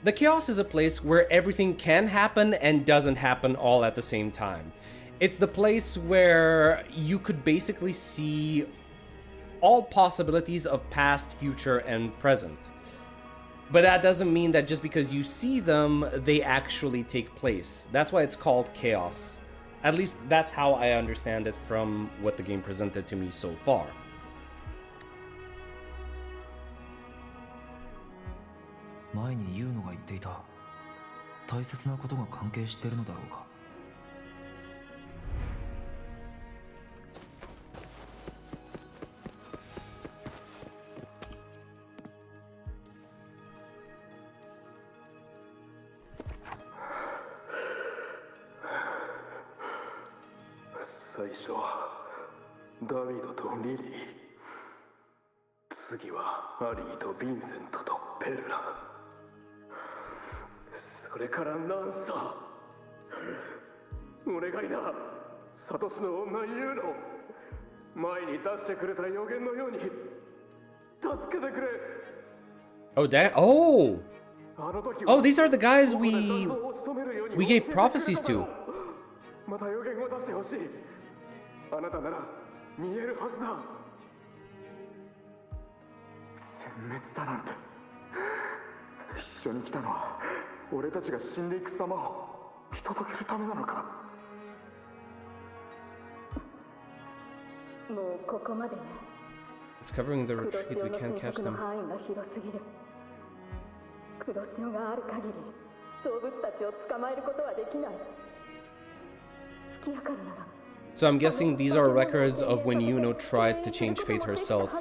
The chaos is a place where everything can happen and doesn't happen all at the same time. It's the place where you could basically see all possibilities of past, future, and present. But that doesn't mean that just because you see them, they actually take place. That's why it's called chaos. At least that's how I understand it from what the game presented to me so far. Yuno が言っていた大切なことが関係しているのだろうか。最初はダビドとリリー、次はアリーとヴィンセントとペルラ、それからナンサー。お願いだ、サトシの女ユーノ、前に出してくれた予言のように助けてくれ。 Oh, damn. Oh! Oh, these are the guys we gave prophecies to. また予言を出してほしい。あなたなら見えるはずだ。殲滅だなんて。一緒に来たのは俺たちが死んでいく様を見届けるためなのか。もうここまでね。It's covering the retreat. We can't catch them. 黒潮がある限り動物たちを捕まえることはできない。月明かりなら。 So I'm guessing these are records of when Iuno tried to change fate herself.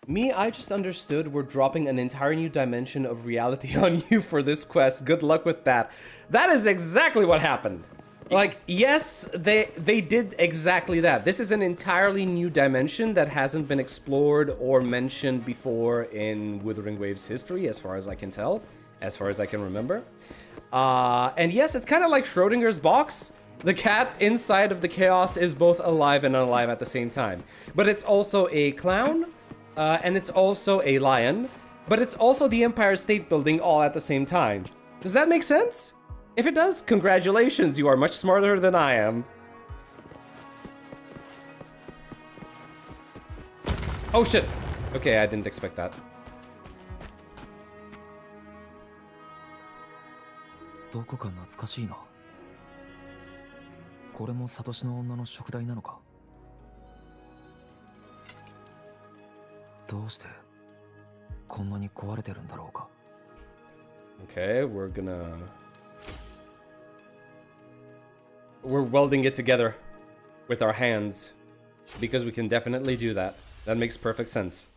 Me, I just understood we're dropping an entire new dimension of reality on you for this quest. Good luck with that. That is exactly what happened. Like, yes, they did exactly that. This is an entirely new dimension that hasn't been explored or mentioned before in Wuthering Waves history, as far as I can tell, as far as I can remember. And yes, it's kind of like Schrodinger's box. The cat inside of the chaos is both alive and unalive at the same time. But it's also a clown, and it's also a lion, but it's also the Empire State Building all at the same time. Does that make sense? If it does, congratulations, you are much smarter than I am. Oh shit! Okay, I didn't expect that. どこか懐かしいな。これもサトシの女の食台なのか。どうしてこんなに壊れてるんだろうか。Okay, we're welding it together with our hands because we can definitely do that. That makes perfect sense.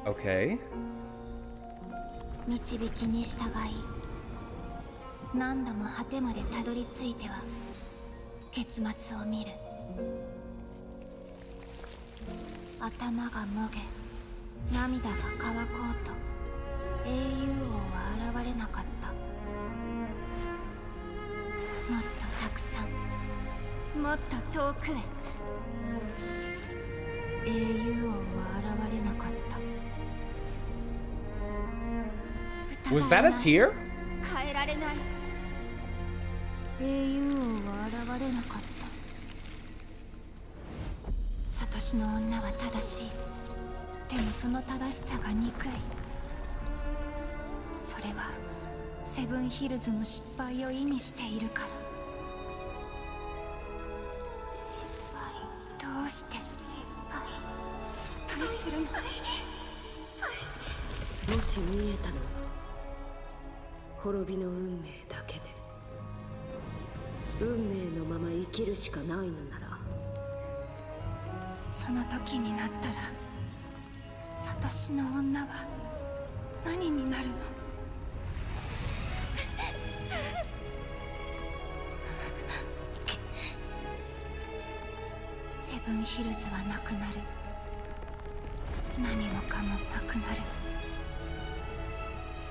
Okay. 導きに従い、何度も果てまでたどり着いては結末を見る。頭がもげ、涙が乾こうと英雄王は現れなかった。もっとたくさん、もっと遠くへ。英雄王は現れなかった。 Was that a tear? 変えられない。英雄王は現れなかった。サトシの女は正しい。でもその正しさが憎い。それはセブンヒルズの失敗を意味しているから。失敗。どうして失敗するの。もし見えたのは滅びの運命だけで、運命のまま生きるしかないのなら、その時になったらサトシの女は何になるの。セブンヒルズはなくなる。何もかもなくなる。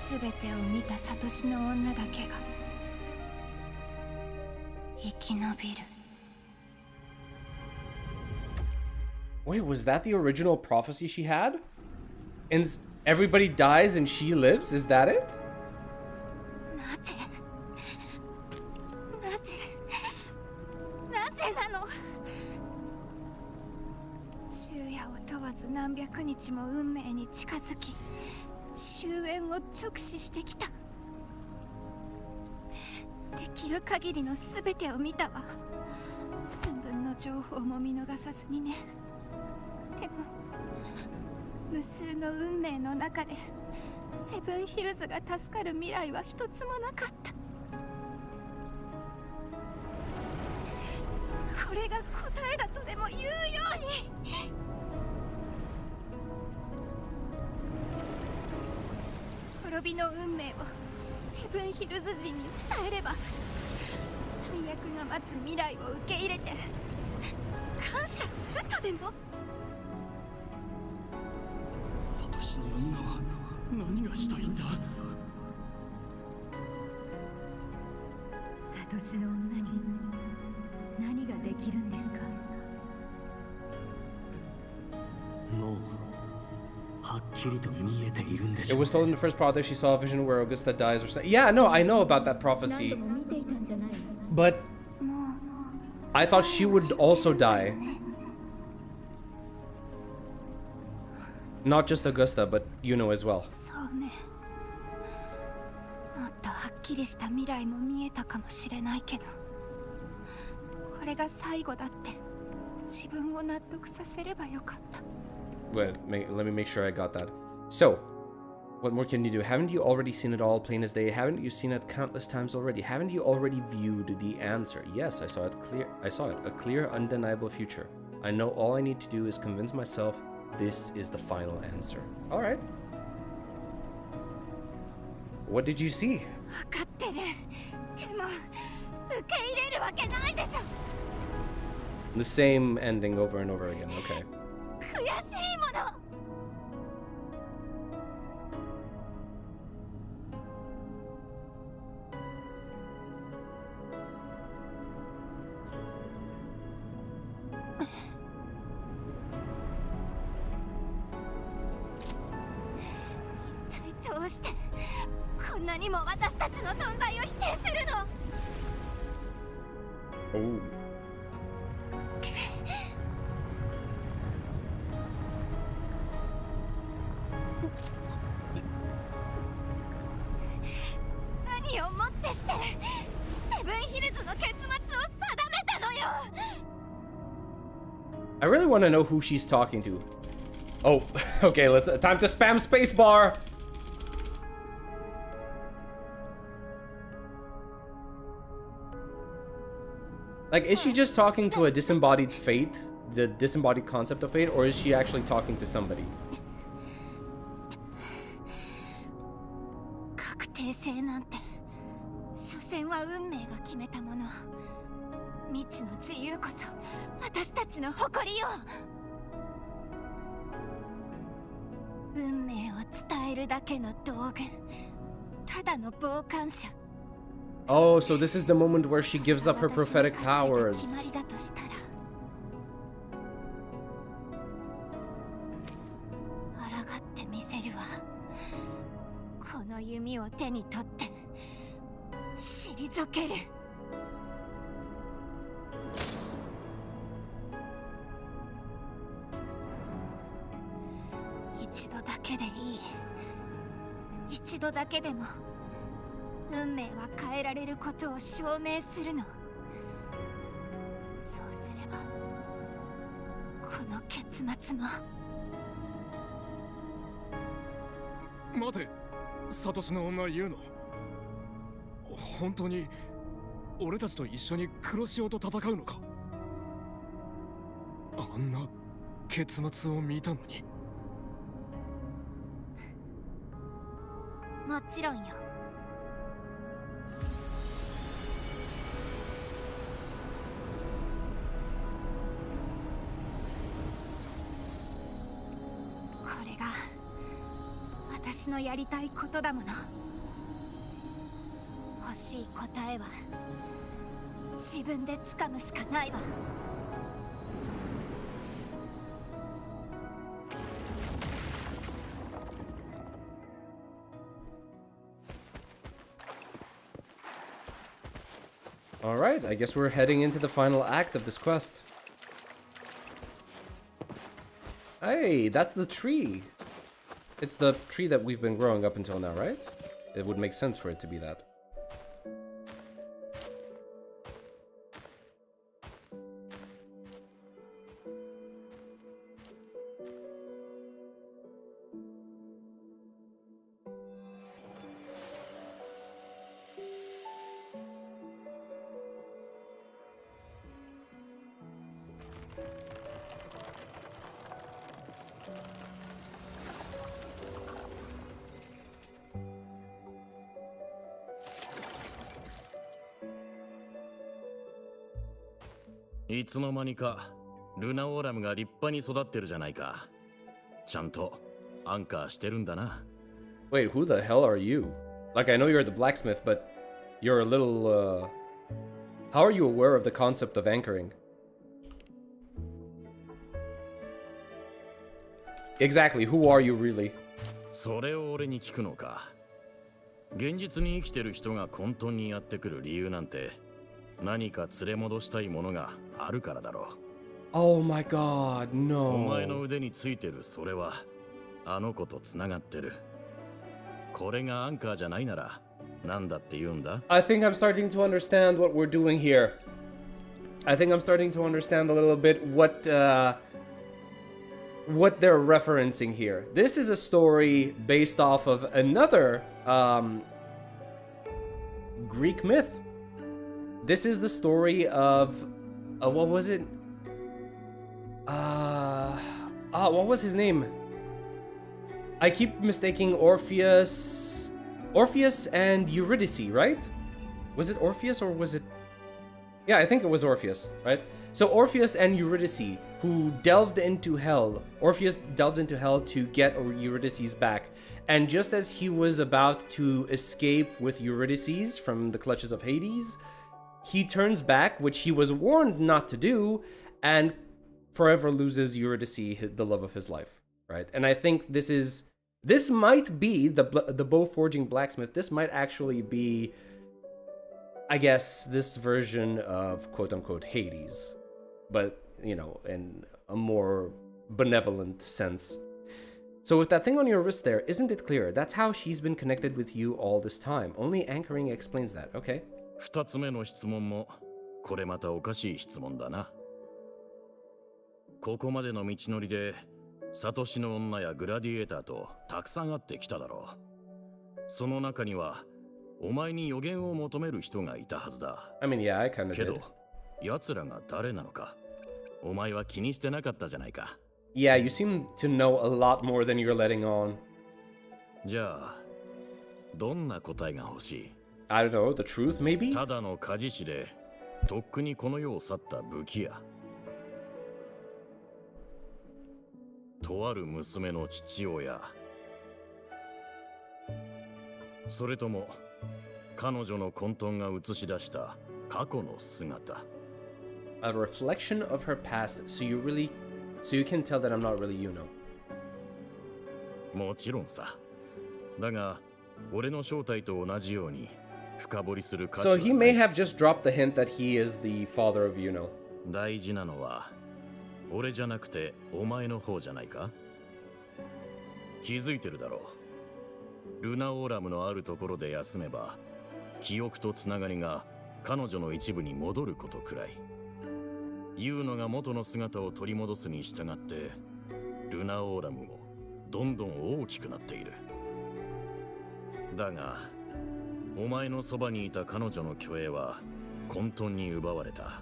全てを見たサトシの女だけが生き延びる。 Wait, was that the original prophecy she had? And everybody dies and she lives? Is that it? なぜなの。昼夜を問わず何百日も運命に近づき、終焉を直視してきた。できる限りの全てを見たわ。寸分の情報も見逃さずにね。でも無数の運命の中でセブンヒルズが助かる未来は一つもなかった。これが答えだとでも言うように。滅びの運命をセブンヒルズ人に伝えれば、最悪が待つ未来を受け入れて感謝するとでも。サトシの女は何がしたいんだ。サトシの女に何ができるんですか。もうはっきりと見えているんでし It ょう。 was told in the first project she saw a vision where Augusta dies or something. Yeah, no, I know about that prophecy. But I thought she would also die. Not just Augusta, but Iuno as well. そうね。もっとはっきりした未来も見えたかもしれないけど、これが最後だって自分を納得させればよかった。 Wait, let me make sure I got that. So, what more can you do? Haven't you already seen it all plain as day? Haven't you seen it countless times already? Haven't you already viewed the answer? Yes, I saw it clear. I saw it. A clear, undeniable future. I know all I need to do is convince myself this is the final answer. All right. What did you see? 分かってる。でも受け入れるわけないでしょ。 The same ending over and over again. Okay. 悔しいもの。一体どうしてこんなにも私たちの存在を否定するの。 Oh. 何をもってしてセブンヒルズの結末を定めたのよ。 I really want to know who she's talking to. Oh, okay, let's time to spam spacebar. Like, is she just talking to a disembodied fate, the disembodied concept of fate, or is she actually talking to somebody? 確定性なんて所詮は運命が決めたもの。未知の自由こそ私たちの誇りよ。運命を伝えるだけの道具、ただの傍観者。 Oh, so this is the moment where she gives up her prophetic powers. 決まりだとしたら、抗ってみせるわ。この弓を手に取って退ける。一度だけでいい。一度だけでも運命は変えられることを証明するの。そうすればこの結末も。待て、サトシの女ユーノ。本当に俺たちと一緒に黒潮と戦うのか？あんな結末を見たのに。もちろんよ。これが私のやりたいことだもの。欲しい答えは自分で掴むしかないわ。Alright, I guess we're heading into the final act of this quest. Hey, that's the tree. It's the tree that we've been growing up until now, right? It would make sense for it to be that. Wait, いつの間にかルナオーラムが立派に育ってるじゃないか。ちゃんとアンカーしてるんだな。Wait, who the hell are you? Like, I know you're the blacksmith, but you're a little, How are you aware of the concept of anchoring? Exactly, who are you really? それを俺に聞くのか。現実に生きてる人が混沌にやってくる理由なんて、何か連れ戻したいものがあるからだろう。Oh my god, no. お前の腕についてるそれは、あの子と繋がってる。これがアンカーじゃないなら、なんだって言うんだ？ I think I'm starting to understand what we're doing here. I think I'm starting to understand a little bit what they're referencing here. This is a story based off of another Greek myth. This is the story of what was it? What was his name? I keep mistaking Orpheus and Eurydice, right? Was it Orpheus or was it? Yeah, I think it was Orpheus, right? So Orpheus and Eurydice, who delved into hell. Orpheus delved into hell to get Eurydice back. And just as he was about to escape with Eurydice from the clutches of Hades, he turns back, which he was warned not to do, and forever loses Eurydice, the love of his life, right? And I think this might be the bow forging blacksmith. This might actually be, I guess, this version of quote unquote Hades, but you know, in a more benevolent sense. So with that thing on your wrist there, isn't it clear? That's how she's been connected with you all this time. Only anchoring explains that. Okay. 二つ目の質問もこれまたおかしい質問だな。ここまでの道のりでサトシの女やグラディエーターとたくさん会ってきただろう。その中にはお前に予言を求める人がいたはずだ。I mean, yeah, I kind of け did. ど奴らが誰なのかお前は気にしてなかったじゃないか。Yeah, you seem to know a lot more than you're letting on. じゃあどんな答えが欲しい？ I don't know, the truth, maybe? ただの鍛冶師でとっくにこの世を去った武器屋。とある娘の父親それとも彼女の混沌が映し出した過去の姿。 A reflection of her past, so you can tell that I'm not really Yuno. もちろんさ。だが俺の正体と同じように深掘りする価値 So は he may have just dropped the hint that he is the father of Yuno. 大事なのは俺じゃなくてお前の方じゃないか。気づいてるだろう。ルナオーラムのあるところで休めば記憶とつながりが彼女の一部に戻ることくらい。ユーノが元の姿を取り戻すに従ってルナオーラムもどんどん大きくなっている。だがお前のそばにいた彼女の虚栄は混沌に奪われた。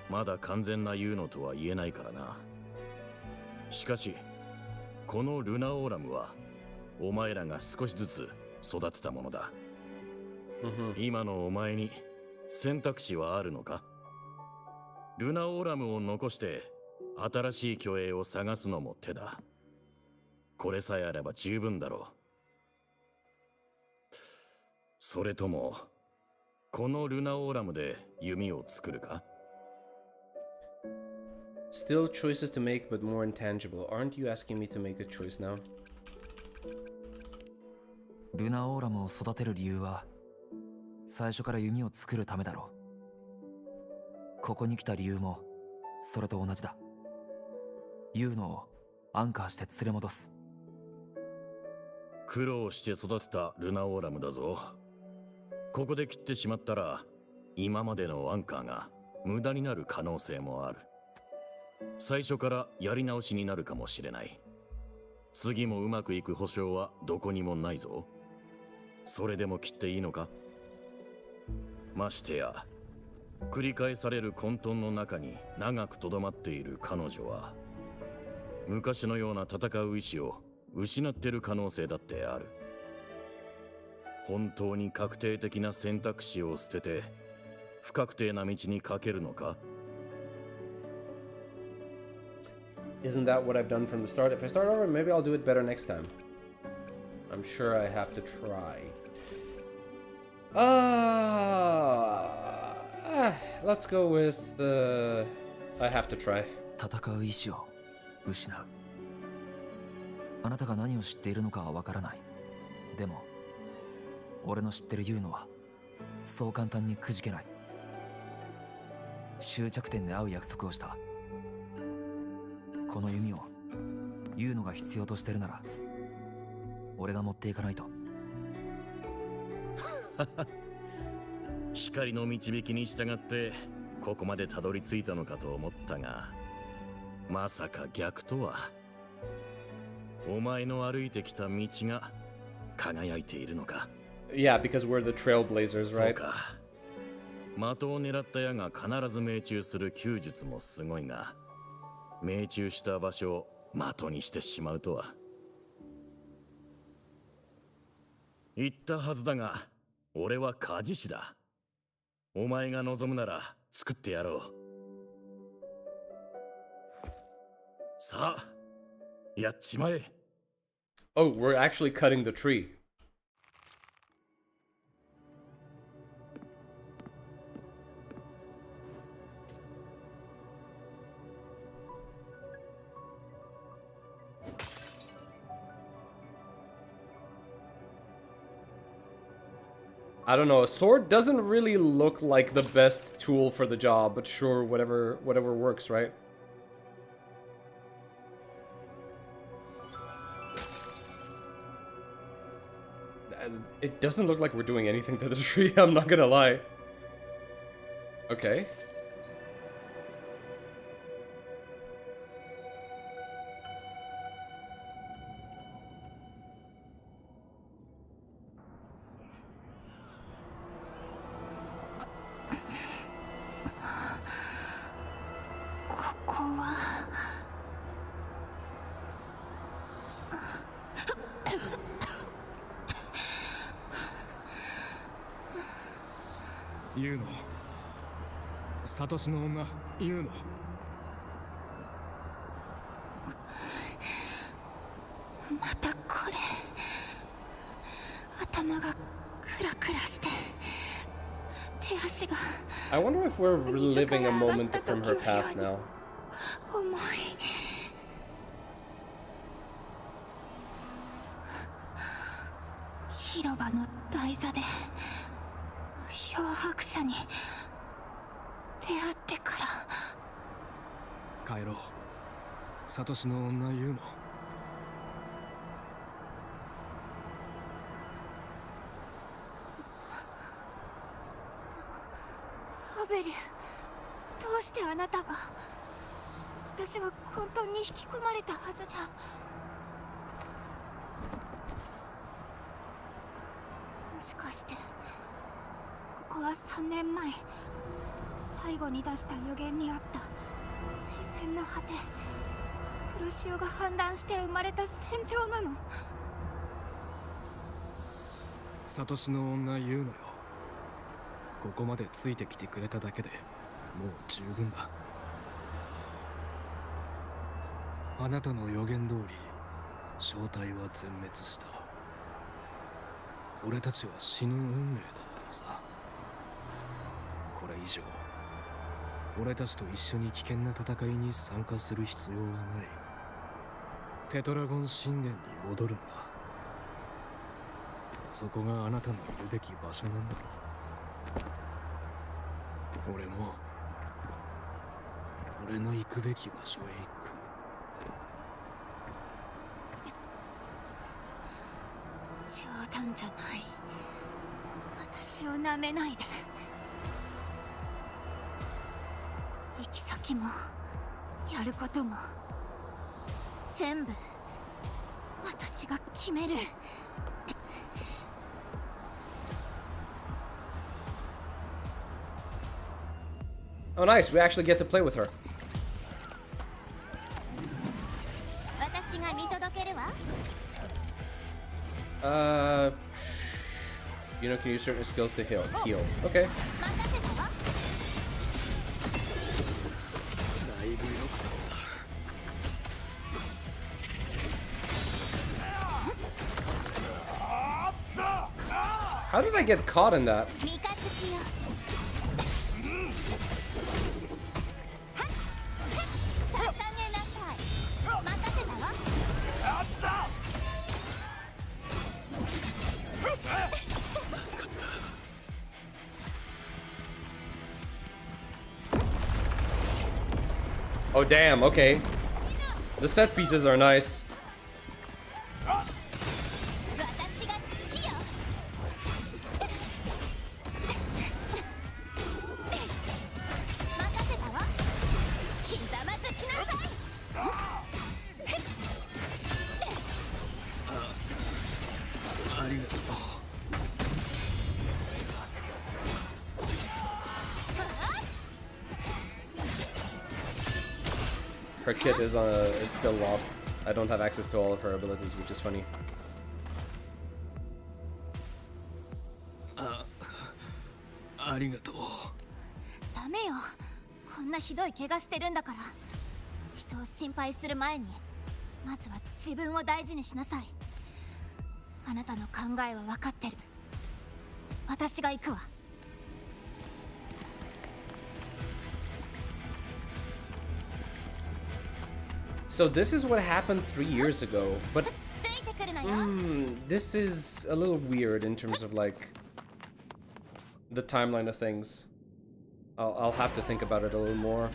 まだ完全なユーノとは言えないからな。しかしこのルナオーラムはお前らが少しずつ育てたものだ。今のお前に選択肢はあるのか。ルナオーラムを残して新しい虚栄を探すのも手だ。これさえあれば十分だろう。それともこのルナオーラムで弓を作るか。 Still choices to make, but more intangible. Aren't you asking me to make a choice now? ルナオーラムを育てる理由は最初から弓を作るためだろう。ここに来た理由もそれと同じだ。ユーノをアンカーして連れ戻す。苦労して育てたルナオーラムだぞ。ここで切ってしまったら今までのアンカーが無駄になる可能性もある。最初からやり直しになるかもしれない。次もうまくいく保証はどこにもないぞ。それでも切っていいのか。ましてや繰り返される混沌の中に長くとどまっている彼女は昔のような戦う意志を失っている可能性だってある。本当に確定的な選択肢を捨てて不確定な道にかけるのか。 Isn't that what I've done from the start? If I start over, maybe I'll do it better next time. I'm sure I have to try. Let's go with I have to try. 戦う意志を失う。あなたが何を知っているのかはわからない。でも俺の知ってるユーノはそう簡単にくじけない。終着点で会う約束をした。この弓をユーノが必要としてるなら俺が持っていかないと。光の導きに従ってここまでたどり着いたのかと思ったが、まさか逆とは。お前の歩いてきた道が輝いているのか。Yeah, because we're the trailblazers, そう right? か。的を狙った矢が必ず命中する弓術もすごいが、命中した場所を的にしてしまうとは。言ったはずだが、俺は鍛冶師だ。お前が望むなら作ってやろう。さあ、やっちまえ。Oh, we're actually cutting the tree. I don't know, a sword doesn't really look like the best tool for the job, but sure, whatever works, right? It doesn't look like we're doing anything to the tree, I'm not gonna lie. Okay. Iuno サトシの女Iunoまたこれ頭 I wonder if we're reliving a moment from her past now. 広場の台座で漂白者に出会ってから。帰ろう。サトシの女ユーノ。アベル、どうしてあなたが。私は本当に引き込まれたはずじゃ。もしかしてここは3年前最後に出した予言にあった聖戦の果て、黒潮が氾濫して生まれた戦場なの。サトシの女ユーノよ。ここまでついてきてくれただけでもう十分だ。あなたの予言通り正体は全滅した。俺たちは死ぬ運命だったのさ。これ以上俺たちと一緒に危険な戦いに参加する必要はない。テトラゴン神殿に戻るんだ。あそこがあなたのいるべき場所なんだろう。俺も俺の行くべき場所へ行く。冗談じゃない。私を舐めないで。行き先もやることも全部私が決める。Oh, nice. We actually get to play with her. 私が見届けるわ。You know, can use certain skills to heal. Okay. How did I get caught in that? Oh damn, okay. The set pieces are nice. Her kit is still locked. I don't have access to all of her abilities, which is funny. ありがとう。ダメよ。こんなひどい怪我してるんだから。人を心配する前にまずは自分を大事にしなさい。あなたの考えは分かってる。私が行くわ。So this is what happened 3 years ago, but this is a little weird in terms of like the timeline of things. I'll have to think about it a little more.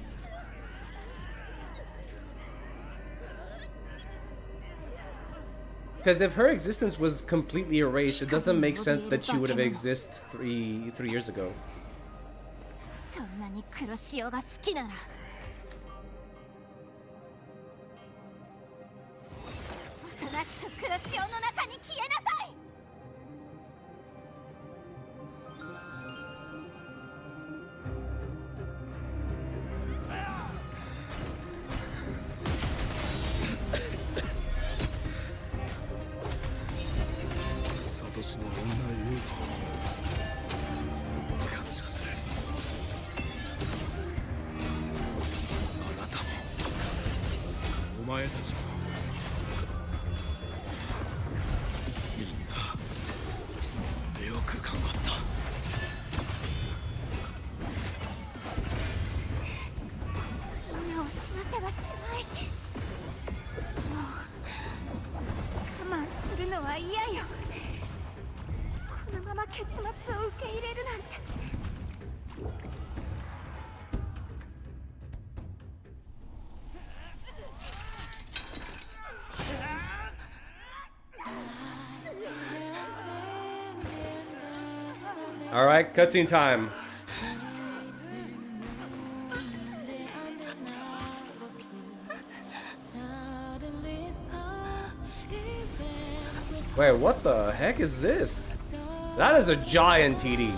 Because if her existence was completely erased, it doesn't make sense that she would have existed three years ago. そんなに黒潮が好きなら。おとなしく黒潮の中に消えなさい。サトシの女ユーノ、感謝する。あなたもお前たちもみんな嫌よ。このまま結末を受け入れるなんて。All right, cutscene time. Wait, what the heck is this? That is a giant TD.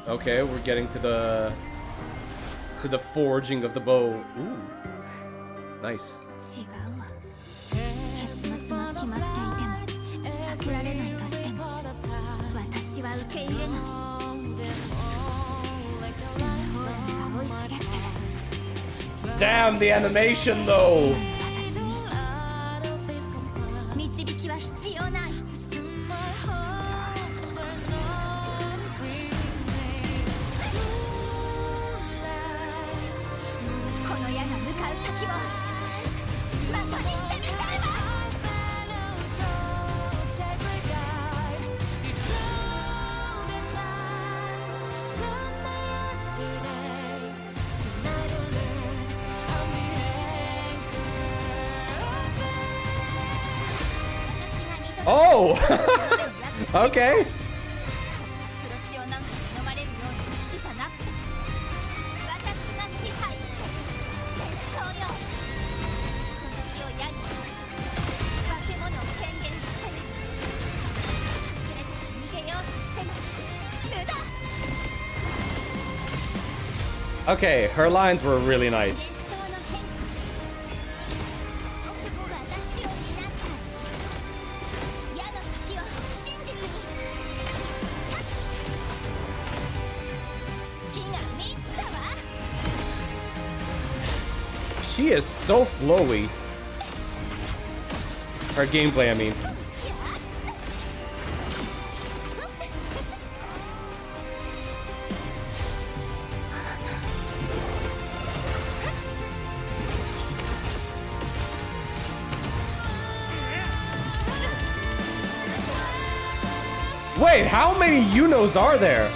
Okay, we're getting to the forging of the bow. Ooh, nice. 違うわ。結末が決まっていても避けられないとしても私は受け入れない。ルーンが生い茂ってる。 Damn the animation though. 私に導きは必要ない。 Oh! Okay. Okay, her lines were really nice. She is so flowy. Her gameplay, I mean. Wait, how many Iunos are there?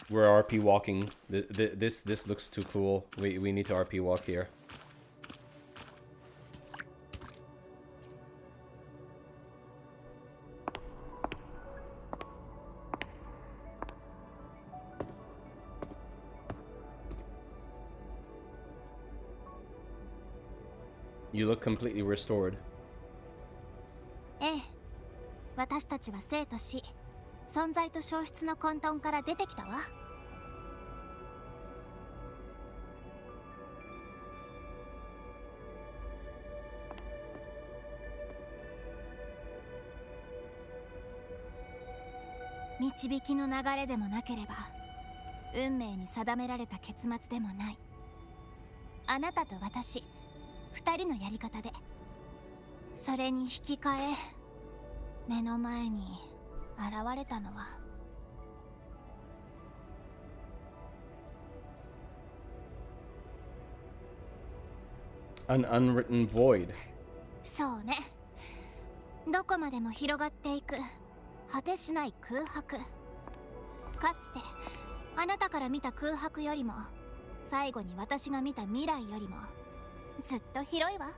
We're RP walking. This looks too cool. We need to RP walk here. You look completely restored. ええ、私たちは生と死、存在と消失の混沌から出てきたわ。導きの流れでもなければ、運命に定められた結末でもない。あなたと私、二人のやり方で。それに引き換え、目の前に現れたのはAn unwritten void. そうね。どこまでも広がっていく果てしない空白。かつてあなたから見た空白よりも最後に私が見た未来よりもずっと広いわ。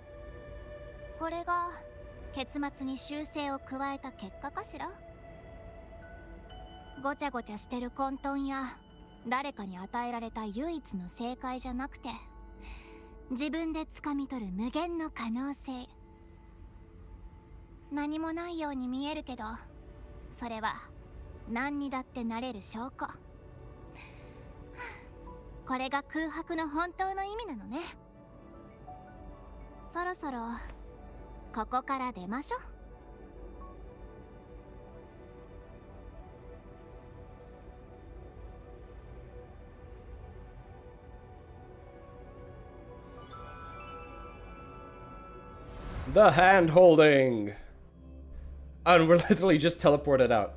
これが結末に修正を加えた結果かしら。ごちゃごちゃしてる混沌や誰かに与えられた唯一の正解じゃなくて、自分で掴み取る無限の可能性。何もないように見えるけど、それは何にだってなれる証拠。これが空白の本当の意味なのね。そろそろここから出ましょう。The hand holding! And we're literally just teleported out.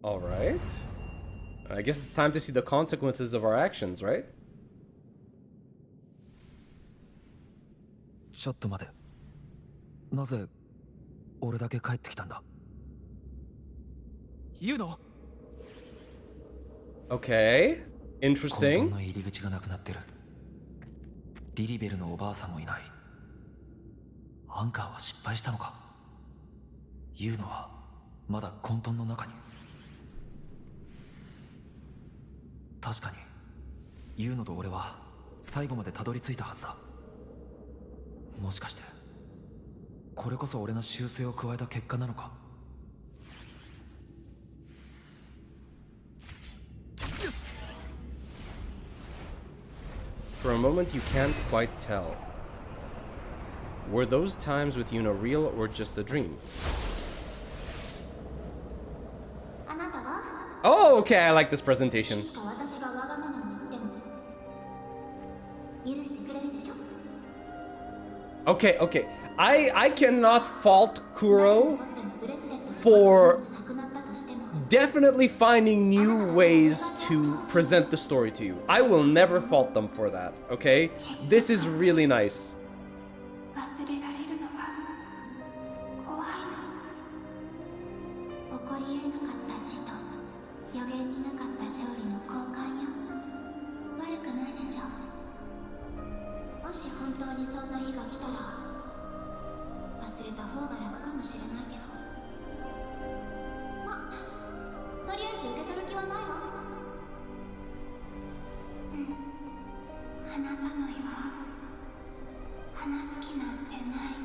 Alright. I guess it's time to see the consequences of our actions, right? ちょっと待て。なぜ俺だけ帰ってきたんだ？ユーノ。 Okay. 混 Interesting. 沌の入り口がなくなってる。リリベルのおばあさんもいない。アンカーは失敗したのか？ユーノはまだ混沌の中に。確かにユーノと俺は最後までたどり着いたはずだ。もしかしてこれこそ俺の修正を加えた結果なのか？ For a moment, you can't quite tell. Were those times with Iuno real or just a dream? あなたは Oh, okay, I like this presentation. いつか私がわがままに言っても許してくれるでしょ。 Okay, okay. I cannot fault Kuro for definitely finding new ways to present the story to you. I will never fault them for that, okay? This is really nice. 忘れられるのが怖いの。起こり得なかった死と予言になかった勝利の交換よ。悪くないでしょう。もし本当にそんな日が来たら忘れた方が楽かもしれないけど、まあとりあえず受け取る気はないわ。うん、話さないわ。話す気なんてない。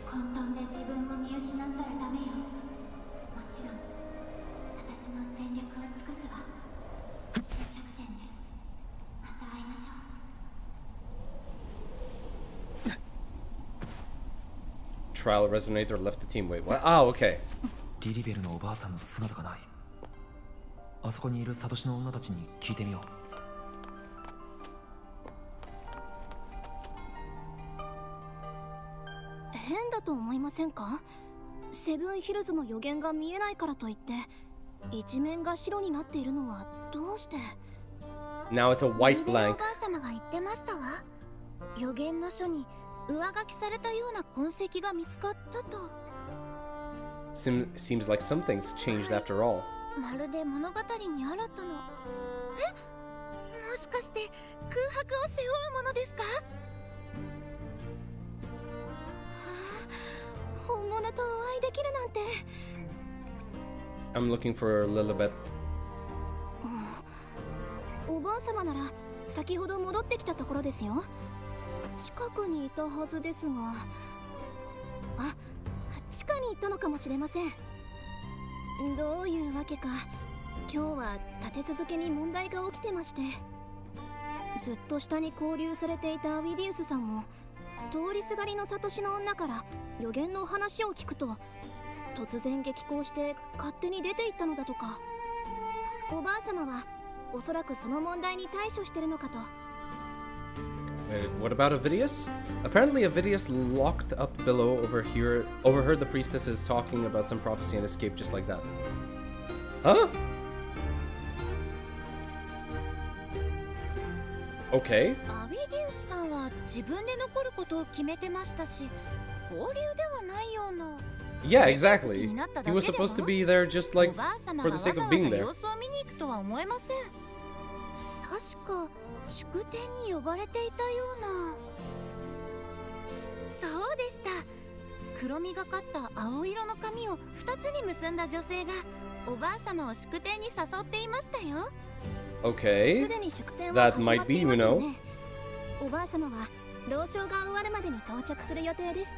混沌で自分を見失ったらダメよ。もちろん私も全力を尽くすわ。終着点でまた会いましょう。 Trial resonator left the team. Wait, what? Oh, okay. リリベルのおばあさんの姿がない。あそこにいるサトシの女たちに聞いてみよう。変だと思いませんか？セブンヒルズの予言が見えないからといって一面が白になっているのはどうして？ Now it's a white お blank. ばあ様が言ってましたわ。予言の書に上書きされたような痕跡が見つかったと。Seems like something's changed after all. まるで物語に新たな。もしかして空白を背負うものですか？本物とお会いできるなんて。 I'm looking for Lilibet. おばあ様なら先ほど戻ってきたところですよ。近くにいたはずですが、あ、地下に行ったのかもしれません。どういうわけか今日は立て続けに問題が起きてまして、ずっと下に交流されていたウィディウスさんも通りすがりのサトシの女から予言の話を聞くと突然激高して勝手に出て行ったのだとか。おばあ様はおそらくその問題に対処してるのかと。 Wait, what about Avidius? Apparently Avidius locked up below overheard the priestesses talking about some prophecy and escaped just like that. Huh? Okay. アビディウスさんは自分で残ることを決めてましたし、交流ではないような。 Yeah, exactly. He was supposed to be there just like for the sake of being there. 様子を見に行くとは思えません。確か祝典に呼ばれていたような。そうでした。黒みがかった青色の髪を2つに結んだ女性がおばあ様を祝典に誘っていましたよ。 Okay. すでに祝典は That 始ま might って be いますよ Iuno. ね。おばあ様は老将が終わるまでに到着する予定です。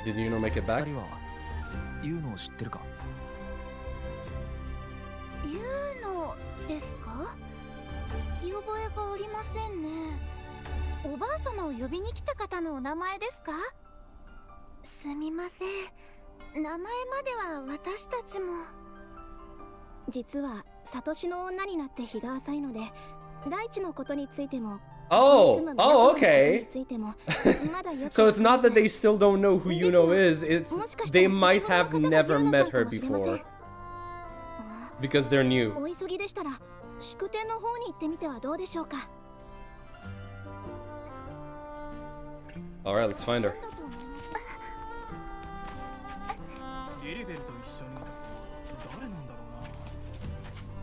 Did Iuno make it back? 二人はユーノを知ってるか？ユーノですか？聞き覚えがありませんね。おばあ様を呼びに来た方のお名前ですか？すみません。名前までは私たちも。実はサトシの女になって日が浅いので、大地のことについても。 Oh, okay. So it's not that they still don't know who Iuno is, it's they might have never met her before. Because they're new. お急ぎでしたら祝典の方に行ってみてはどうでしょうか。 Alright, let's find her. リリベルと一緒にいた。誰なんだろ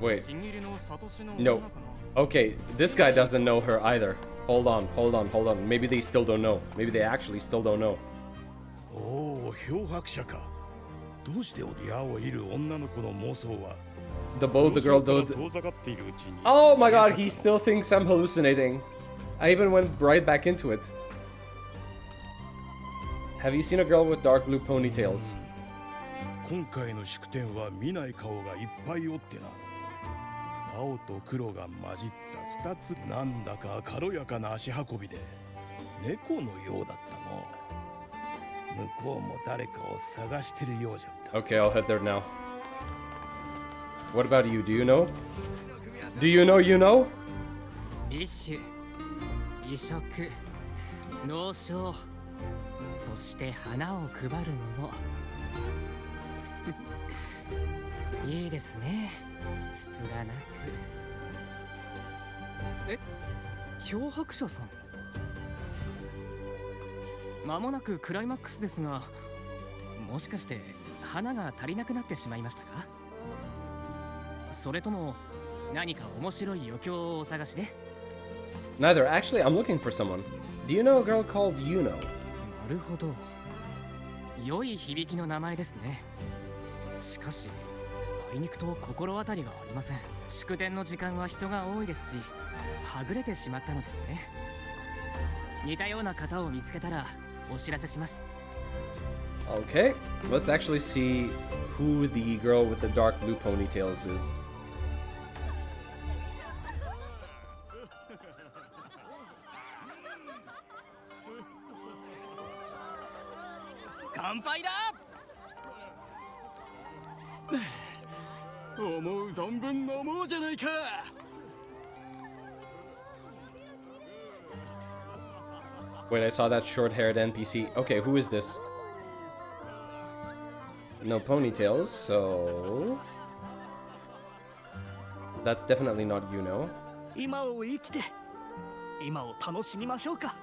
うな。 Wait. 新入りのサトシの No. 女かな。 Okay, this guy doesn't know her either. Hold on. Maybe they still don't know. Maybe they actually still don't know. おお、漂白者か。どうして矢を射る女の子の妄想は The boat, the girl, 遠 the... ざかっているうちに Oh my god, he still thinks I'm hallucinating. I even went right back into it. Have you seen a girl with dark blue ponytails? 今回の祝典は見ない顔がいっぱいおってな。青と黒が混じった2つ、なんだか軽やかな足運びで猫のようだったの。向こうも誰かを探してるようじゃった。 Okay, I'll head there now. What about you? Do you know? Do you know you know? 美酒、美食、農商、そして花を配るもの。いいですね。つつがなく。え、漂白者さん。間もなくクライマックスですが、もしかして花が足りなくなってしまいましたか？それとも何か面白い余興をお探しで？ Neither. Actually, I'm looking for someone. Do you know a girl called Iuno? なるほど。良い響きの名前ですね。しかし、あいにくと心当たりがありません。祝典の時間は人が多いですし、はぐれてしまったのですね。似たような方を見つけたらお知らせします。 Okay, let's actually see who the girl with the dark blue ponytails is. 乾杯だ。思う存分飲もうじゃないか。 Wait, I saw that short-haired NPC. Okay, who is this? No ponytails, so... That's definitely not Iuno. 今を生きて今を楽しみましょうか。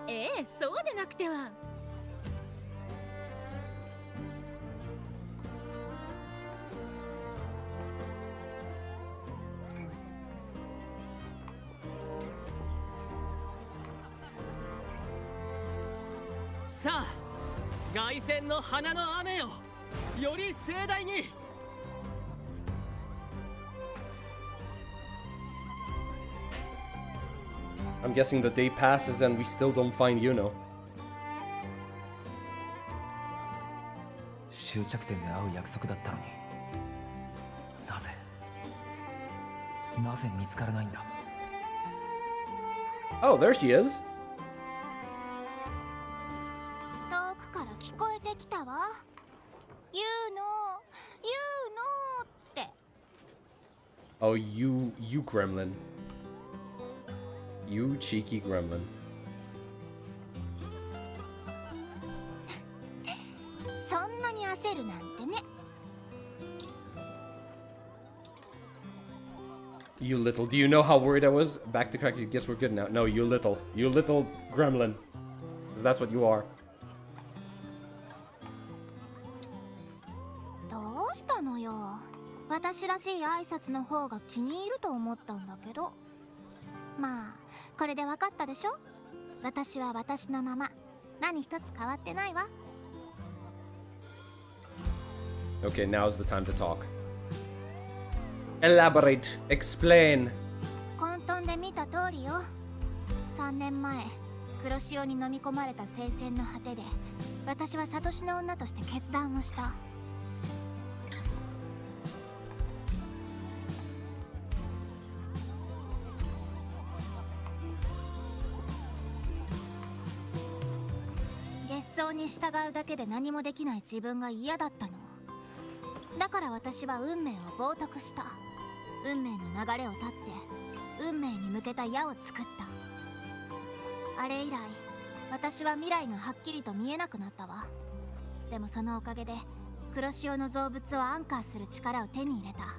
ええ、そうでなくては。さあ、凱旋の花の雨よ、より盛大に。 I'm guessing the day passes and we still don't find Iuno. 終着点で会う約束だったのに、なぜ見つからないんだ。 Oh, there she is. 遠くから聞こえてきたわ。ユーノ、ユーノ。Oh, you gremlin. You cheeky gremlin. そんなに焦るなんてね。 You little. Do you know how worried I was? Back to crack. I guess we're good now. No, you little gremlin. 'Cause that's what you are. どうしたのよ。私らしい挨拶の方が気に入ると思ったんだけど。まあ、これで分かったでしょ。私は私のまま。何一つ変わってないわ。 Okay, now's the time to talk. Elaborate. Explain. 混沌で見た通りよ。3年前、黒潮に飲み込まれた聖戦の果てで、私はサトシの女として決断をした。月相に従うだけで何もできない自分が嫌だったの。だから私は運命を冒涜した。運命の流れを断って運命に向けた矢を作った。あれ以来私は未来がはっきりと見えなくなったわ。でもそのおかげで黒潮の造物をアンカーする力を手に入れた。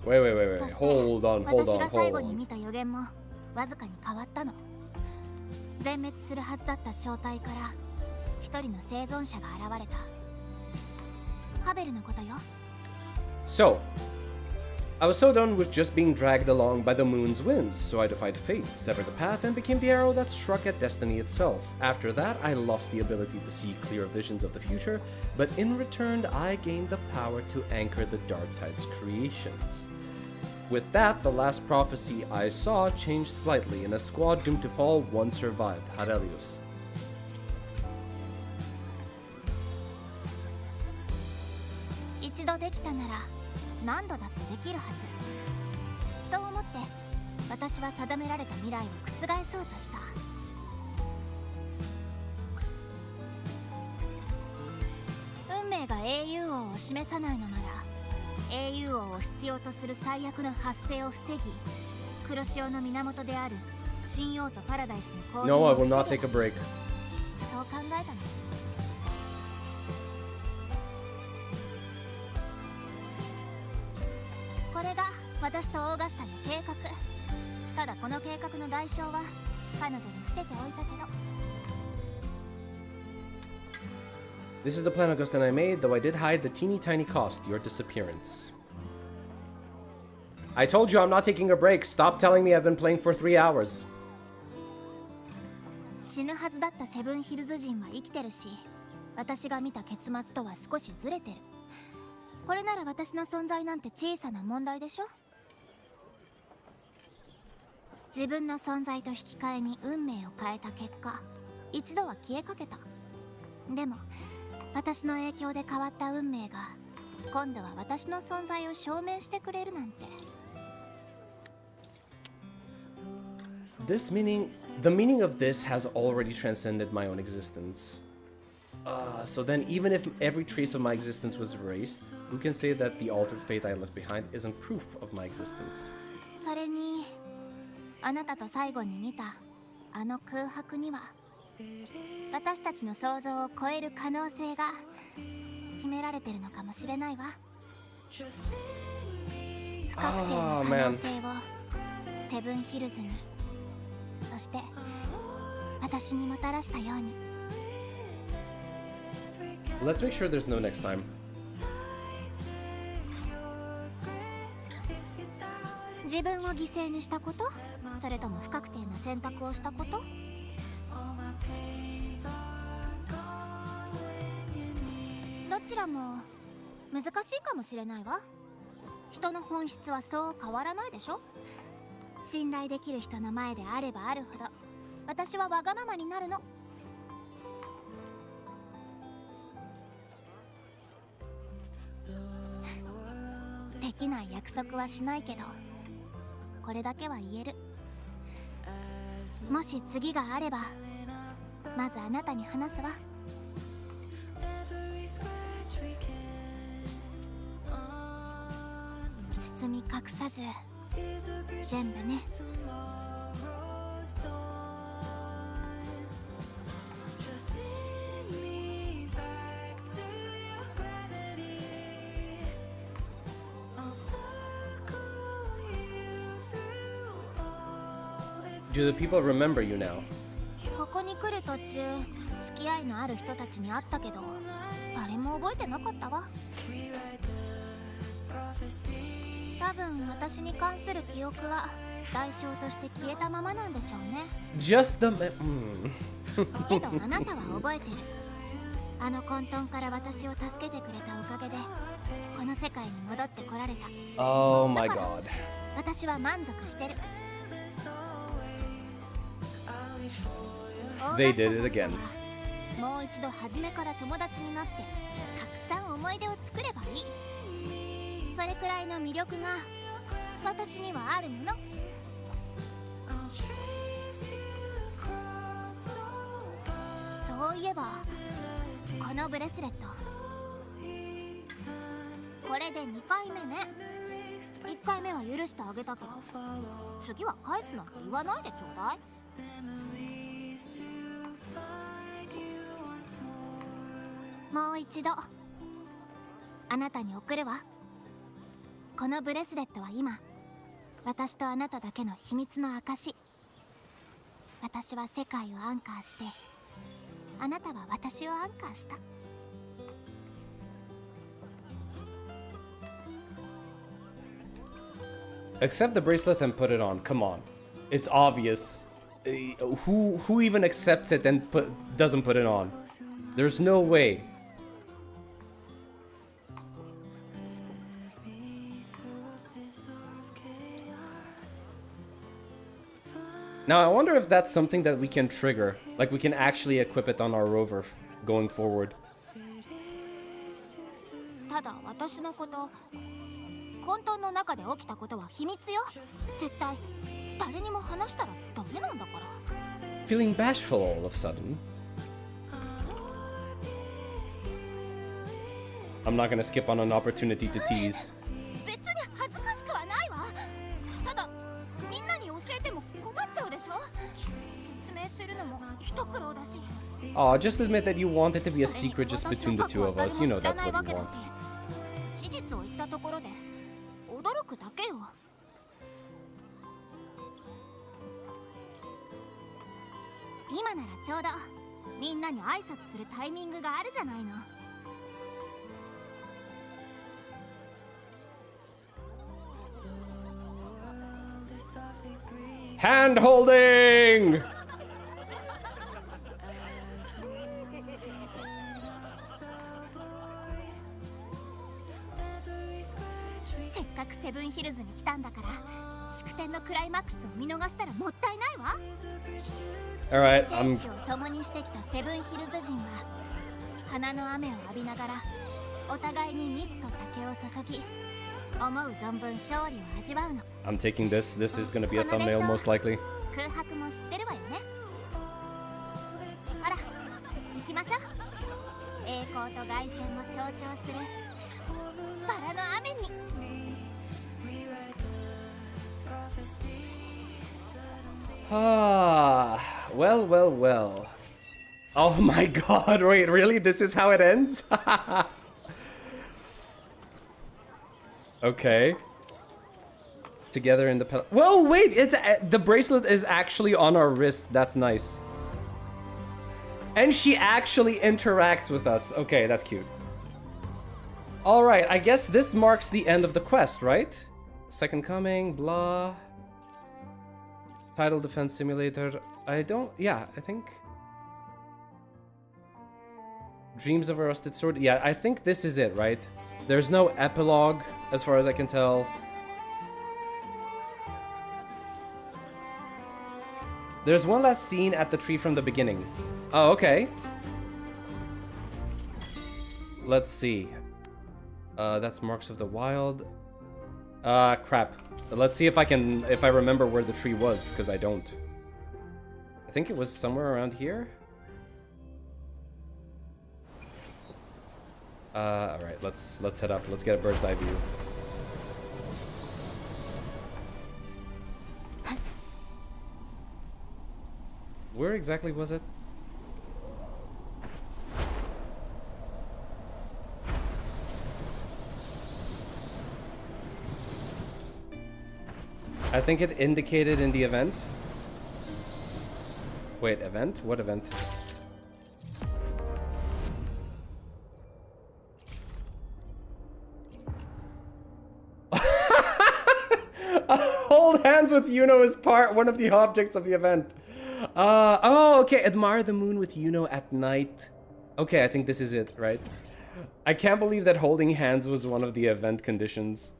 Wait. そして Hold on. 私が最後に見た予言もわずかに変わったの。全滅するはずだった正体から一人の生存者が現れた。ハベルのことよ。 So, I was so done with just being dragged along by the moon's winds, so I defied fate, severed the path, and became the arrow that struck at destiny itself. After that, I lost the ability to see clear visions of the future, but in return, I gained the power to anchor the Dark Tide's creations. With that, the last prophecy I saw changed slightly. In a squad doomed to fall, one survived, Harelius. 一度できたなら何度だってできるはず。そう思って私は定められた未来を覆そうとした。運命が英雄王を示さないのなら英雄王を必要とする最悪の発生を防ぎ、黒潮の源である神王とパラダイスの交流 No, I を will 防 not げ take a break. そう考えたの。これが私とオーガスタの計画。ただこの計画の代償は彼女に伏せておいたけど。 This is the plan Augusta and I made, though I did hide the teeny tiny cost, your disappearance. I told you I'm not taking a break. Stop telling me I've been playing for 3 hours. 死ぬはずだったセブンヒルズ人は生きてるし、私が見た結末とは少しずれてる。これなら私の存在なんて小さな問題でしょ。自分の存在と引き換えに運命を変えた結果、一度は消えかけた。でも私の影響で変わった運命が今度は私の存在を証明してくれるなんて。 The meaning of this has already transcended my own existence. So then, even if every trace of my existence was erased, who can say that the altered fate I left behind isn't proof of my existence? それにあなたと最後に見たあの空白には私たちの想像を超える可能性が秘められてるのかもしれないわ。不確定な可能性をセブンヒルズに、そして私にもたらしたように。 Let's make sure there's no next time. 自分を犠牲にしたこと、それとも不確定な選択をしたこと。どちらも難しいかもしれないわ。人の本質はそう変わらないでしょ。信頼できる人の前であればあるほど私はわがままになるの。できない約束はしないけどこれだけは言える。もし次があればまずあなたに話すわ。包み隠さず全部ね。Do the people remember you now? ここに来る途中付き合いのある人たちに会ったけど誰も覚えてなかったわ。多分私に関する記憶は代償として消えたままなんでしょうね。 Just the... けどあなたは覚えてる。あの混沌から私を助けてくれたおかげでこの世界に戻ってこられた。 Oh my god. 私は満足してる。 They did it again. もう一度初めから友達になってたくさん思い出を作ればいい。それくらいの魅力が私にはあるもの。そういえばこのブレスレットこれで2回目ね。1回目は許してあげたけど次は返すなんて言わないでちょうだい。もう一度あなたに送るわ。このブレスレットは今私とあなただけの秘密の証。私は世界をアンカーしてあなたは私をアンカーした。 Accept the bracelet and put it on. Come on. It's obvious. Who even accepts it and doesn't put it on? There's no way. Now I wonder if that's something that we can trigger. Like we can actually equip it on our rover going forward. ただ私のこと混沌の中で起きたことは秘密よ。絶対誰にも話したらダメなんだから。 Feeling bashful all of a sudden. I'm not gonna skip on an opportunity to tease. 別に恥ずかしくはないわ。ただみんなに教えても困っちゃうでしょ。説明するのも一苦労だし。 Aw, just admit that you want it to be a secret just between the two of us. You know that's what you want. 事実を言ったところで驚くだけよ。今ならちょうどみんなに挨拶するタイミングがあるじゃないの。 Hand holding! せっかくセブンヒルズに来たんだから祝典のクライマックスを見逃したらもったいないわ。 Alright, 生死を共にしてきたセブンヒルズ人は花の雨を浴びながらお互いに蜜と酒を注ぎ思う存分勝利を味わうの。 I'm taking this. This is gonna be a thumbnail most likely. 空白も知ってるわよね。ほら行きましょう。栄光と凱旋も象徴するバラの雨に。 Ah, well. Oh my god, wait, really? This is how it ends? Okay. Together in the whoa, wait, it's the bracelet is actually on our wrist. That's nice. And she actually interacts with us. Okay, that's cute. All right, I guess this marks the end of the quest, right? Second coming, blah. Title defense simulator. I think. Dreams of a rusted sword. Yeah, I think this is it, right? There's no epilogue, as far as I can tell. There's one last scene at the tree from the beginning. Oh, okay. Let's see. That's Marks of the Wild. Crap. Let's see if I remember where the tree was, because I don't. I think it was somewhere around here. Alright, let's head up. Let's get a bird's eye view. Where exactly was it? I think it indicated in the event. Wait, event? What event? Hold hands with Iuno is one of the objects of the event. Oh, okay. Admire the moon with Iuno at night. Okay, I think this is it, right? I can't believe that holding hands was one of the event conditions.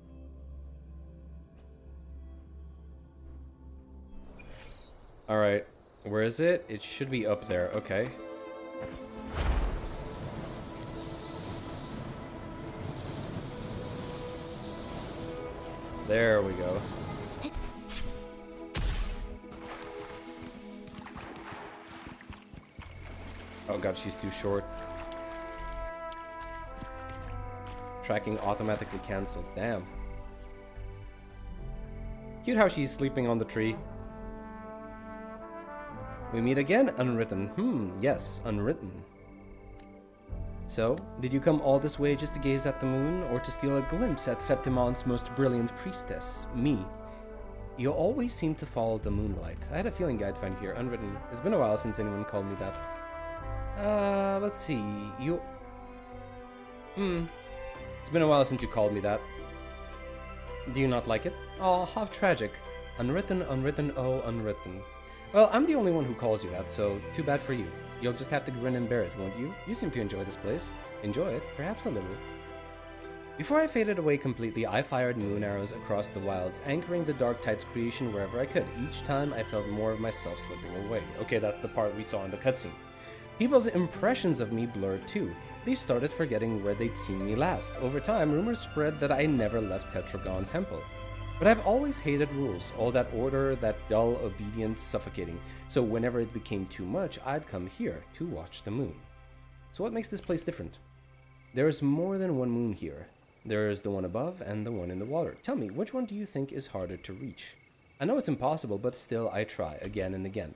Alright, where is it? It should be up there, okay. There we go. Oh god, she's too short. Tracking automatically cancelled, damn. Cute how she's sleeping on the tree. We meet again, unwritten. Yes, unwritten. So, did you come all this way just to gaze at the moon, or to steal a glimpse at Septimon's most brilliant priestess, me? You always seem to follow the moonlight. I had a feeling I'd find you here, unwritten. It's been a while since anyone called me that. Let's see, you... It's been a while since you called me that. Do you not like it? Oh, how tragic. Unwritten, unwritten, oh, unwritten. Well, I'm the only one who calls you that, so too bad for you. You'll just have to grin and bear it, won't you? You seem to enjoy this place. Enjoy it, perhaps a little. Before I faded away completely, I fired moon arrows across the wilds, anchoring the Dark Tide's creation wherever I could. Each time, I felt more of myself slipping away. Okay, that's the part we saw in the cutscene. People's impressions of me blurred too. They started forgetting where they'd seen me last. Over time, rumors spread that I never left Tetragon Temple. But I've always hated rules, all that order, that dull obedience suffocating. So whenever it became too much, I'd come here to watch the moon. So what makes this place different? There is more than one moon here. There is the one above and the one in the water. Tell me, which one do you think is harder to reach? I know it's impossible, but still I try again and again.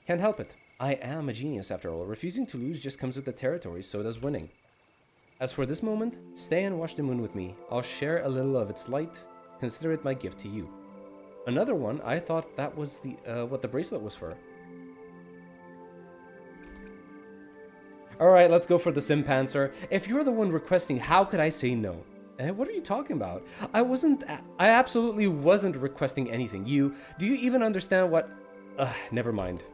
Can't help it. I am a genius after all. Refusing to lose just comes with the territory, so does winning. As for this moment, stay and watch the moon with me. I'll share a little of its light. Consider it my gift to you. Another one, I thought that was the what the bracelet was for. Alright, let's go for the Simpanzer. If you're the one requesting, how could I say no? What are you talking about? I absolutely wasn't requesting anything. Do you even understand what... never mind.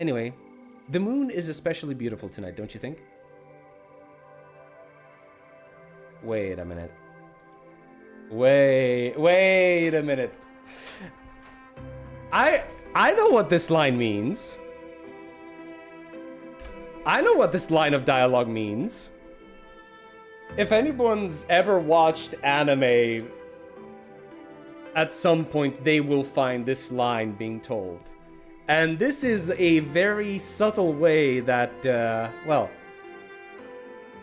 Anyway, the moon is especially beautiful tonight, don't you think? Wait a minute. Wait a minute. I know what this line means. I know what this line of dialogue means. If anyone's ever watched anime, at some point they will find this line being told. And this is a very subtle way that, well,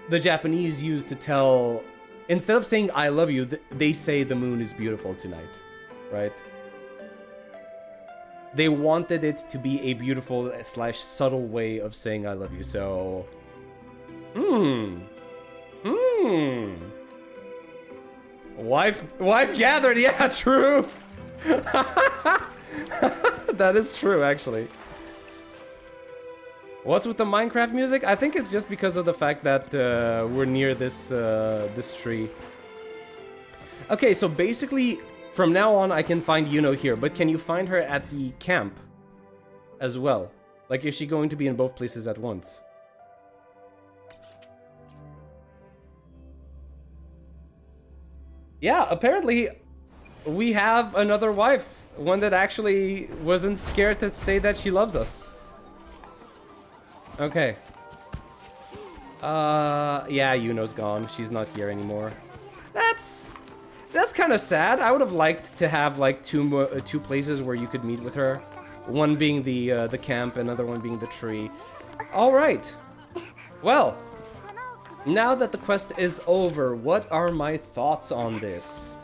the Japanese use to tell... Instead of saying I love you, they say the moon is beautiful tonight, right? They wanted it to be a beautiful / subtle way of saying I love you, so... Wife gathered, yeah, true! That is true, actually. What's with the Minecraft music? I think it's just because of the fact that we're near this this tree. Okay, so basically, from now on, I can find Iuno here, but can you find her at the camp as well? Like, is she going to be in both places at once? Yeah, apparently we have another wife. One that actually wasn't scared to say that she loves us. Okay. Yeah, Iuno's gone. She's not here anymore. That's kind of sad. I would have liked to have like two places where you could meet with her. One being the camp, another one being the tree. All right. Well, now that the quest is over, what are my thoughts on this?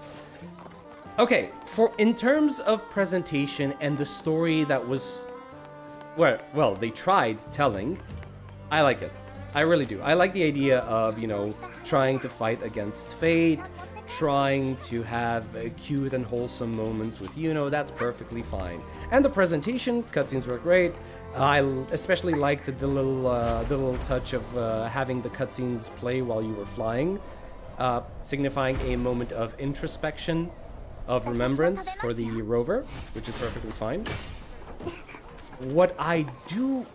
Okay, in terms of presentation and the story that was well, they tried telling. I like it. I really do. I like the idea of, you know, trying to fight against fate, trying to have cute and wholesome moments with Iuno. That's perfectly fine. And the presentation, cutscenes were great. I especially liked the little touch of having the cutscenes play while you were flying, signifying a moment of introspection, of remembrance for the rover, which is perfectly fine. What I do...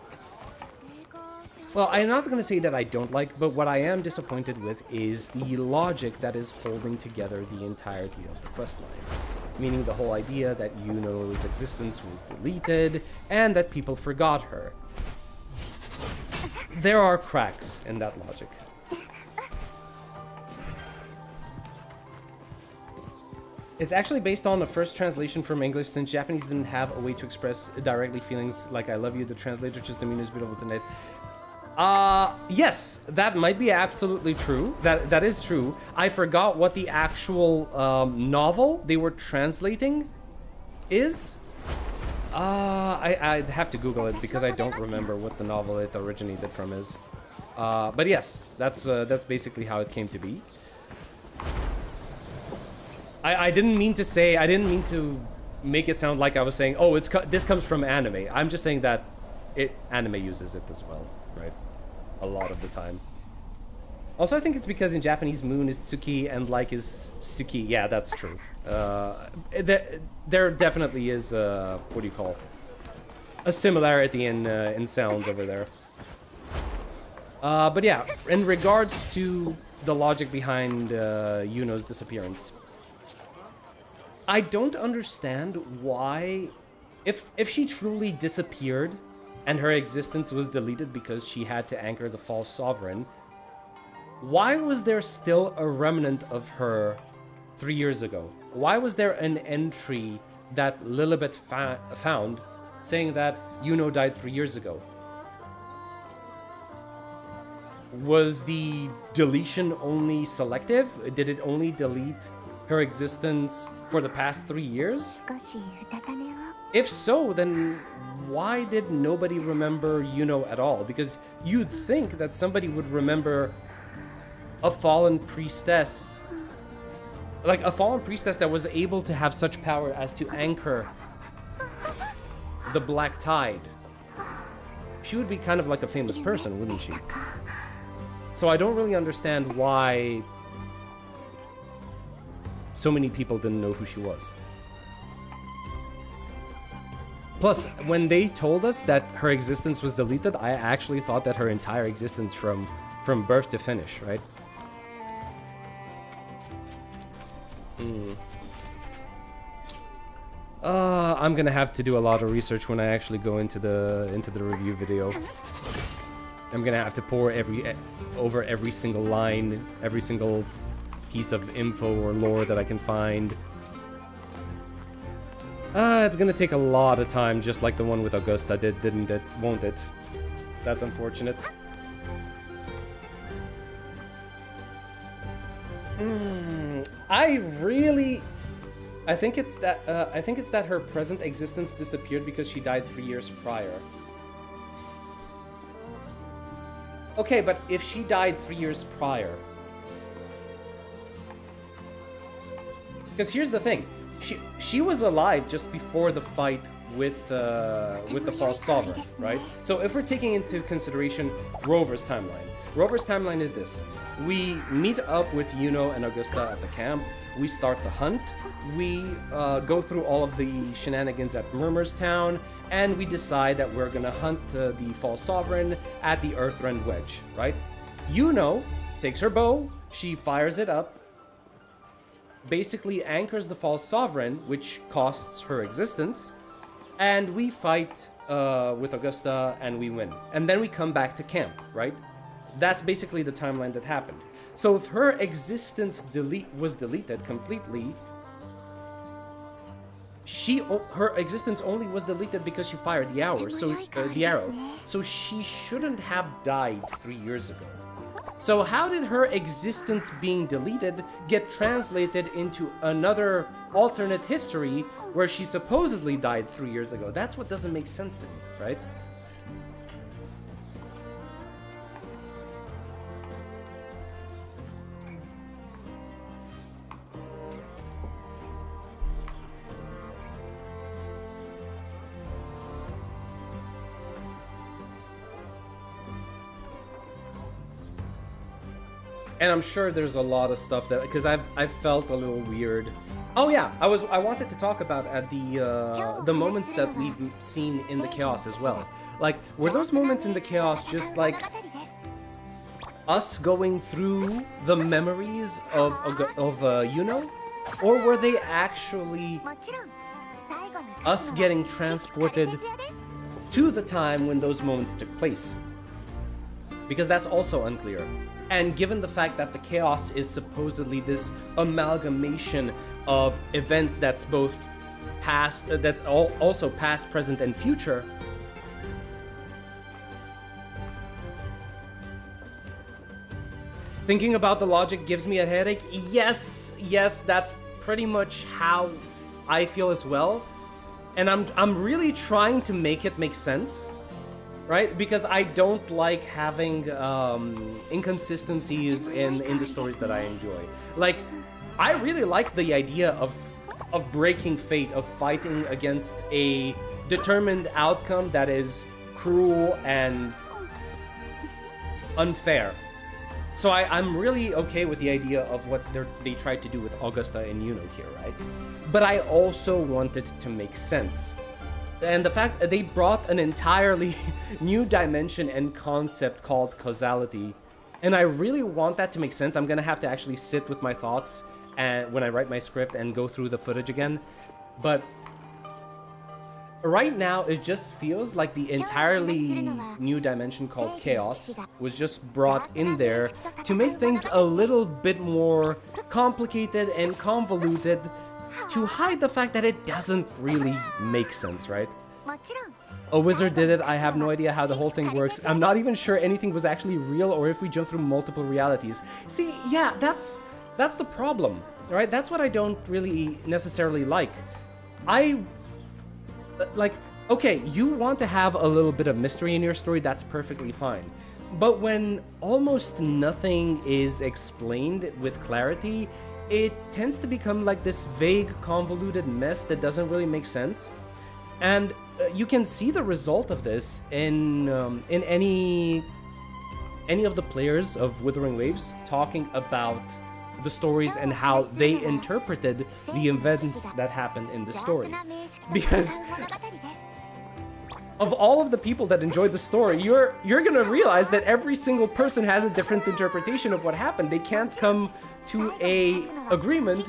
Well, I'm not going to say that I don't like, but what I am disappointed with is the logic that is holding together the entirety of the questline. Meaning the whole idea that Iuno's existence was deleted, and that people forgot her. There are cracks in that logic. It's actually based on the first translation from English, since Japanese didn't have a way to express directly feelings like I love you. The translator just demeanors beautiful tonight. Yes, that might be absolutely true. That is true. I forgot what the actual novel they were translating is. I'd have to Google it because I don't remember what the novel it originated from is. But yes, that's basically how it came to be. I didn't mean to make it sound like I was saying, oh, this comes from anime. I'm just saying that anime uses it as well, right? A lot of the time. Also, I think it's because in Japanese, moon is tsuki and like is suki. Yeah, that's true. There definitely is what do you call, a similarity in sounds over there. But yeah, in regards to the logic behind Iuno's disappearance, I don't understand why, if she truly disappeared and her existence was deleted because she had to anchor the false sovereign, why was there still a remnant of her 3 years ago? Why was there an entry that Lilibet found saying that Iuno died 3 years ago? Was the deletion only selective? Did it only delete her existence for the past 3 years? If so, then why did nobody remember Iuno at all? Because you'd think that somebody would remember a fallen priestess. Like a fallen priestess that was able to have such power as to anchor the black tide. She would be kind of like a famous person, wouldn't she? So I don't really understand why so many people didn't know who she was. Plus, when they told us that her existence was deleted, I actually thought that her entire existence from birth to finish, right? I'm gonna have to do a lot of research when I actually go into the review video. I'm gonna have to pore over every single line, every single piece of info or lore that I can find. It's gonna take a lot of time, just like the one with Augusta did, didn't it? Won't it? That's unfortunate. I think it's that her present existence disappeared because she died 3 years prior. Okay, but if she died 3 years prior, because here's the thing, she was alive just before the fight with the false sovereign, right? So if we're taking into consideration Rover's timeline is this: we meet up with Iuno and Augusta at the camp. We start the hunt. We go through all of the shenanigans at Murmur's Town, and we decide that we're gonna hunt the false sovereign at the Earthrend Wedge, right? Iuno takes her bow, she fires it up, basically anchors the false sovereign, which costs her existence, and we fight with Augusta and we win. And then we come back to camp, right? That's basically the timeline that happened. So if her existence was deleted completely, her existence only was deleted because she fired the arrow. So she shouldn't have died 3 years ago. So how did her existence being deleted get translated into another alternate history where she supposedly died 3 years ago? That's what doesn't make sense to me, right? And I'm sure there's a lot of stuff that, because I've felt a little weird. Oh yeah, I wanted to talk about at the moments that we've seen in the chaos as well. Like, were those moments in the chaos just like us going through the memories of Iuno, or were they actually us getting transported to the time when those moments took place? Because that's also unclear. And given the fact that the chaos is supposedly this amalgamation of events that's both past, that's also past, present, and future, thinking about the logic gives me a headache. Yes, that's pretty much how I feel as well. And I'm really trying to make it make sense, right? Because I don't like having inconsistencies in the stories that I enjoy. Like, I really like the idea of breaking fate, of fighting against a determined outcome that is cruel and unfair. So I'm really okay with the idea of what they tried to do with Augusta and Iuno here, right? But I also want it to make sense. And the fact that they brought an entirely new dimension and concept called causality, and I really want that to make sense. I'm gonna have to actually sit with my thoughts and when I write my script and go through the footage again. But right now, it just feels like the entirely new dimension called chaos was just brought in there to make things a little bit more complicated and convoluted, to hide the fact that it doesn't really make sense, right? A wizard did it. I have no idea how the whole thing works. I'm not even sure anything was actually real or if we jump through multiple realities. See, yeah, that's the problem, right? That's what I don't really necessarily like. Like, okay, you want to have a little bit of mystery in your story, that's perfectly fine. But when almost nothing is explained with clarity, it tends to become like this vague, convoluted mess that doesn't really make sense. And you can see the result of this in any of the players of Wuthering Waves talking about the stories and how they interpreted the events that happened in the story. Because of all of the people that enjoyed the story, you're gonna realize that every single person has a different interpretation of what happened. They can't come to a agreement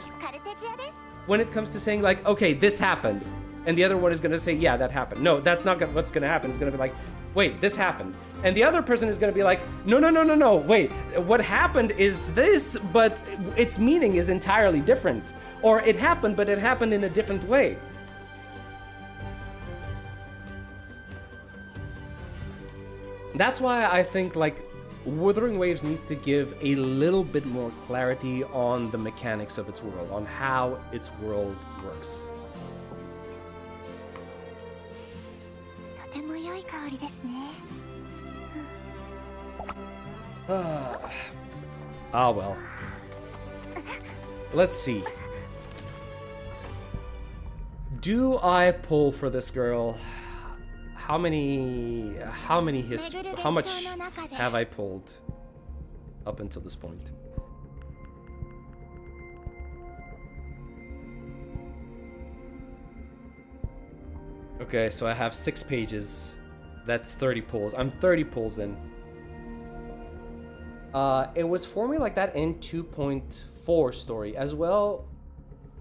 when it comes to saying like, okay, this happened, and the other one is gonna say, yeah, that happened. No, that's not what's gonna happen. It's gonna be like, wait, this happened. And the other person is gonna be like, no, wait, what happened is this, but its meaning is entirely different. Or it happened, but it happened in a different way. That's why I think like Wuthering Waves needs to give a little bit more clarity on the mechanics of its world, on how its world works. Well. Let's see. Do I pull for this girl? How much have I pulled up until this point? Okay, so I have 6 pages. That's 30 pulls. I'm 30 pulls in. It was for me like that in 2.4 story as well.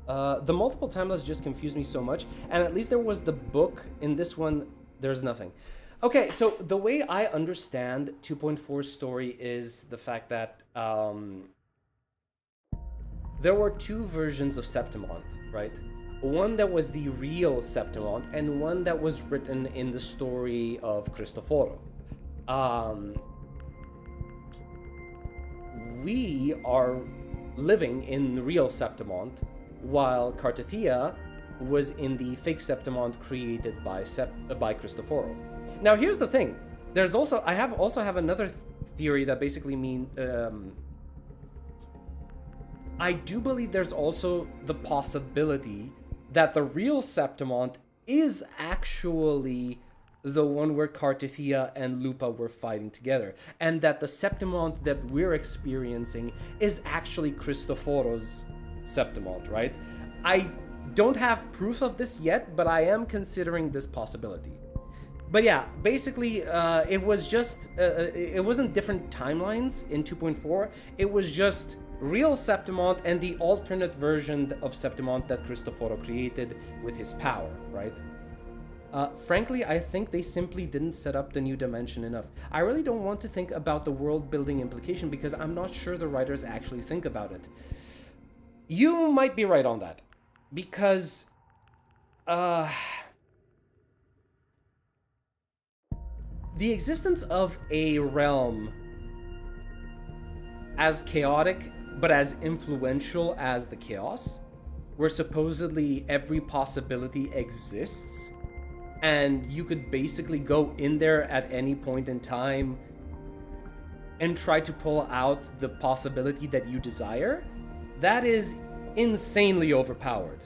The multiple timelines just confused me so much, and at least there was the book. In this one, there's nothing. Okay, so the way I understand 2.4 story is the fact that there were 2 versions of Septimont, right? One that was the real Septimont, and one that was written in the story of Cristoforo. We are living in the real Septimont, while Cartathea was in the fake Septimont created by Cristoforo. Now here's the thing. There's also I have another theory that basically I do believe there's also the possibility that the real Septimont is actually the one where Cartithia and Lupa were fighting together, and that the Septimont that we're experiencing is actually Cristoforo's Septimont, right? I don't have proof of this yet, but I am considering this possibility. But yeah, basically, it was just, it wasn't different timelines in 2.4, it was just real Septimont and the alternate version of Septimont that Cristoforo created with his power, right? Frankly, I think they simply didn't set up the new dimension enough. I really don't want to think about the world building implication because I'm not sure the writers actually think about it. You might be right on that. Because, the existence of a realm as chaotic but as influential as the chaos, where supposedly every possibility exists, and you could basically go in there at any point in time and try to pull out the possibility that you desire, that is insanely overpowered.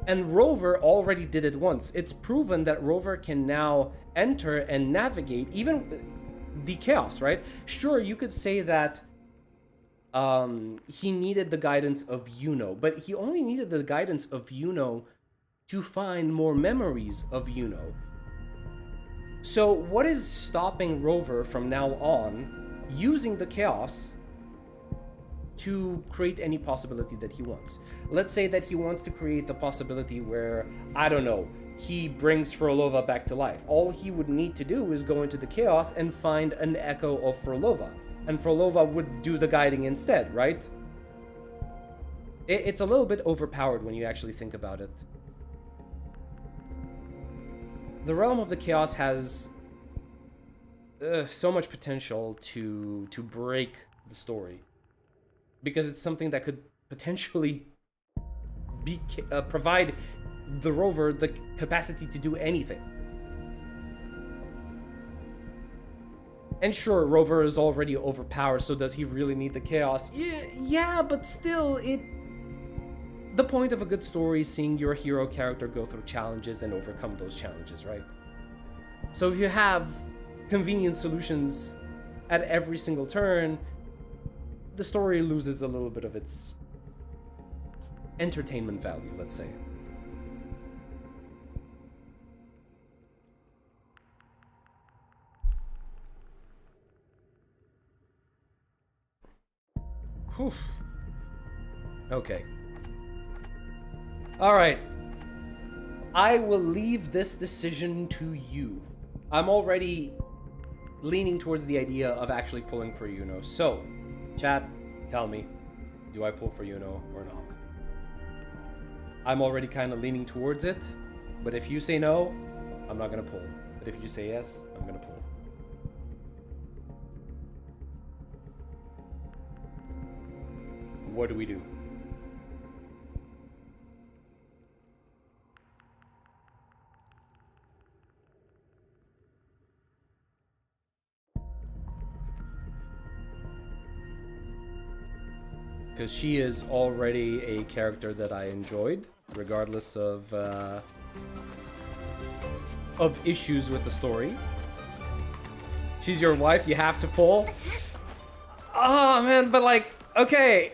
And Rover already did it once. It's proven that Rover can now enter and navigate even the chaos, right? Sure, you could say that he needed the guidance of Iuno, but he only needed the guidance of Iuno to find more memories of Iuno. So what is stopping Rover from now on using the chaos to create any possibility that he wants? Let's say that he wants to create the possibility where, I don't know, he brings Frolova back to life. All he would need to do is go into the chaos and find an echo of Frolova, and Frolova would do the guiding instead, right? It's a little bit overpowered when you actually think about it. The realm of the chaos has so much potential to break the story, because it's something that could potentially be provide the Rover the capacity to do anything. And sure, Rover is already overpowered, so does he really need the chaos? Yeah, but still, the point of a good story is seeing your hero character go through challenges and overcome those challenges, right? So if you have convenient solutions at every single turn, the story loses a little bit of its entertainment value, let's say. Whew. Okay. Alright. I will leave this decision to you. I'm already leaning towards the idea of actually pulling for Iuno. So, chat, tell me, do I pull for Iuno or not? I'm already kind of leaning towards it, but if you say no, I'm not going to pull. But if you say yes, I'm going to pull. What do we do? Because she is already a character that I enjoyed, regardless of issues with the story. She's your wife, you have to pull. Oh man, but like, okay.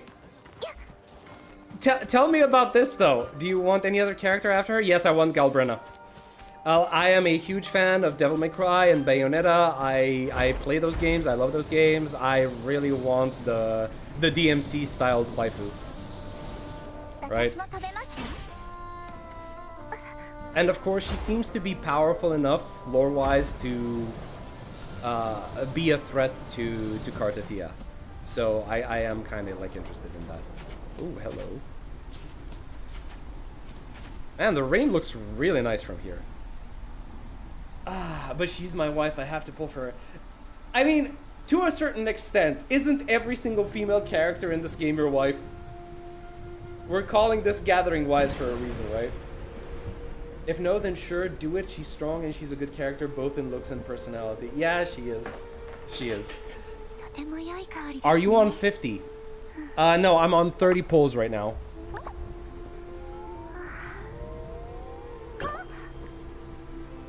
Tell me about this though. Do you want any other character after her? Yes, I want Galbrenna. I am a huge fan of Devil May Cry and Bayonetta. I play those games. I love those games. I really want the DMC styled waifu. Right? And of course, she seems to be powerful enough, lore-wise, to be a threat to Cartithia. So I am kind of like interested in that. Oh, hello. Man, the rain looks really nice from here. Ah, but she's my wife. I have to pull for her. I mean, to a certain extent, isn't every single female character in this game your wife? We're calling this Gathering Wives for a reason, right? If no, then sure, do it. She's strong and she's a good character, both in looks and personality. Yeah, she is. She is. Are you on 50? No, I'm on 30 pulls right now.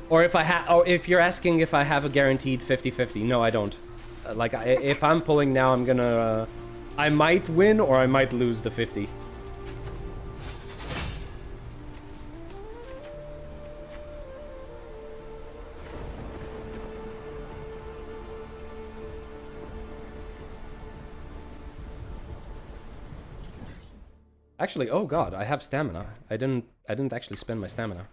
Or if if you're asking if I have a guaranteed 50-50, no, I don't. Like, if I'm pulling now, I'm gonna... I might win or I might lose the 50. Actually, oh god, I have stamina. I didn't actually spend my stamina.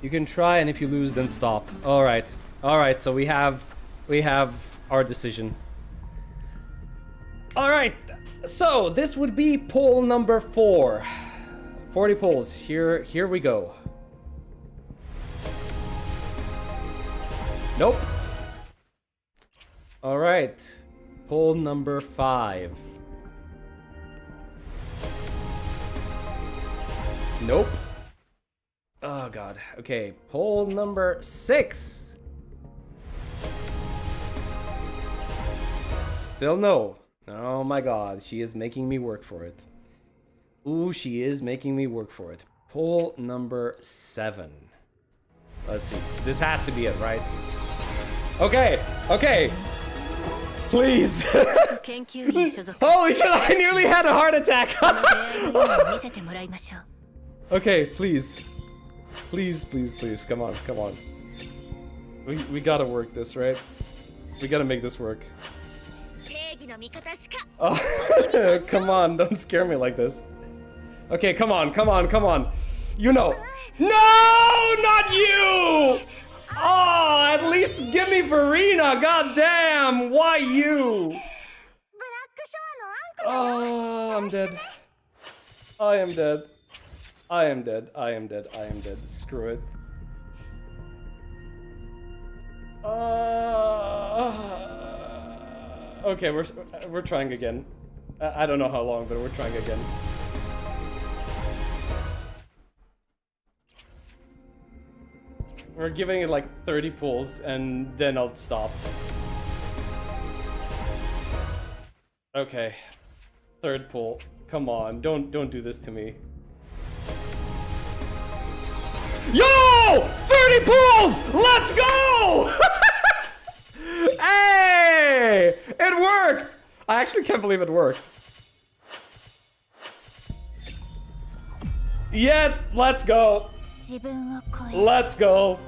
You can try, and if you lose, then stop. All right, so we have our decision. All right, so this would be poll number 4. 40 polls. Here we go. Nope. All right, poll number 5. Nope. Oh god. Okay, poll number 6. Still no. Oh my god, she is making me work for it. Ooh, she is making me work for it. Poll number 7. Let's see. This has to be it, right? Okay, okay. Please. Holy shit, I nearly had a heart attack. Okay, please. Please, please, please. Come on, come on. We gotta work this, right? We gotta make this work. Oh, come on, don't scare me like this. Okay, come on, come on, come on. You know. No, not you! Oh, at least give me Verena, goddamn! Why you? Oh, I'm dead. I am dead. I am dead. I am dead. I am dead. Screw it. Okay, we're trying again. I don't know how long, but we're trying again. We're giving it like 30 pulls, and then I'll stop. Okay, 3rd pull. Come on, don't do this to me. Yo! 30 pulls! Let's go! Hey! It worked! I actually can't believe it worked. Yet, let's go. Let's go.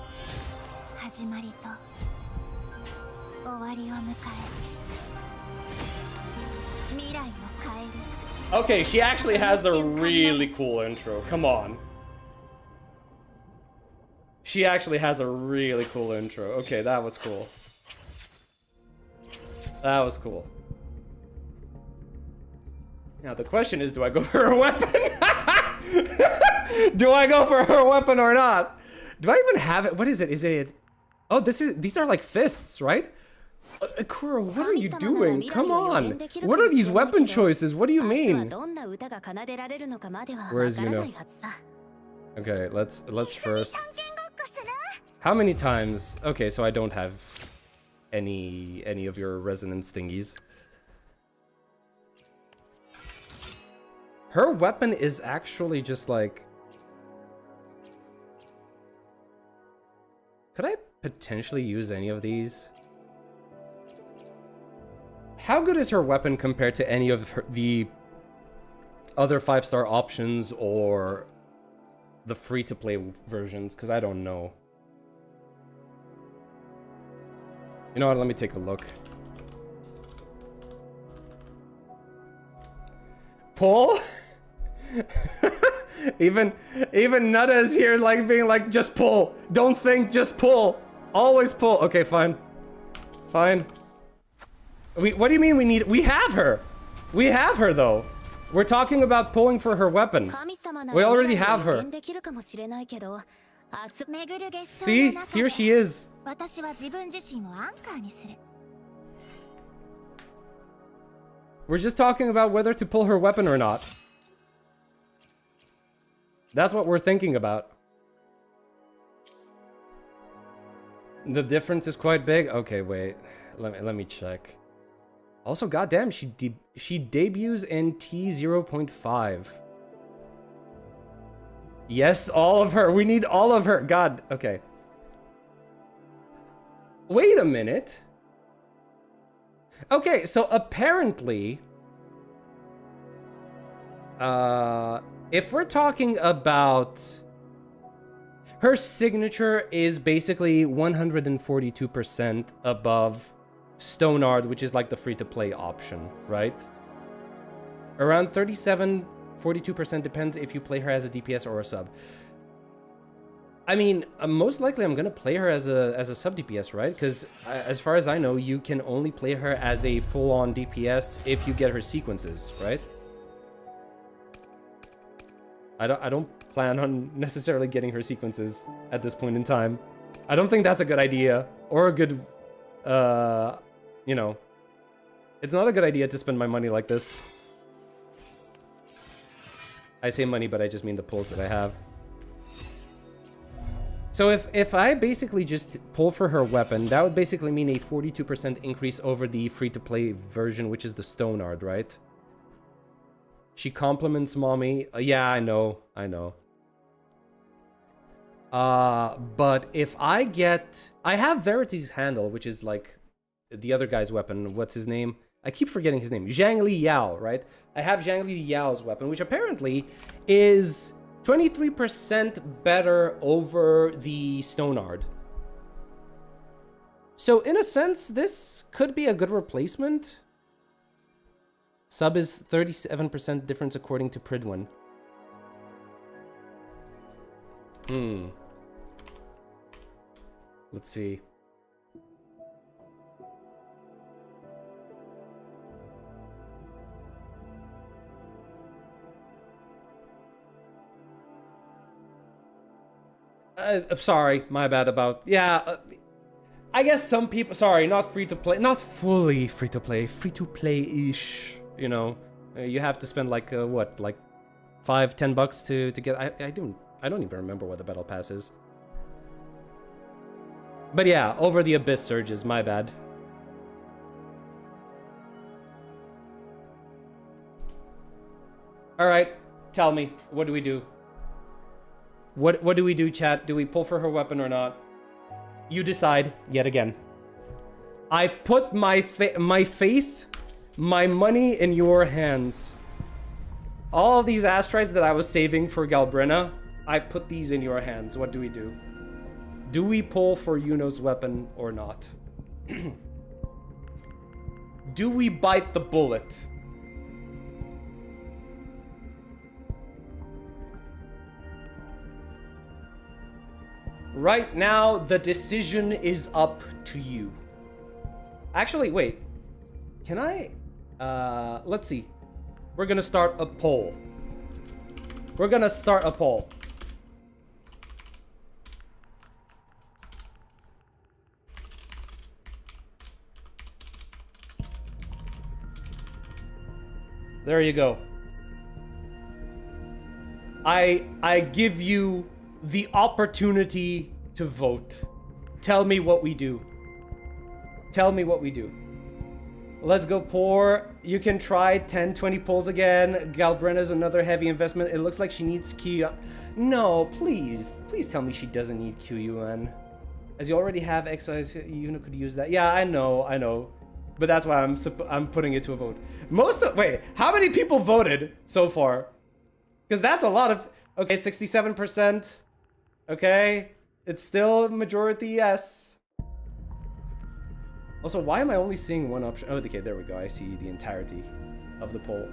Okay, she actually has a really cool intro. Come on. She actually has a really cool intro. Okay, that was cool. That was cool. Now the question is, do I go for her weapon? Do I go for her weapon or not? Do I even have it? What is it? Is it... Oh, these are like fists, right? Kuro, what are you doing? Come on. What are these weapon choices? What do you mean? Where is Iuno? Okay, let's first... How many times? Okay, so I don't have any of your resonance thingies. Her weapon is actually just like... Could I potentially use any of these? How good is her weapon compared to any of the other 5-star options or the free-to-play versions? Because I don't know. You know what? Let me take a look. Pull? even Nutta is here, like being like, just pull. Don't think, just pull. Always pull. Okay, fine. Fine. What do you mean we need? We have her. We have her though. We're talking about pulling for her weapon. We already have her. See? Here she is. We're just talking about whether to pull her weapon or not. That's what we're thinking about. The difference is quite big. Okay, wait. Let me check. Also, goddamn, she debuts in T0.5. Yes, all of her. We need all of her. God. Okay. Wait a minute. Okay, so apparently, if we're talking about her signature is basically 142% above Stonard, which is like the free-to-play option, right? Around 42% depends if you play her as a DPS or a sub. I mean, most likely I'm gonna play her as a sub DPS, right? Because as far as I know, you can only play her as a full-on DPS if you get her sequences, right? I don't plan on necessarily getting her sequences at this point in time. I don't think that's a good idea or a good, you know, it's not a good idea to spend my money like this. I say money, but I just mean the pulls that I have. So if I basically just pull for her weapon, that would basically mean a 42% increase over the free-to-play version, which is the Stonard, right? She compliments mommy. Yeah, I know. But if I have Verity's handle, which is like the other guy's weapon. What's his name? I keep forgetting his name. Zhang Li Yao, right? I have Zhang Li Yao's weapon, which apparently is 23% better over the Stonard. So in a sense, this could be a good replacement. Sub is 37% difference according to Pridwin. Let's see. I'm sorry, my bad about... Yeah, I guess some people... Sorry, not free-to-play. Not fully free-to-play. Free-to-play-ish, you know. You have to spend like, what? Like $5-10 to get... I don't even remember what the Battle Pass is. But yeah, Over the Abyss surges, my bad. Alright, tell me, what do we do? What do we do, chat? Do we pull for her weapon or not? You decide, yet again. I put my faith, my money in your hands. All of these asteroids that I was saving for Galbrina, I put these in your hands. What do we do? Do we pull for Iuno's weapon or not? Do we bite the bullet? Right now, the decision is up to you. Actually, wait. Can I? Let's see. We're gonna start a poll. We're gonna start a poll. There you go. I give you the opportunity to vote. Tell me what we do. Tell me what we do. Let's go poor. You can try 10-20 pulls again. Galbrina's another heavy investment. It looks like she needs Q. No, please. Please tell me she doesn't need QUN. As you already have excise, Iuno could use that. Yeah, I know. But that's why I'm putting it to a vote. Wait, how many people voted so far? Because that's a lot of... Okay, 67%. Okay, it's still majority yes. Also, why am I only seeing one option? Oh, okay, there we go. I see the entirety of the poll.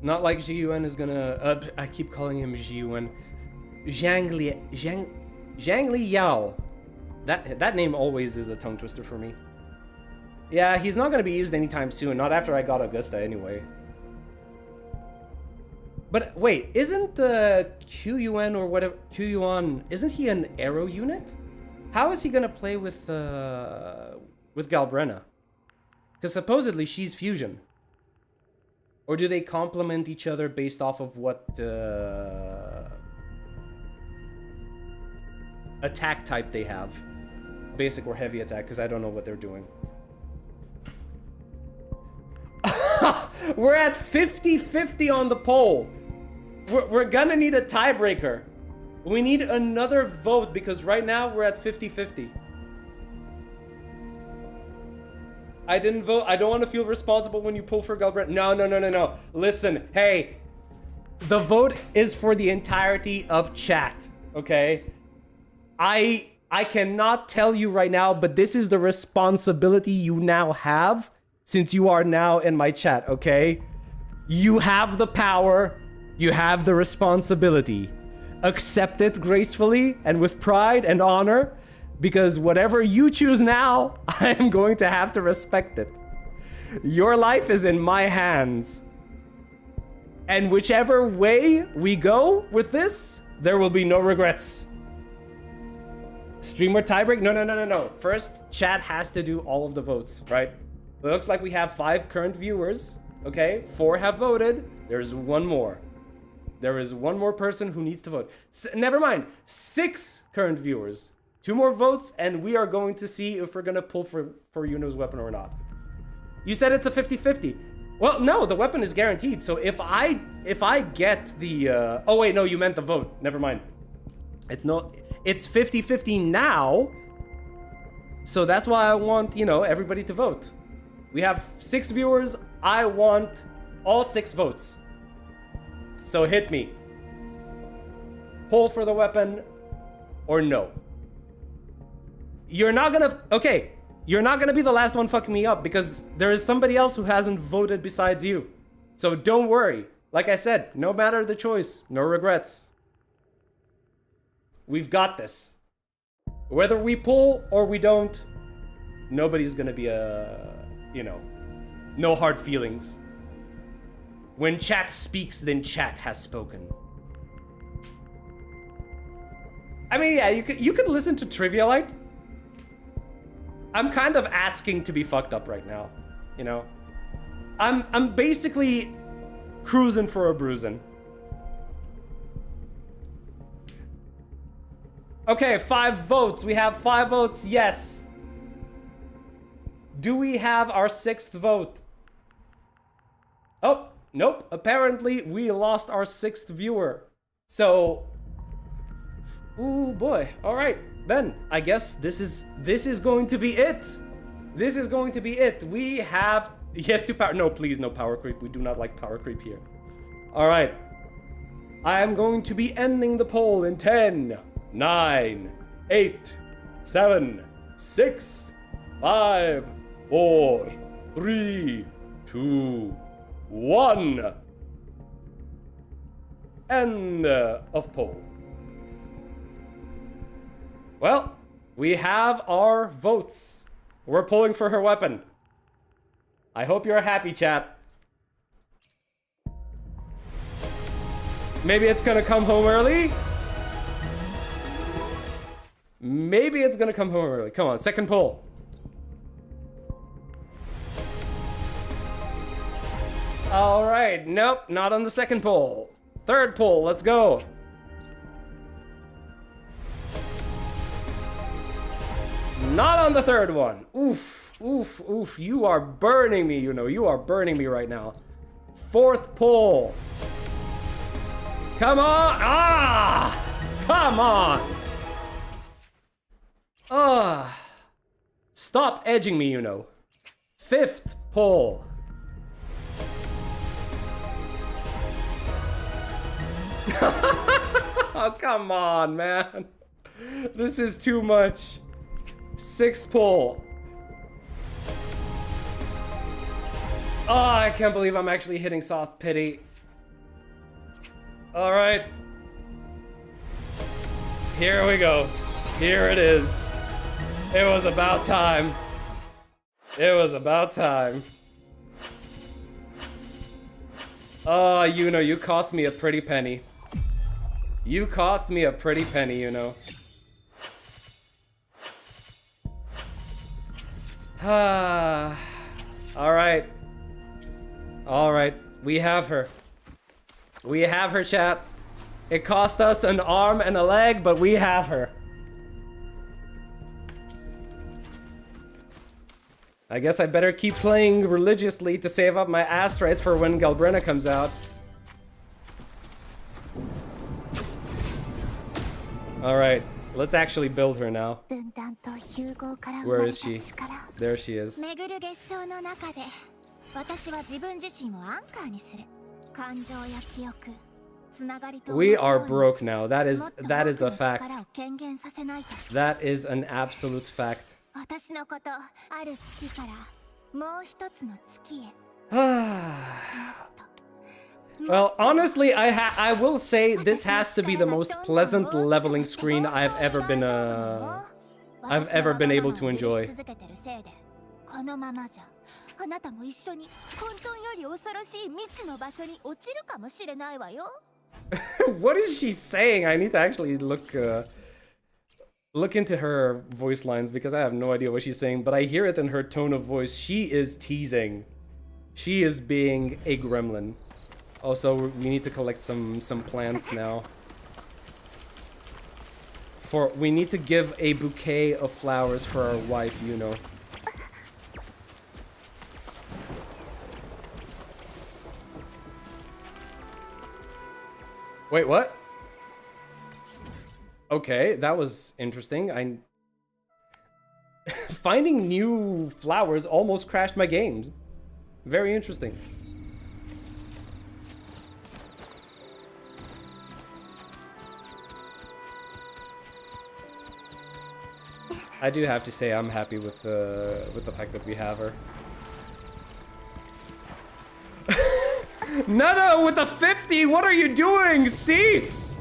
Not like GUN is gonna... I keep calling him GUN. Zhang Li Yao. That name always is a tongue twister for me. Yeah, he's not gonna be used anytime soon. Not after I got Augusta, anyway. But wait, isn't QUN or whatever QUN? Isn't he an arrow unit? How is he gonna play with Galbrina? Because supposedly she's fusion. Or do they complement each other based off of what? attack type they have. Basic or heavy attack, because I don't know what they're doing. We're at 50-50 on the poll. We're gonna need a tiebreaker. We need another vote because right now we're at 50-50. I didn't vote. I don't want to feel responsible when you pull for Galbraith. No. Listen, hey. The vote is for the entirety of chat, okay? I cannot tell you right now, but this is the responsibility you now have since you are now in my chat, okay? You have the power. You have the responsibility. Accept it gracefully and with pride and honor, because whatever you choose now, I am going to have to respect it. Your life is in my hands. And whichever way we go with this, there will be no regrets. Streamer tiebreak? No. First, chat has to do all of the votes, right? It looks like we have 5 current viewers, okay? 4 have voted. There's 1 more. There is 1 more person who needs to vote. Never mind. 6 current viewers. 2 more votes, and we are going to see if we're gonna pull for Iuno's weapon or not. You said it's a 50-50. Well, no, the weapon is guaranteed. So if I get the oh wait, no, you meant the vote. Never mind. It's 50-50 now. So that's why I want, everybody to vote. We have 6 viewers. I want all 6 votes. So hit me. Pull for the weapon or no. You're not gonna be the last one fucking me up because there is somebody else who hasn't voted besides you. So don't worry. Like I said, no matter the choice, no regrets. We've got this. Whether we pull or we don't, nobody's gonna be no hard feelings. When chat speaks, then chat has spoken. I mean, yeah, you could listen to Trivialite. I'm kind of asking to be fucked up right now, I'm basically cruising for a bruising. Okay, 5 votes. We have 5 votes, yes. Do we have our 6th vote? Oh, nope. Apparently, we lost our 6th viewer. So, ooh boy. All right. Then I guess this is going to be it. This is going to be it. We have yes to power. No, please, no power creep. We do not like power creep here. All right. I am going to be ending the poll in 10, 9, 8, 7, 6, 5, 4, 3, 2, 1. End of poll. Well, we have our votes. We're pulling for her weapon. I hope you're happy, chat. Maybe it's gonna come home early. Maybe it's gonna come home early. Come on, second pull. All right, nope, not on the second pull. Third pull, let's go. Not on the third one. Oof, oof, oof. You are burning me, You are burning me right now. Fourth pull. Come on. Ah! Come on. Stop edging me, Fifth pull. Oh, come on, man. This is too much. Sixth pull. Oh, I can't believe I'm actually hitting soft pity. All right. Here we go. Here it is. It was about time. It was about time. Oh, you cost me a pretty penny. You cost me a pretty penny, Ah. All right. All right. We have her. We have her, chat. It cost us an arm and a leg, but we have her. I guess I better keep playing religiously to save up my asteroids for when Galbrena comes out. Alright, let's actually build her now. Where is she? There she is. We are broke now. That is a fact. That is an absolute fact. Well, honestly, I will say this has to be the most pleasant leveling screen I've ever been able to enjoy. What is she saying? I need to actually look into her voice lines because I have no idea what she's saying, but I hear it in her tone of voice. She is teasing. She is being a gremlin. Also, we need to collect some plants now. We need to give a bouquet of flowers for our wife, Iuno. Wait, what? Okay, that was interesting. Finding new flowers almost crashed my games. Very interesting. I do have to say I'm happy with the fact that we have her. No, with the 50! What are you doing? Cease!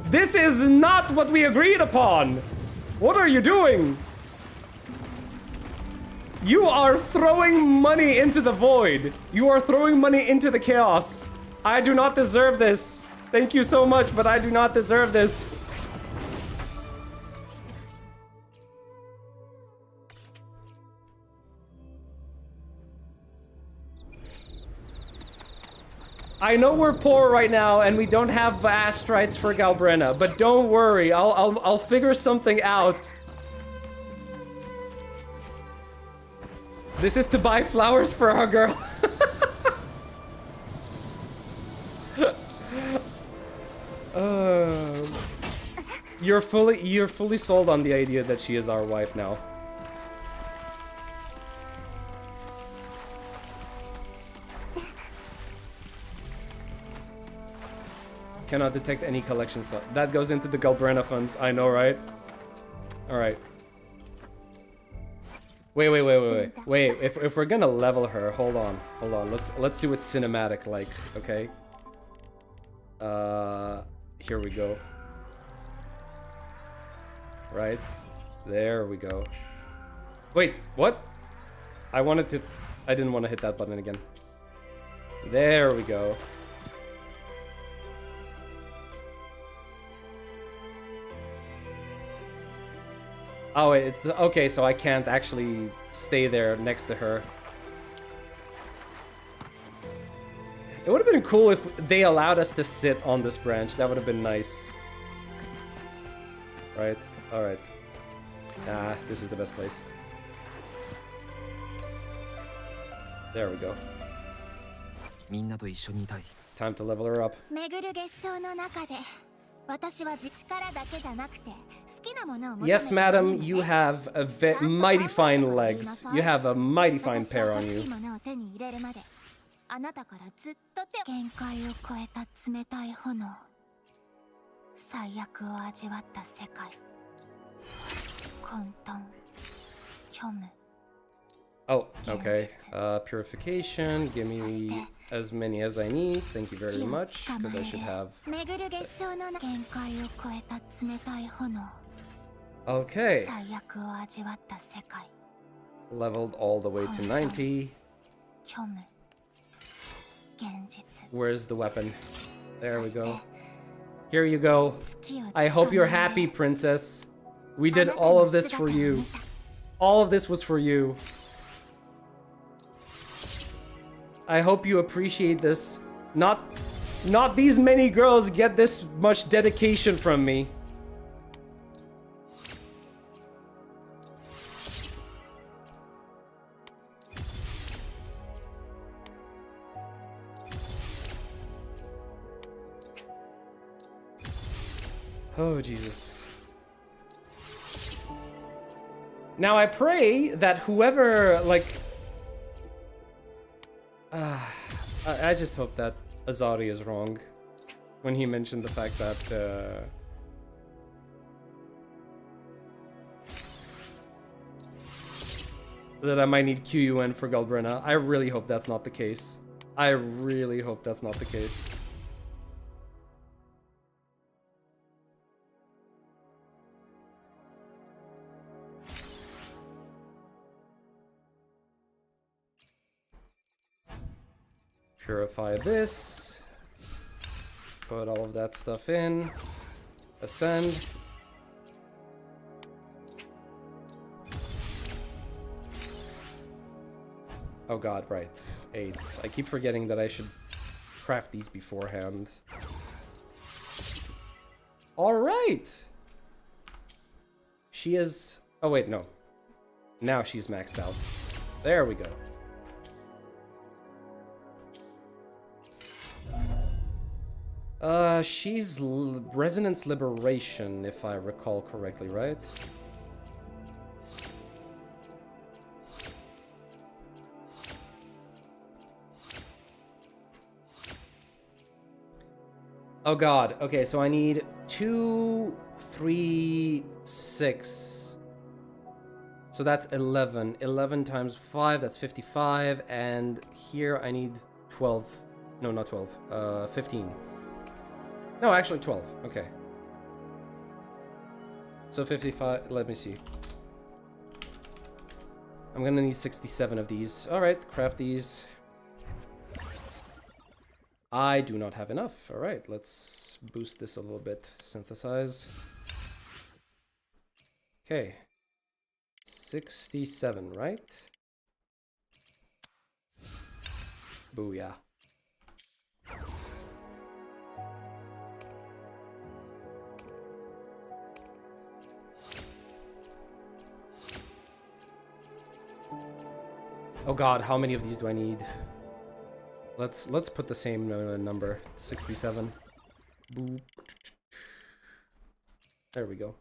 This is not what we agreed upon! What are you doing? You are throwing money into the void. You are throwing money into the chaos. I do not deserve this. Thank you so much, but I do not deserve this. I know we're poor right now and we don't have asteroids for Galbrena, but don't worry, I'll figure something out. This is to buy flowers for our girl. You're fully sold on the idea that she is our wife now. Cannot detect any collection stuff. That goes into the Galbrena funds. I know, right? Alright. Wait. If we're gonna level her, hold on. Let's do it cinematic like, okay? Here we go. Right? There we go. Wait, what? I didn't want to hit that button again. There we go. Oh wait, it's okay, so I can't actually stay there next to her. It would have been cool if they allowed us to sit on this branch. That would have been nice. Right? Alright. Nah, this is the best place. There we go. Time to level her up. Yes, madam, you have a mighty fine legs. You have a mighty fine pair on you. Oh, okay. Purification. Give me as many as I need. Thank you very much, because I should have... Okay. Leveled all the way to 90. Where's the weapon? There we go. Here you go. I hope you're happy, princess. We did all of this for you. All of this was for you. I hope you appreciate this. Not these many girls get this much dedication from me. Oh, Jesus. Now I pray that whoever, like... I just hope that Azari is wrong when he mentioned the fact that... that I might need QUN for Galbrina. I really hope that's not the case. I really hope that's not the case. Purify this. Put all of that stuff in. Ascend. Oh god, right. 8. I keep forgetting that I should craft these beforehand. Alright! She is... Oh wait, no. Now she's maxed out. There we go. She's Resonance Liberation, if I recall correctly, right? Oh god, okay, so I need 2, 3, 6. So that's 11. 11 times 5, that's 55, and here I need 12. No, not 12. 15. No, actually 12. Okay. So 55, let me see. I'm gonna need 67 of these. Alright, craft these. I do not have enough. Alright, let's boost this a little bit. Synthesize. Okay. 67, right? Booyah. Oh god, how many of these do I need? Let's put the same number, 67. Boop. There we go.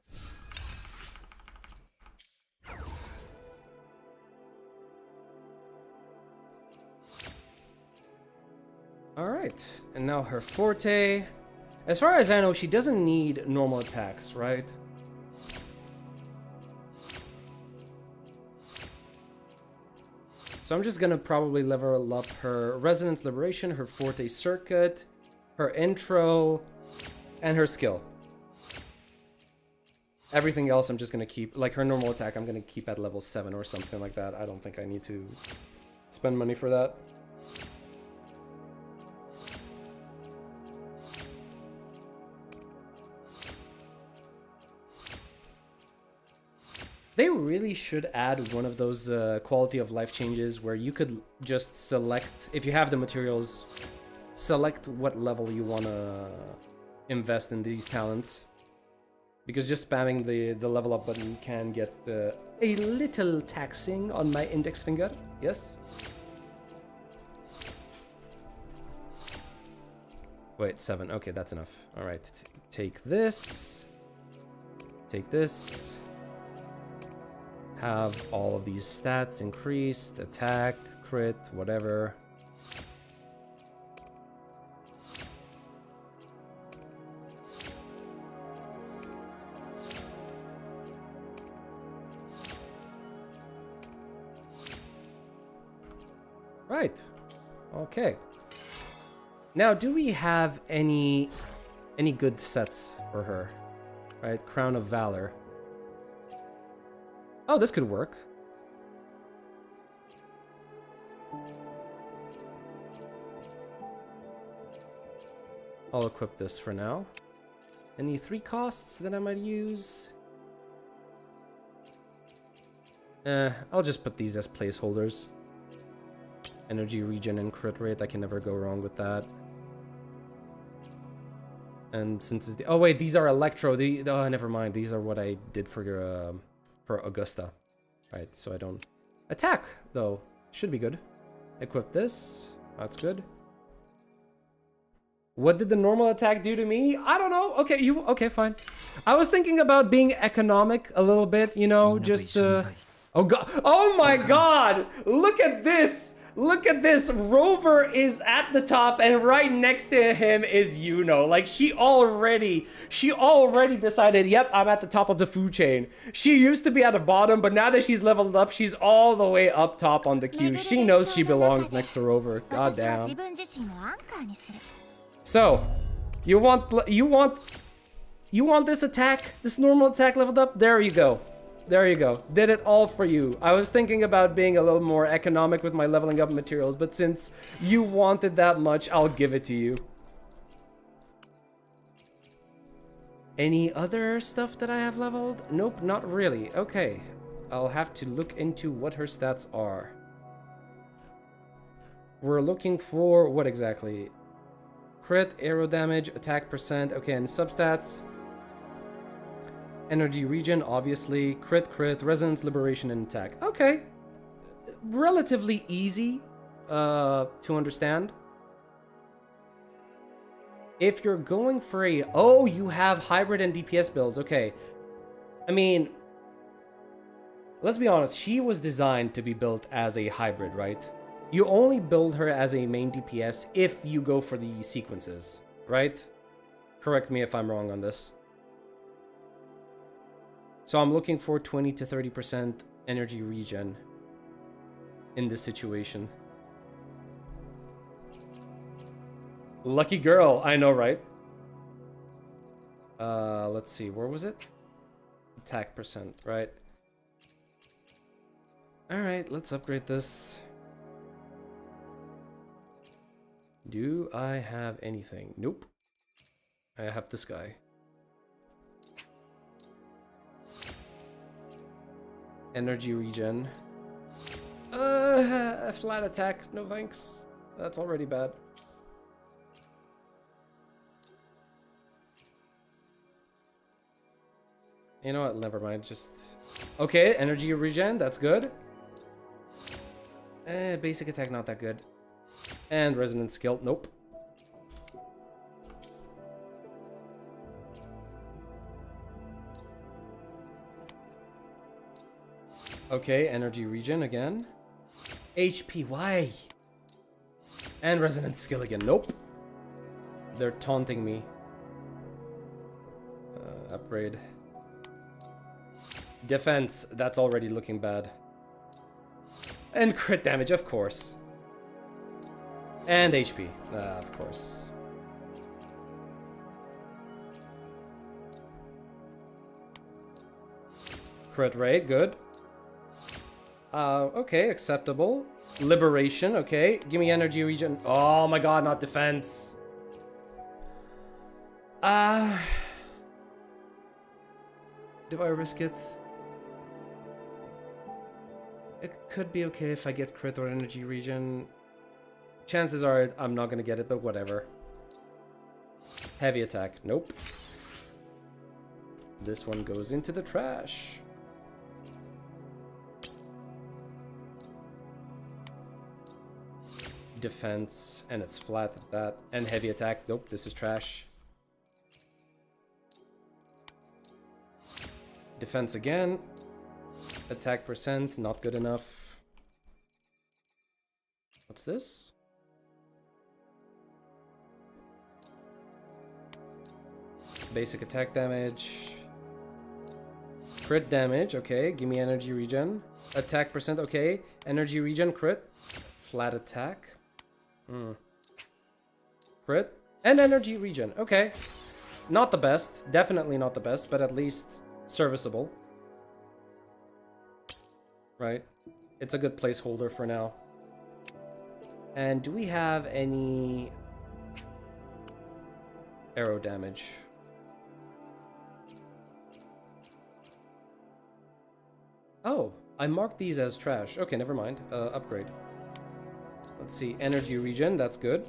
Alright, and now her forte. As far as I know, she doesn't need normal attacks, right? So I'm just gonna probably level up her Resonance Liberation, her Forte Circuit, her Intro, and her skill. Everything else I'm just gonna keep, like her normal attack, I'm gonna keep at level 7 or something like that. I don't think I need to spend money for that. They really should add one of those quality of life changes where you could just select, if you have the materials, select what level you want to invest in these talents. Because just spamming the level up button can get a little taxing on my index finger. Yes? Wait, 7. Okay, that's enough. Alright, take this. Take this. Have all of these stats increased, attack, crit, whatever. Right. Okay. Now, do we have any good sets for her? Right, Crown of Valor. Oh, this could work. I'll equip this for now. Any 3 costs that I might use? I'll just put these as placeholders. Energy regen and crit rate, I can never go wrong with that. And since it's the... Oh wait, these are Electro. Oh, never mind. These are what I did for Augusta. Right, so I don't... Attack, though. Should be good. Equip this. That's good. What did the normal attack do to me? I don't know. Okay, okay, fine. I was thinking about being economic a little bit, you know, just oh god. Oh my god! Look at this! Look at this! Rover is at the top and right next to him is Iuno. Like she already decided, yep, I'm at the top of the food chain. She used to be at the bottom, but now that she's leveled up, she's all the way up top on the queue. She knows she belongs next to Rover. God damn. So, you want this attack? This normal attack leveled up? There you go. There you go. Did it all for you. I was thinking about being a little more economic with my leveling up materials, but since you wanted that much, I'll give it to you. Any other stuff that I have leveled? Nope, not really. Okay. I'll have to look into what her stats are. We're looking for what exactly? Crit, arrow damage, attack percent. Okay, and substats. Energy regen, obviously. Crit, resonance, liberation, and attack. Okay. Relatively easy to understand. If you're going for a... Oh, you have hybrid and DPS builds. Okay. I mean... Let's be honest. She was designed to be built as a hybrid, right? You only build her as a main DPS if you go for the sequences, right? Correct me if I'm wrong on this. So I'm looking for 20 to 30% energy regen in this situation. Lucky girl, I know, right? Let's see, where was it? Attack percent, right? Alright, let's upgrade this. Do I have anything? Nope. I have this guy. Energy regen. Flat attack, no thanks. That's already bad. You know what, never mind, just... Okay, energy regen, that's good. Basic attack, not that good. And resonance skill, nope. Okay, energy regen again. HP, why? And resonance skill again, nope. They're taunting me. Upgrade. Defense, that's already looking bad. And crit damage, of course. And HP, of course. Crit rate, good. Okay, acceptable. Liberation, okay. Give me energy regen. Oh my god, not defense. Do I risk it? It could be okay if I get crit or energy regen. Chances are I'm not gonna get it, but whatever. Heavy attack, nope. This one goes into the trash. Defense, and it's flat at that. And heavy attack, nope, this is trash. Defense again. Attack percent, not good enough. What's this? Basic attack damage. Crit damage, okay. Give me energy regen. Attack percent, okay. Energy regen, crit. Flat attack. Crit. And energy regen, okay. Not the best. Definitely not the best, but at least serviceable. Right? It's a good placeholder for now. And do we have any arrow damage? Oh, I marked these as trash. Okay, never mind. Upgrade. Let's see. Energy regen, that's good.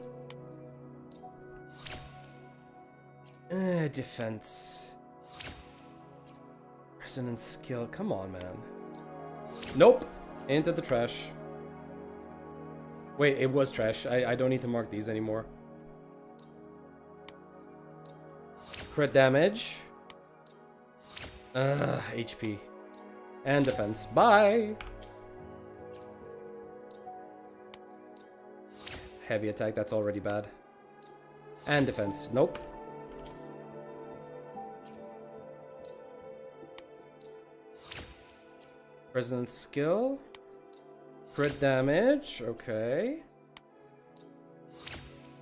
Defense. Resonance skill. Come on, man. Nope. Into the trash. Wait, it was trash. I don't need to mark these anymore. Crit damage. HP. And defense. Bye! Heavy attack, that's already bad. And defense. Nope. Resonance skill. Crit damage. Okay.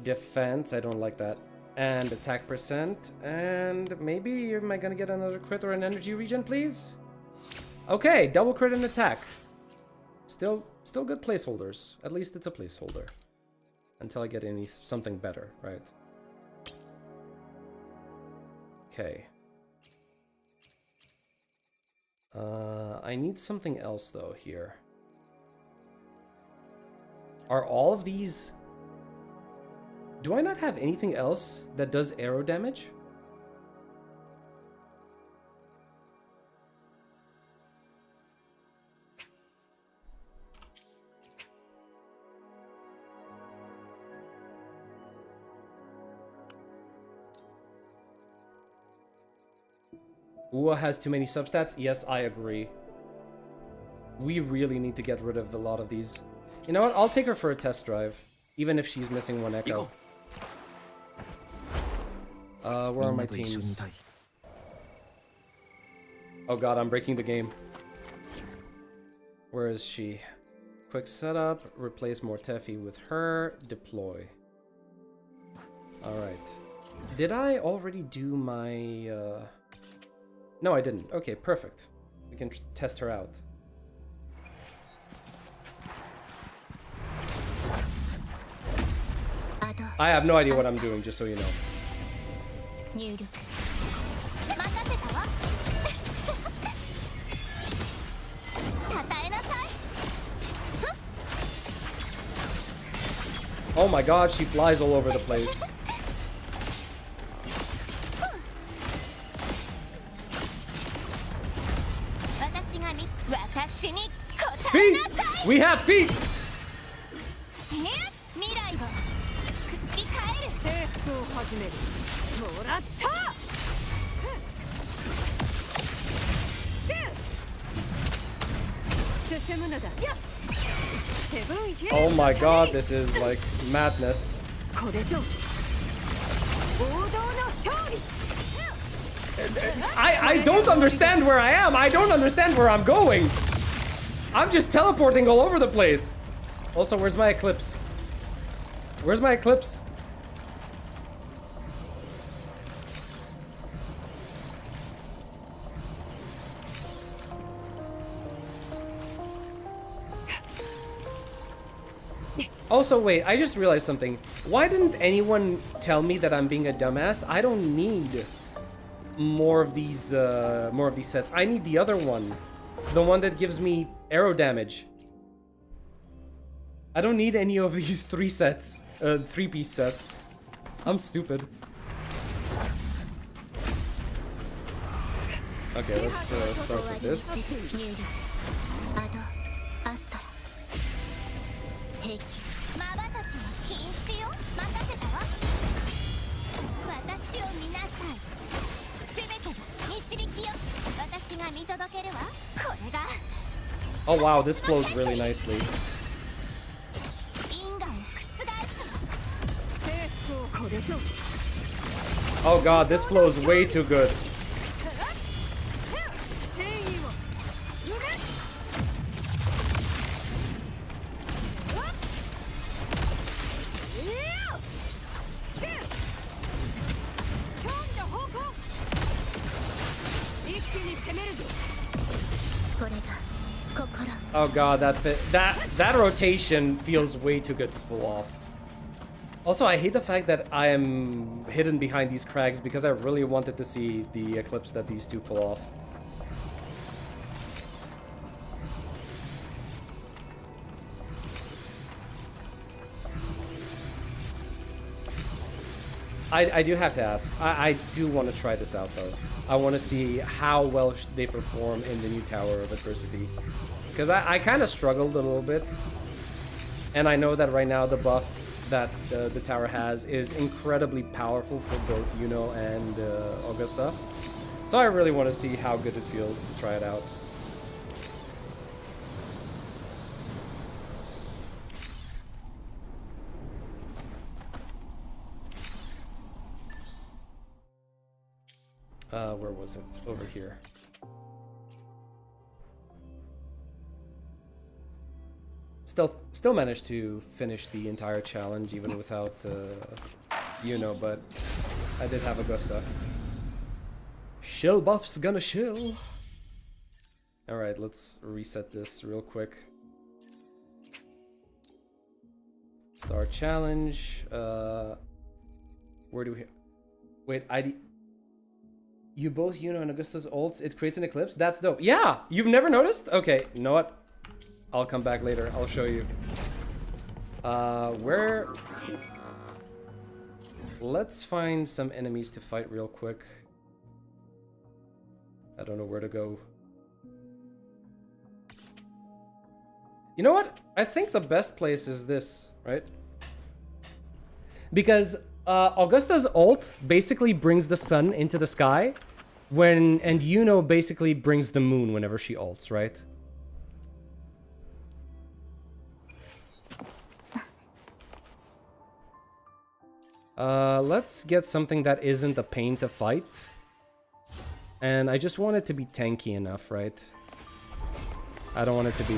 Defense. I don't like that. And attack percent. And maybe am I gonna get another crit or an energy regen, please? Okay, double crit and attack. Still good placeholders. At least it's a placeholder. Until I get something better, right? Okay. I need something else though here. Are all of these... Do I not have anything else that does arrow damage? Ua has too many substats? Yes, I agree. We really need to get rid of a lot of these. You know what? I'll take her for a test drive. Even if she's missing one echo. Where are my teams? Oh god, I'm breaking the game. Where is she? Quick setup. Replace Mortefi with her. Deploy. Alright. Did I already do my... No, I didn't. Okay, perfect. We can test her out. I have no idea what I'm doing, just so you know. Oh my god, she flies all over the place. Feet! We have feet! Oh my god, this is like madness. I don't understand where I am. I don't understand where I'm going. I'm just teleporting all over the place. Also, where's my eclipse? Where's my eclipse? Also, wait, I just realized something. Why didn't anyone tell me that I'm being a dumbass? I don't need more of these sets. I need the other one. The one that gives me arrow damage. I don't need any of these three-piece sets. I'm stupid. Okay, let's start with this. Oh wow, this flows really nicely. Oh god, this flows way too good. Oh god, that rotation feels way too good to pull off. Also, I hate the fact that I am hidden behind these crags because I really wanted to see the eclipse that these two pull off. I do have to ask. I do want to try this out though. I want to see how well they perform in the new Tower of Adversity. Because I kind of struggled a little bit. And I know that right now the buff that the tower has is incredibly powerful for both Iuno and Augusta. So I really want to see how good it feels to try it out. Where was it? Over here. Still managed to finish the entire challenge even without Iuno, but I did have Augusta. Shill buff's gonna shill. Alright, let's reset this real quick. Start challenge. Where do we... Wait, You both Iuno and Augusta's ults, it creates an eclipse? That's dope. Yeah! You've never noticed? Okay, you know what? I'll come back later. I'll show you. Where... Let's find some enemies to fight real quick. I don't know where to go. You know what? I think the best place is this, right? Because Augusta's ult basically brings the sun into the sky, and Iuno basically brings the moon whenever she ults, right? Let's get something that isn't a pain to fight. And I just want it to be tanky enough, right? I don't want it to be...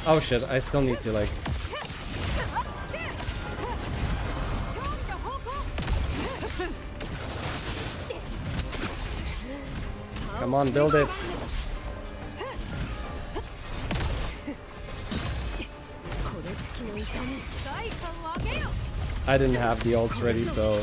Oh shit, I still need to like... Come on, build it. I didn't have the ults ready, so...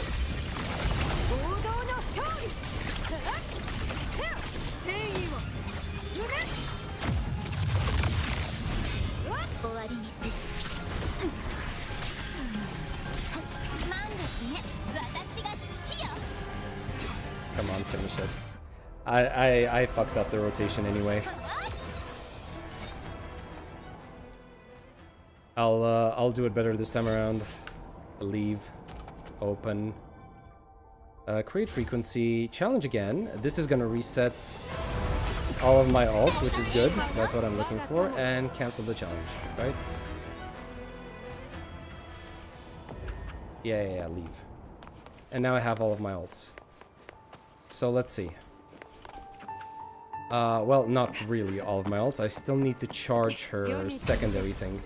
Come on, finish it. I fucked up the rotation anyway. I'll do it better this time around. Leave. Open. Create frequency. Challenge again. This is gonna reset all of my ults, which is good. That's what I'm looking for. And cancel the challenge, right? Yeah, leave. And now I have all of my ults. So let's see. Well, not really all of my ults. I still need to charge her secondary thing.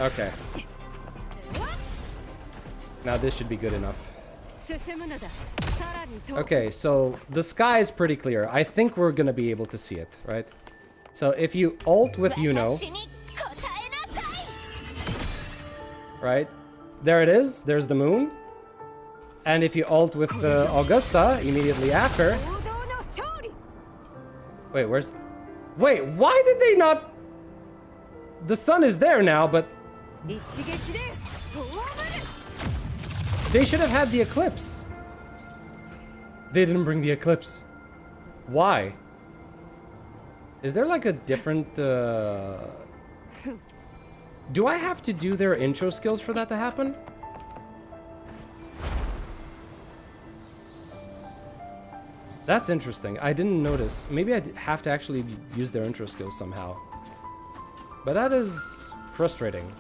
Okay. Now this should be good enough. Okay, so the sky is pretty clear. I think we're gonna be able to see it, right? So if you ult with Iuno, right? There it is. There's the moon. And if you ult with Augusta immediately after... Wait, where's... Wait, why did they not... The sun is there now, but... They should have had the eclipse. They didn't bring the eclipse. Why? Is there like a different... Do I have to do their intro skills for that to happen? That's interesting. I didn't notice. Maybe I have to actually use their intro skills somehow. But that is frustrating.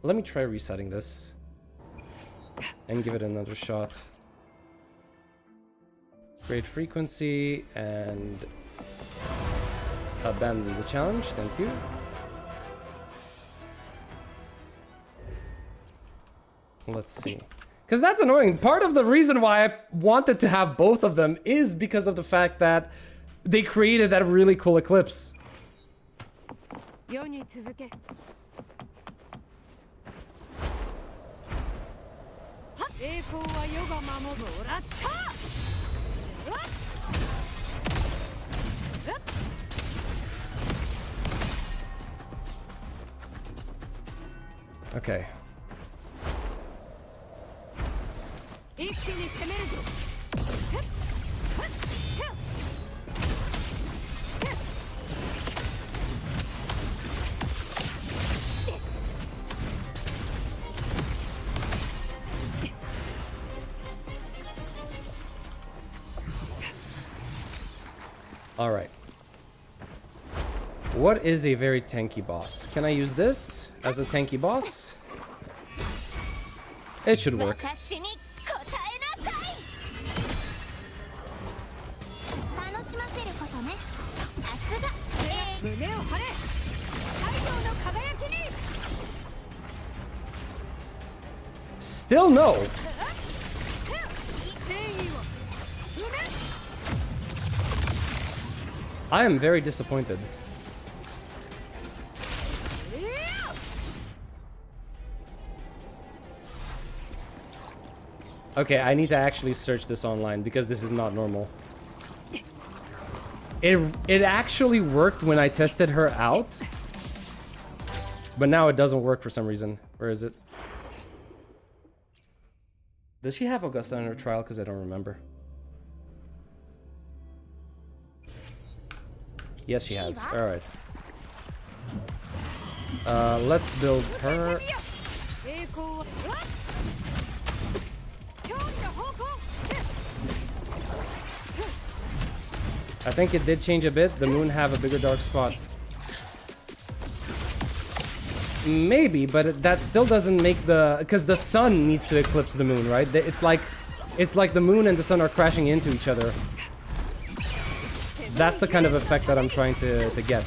Let me try resetting this. And give it another shot. Great frequency and abandon the challenge. Thank you. Let's see. Because that's annoying. Part of the reason why I wanted to have both of them is because of the fact that they created that really cool eclipse. Okay. All right. What is a very tanky boss? Can I use this as a tanky boss? It should work. Still no. I am very disappointed. Okay, I need to actually search this online because this is not normal. It actually worked when I tested her out, but now it doesn't work for some reason. Where is it? Does she have Augusta in her trial? Because I don't remember. Yes, she has. All right. Let's build her. I think it did change a bit. The moon have a bigger dark spot. Maybe, but that still doesn't make the... Because the sun needs to eclipse the moon, right? It's like the moon and the sun are crashing into each other. That's the kind of effect that I'm trying to get.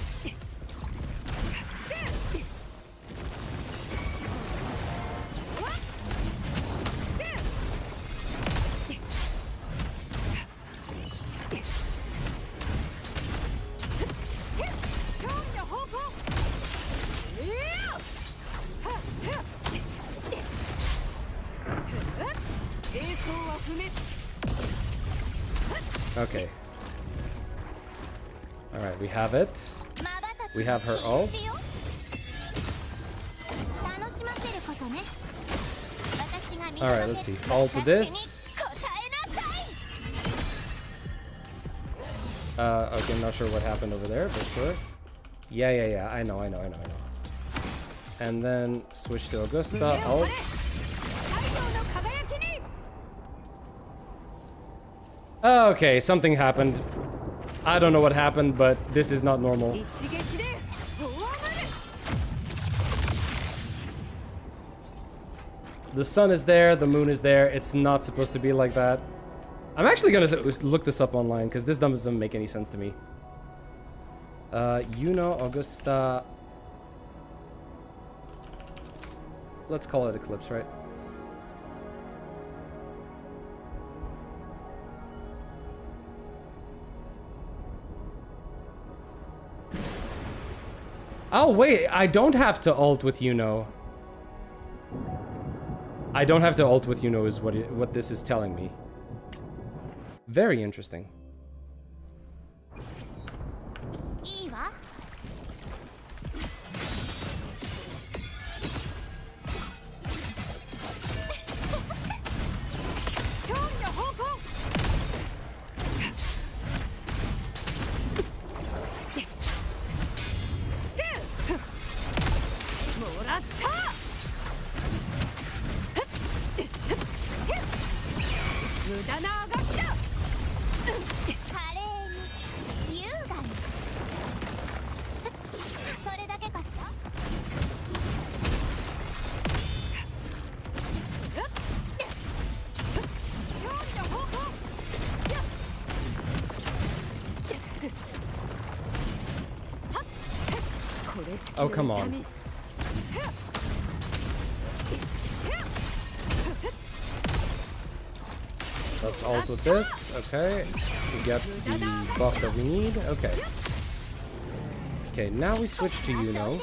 Okay. Alright, we have it. We have her ult. Alright, let's see. Ult to this. Okay, I'm not sure what happened over there, but sure. Yeah. I know. And then switch to Augusta. Ult. Okay, something happened. I don't know what happened, but this is not normal. The sun is there, the moon is there. It's not supposed to be like that. I'm actually gonna look this up online because this doesn't make any sense to me. Iuno, Augusta. Let's call it Eclipse, right? Oh, wait, I don't have to ult with Iuno. I don't have to ult with Iuno is what this is telling me. Very interesting. Oh, come on. Let's ult with this. Okay. We get the buff that we need. Okay. Okay, now we switch to Iuno.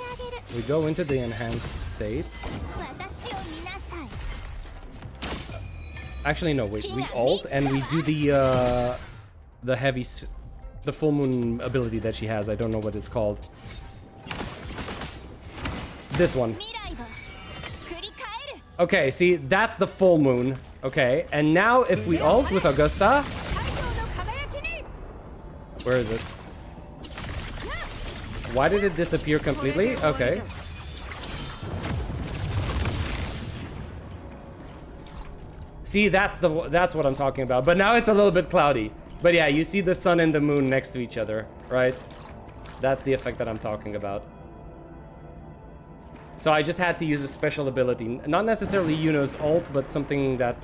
We go into the enhanced state. Actually, no, wait. We ult and we do the heavy, the full moon ability that she has. I don't know what it's called. This one. Okay, see, that's the full moon. Okay, and now if we ult with Augusta... Where is it? Why did it disappear completely? Okay. See, that's what I'm talking about. But now it's a little bit cloudy. But yeah, you see the sun and the moon next to each other, right? That's the effect that I'm talking about. So I just had to use a special ability. Not necessarily Iuno's ult, but something that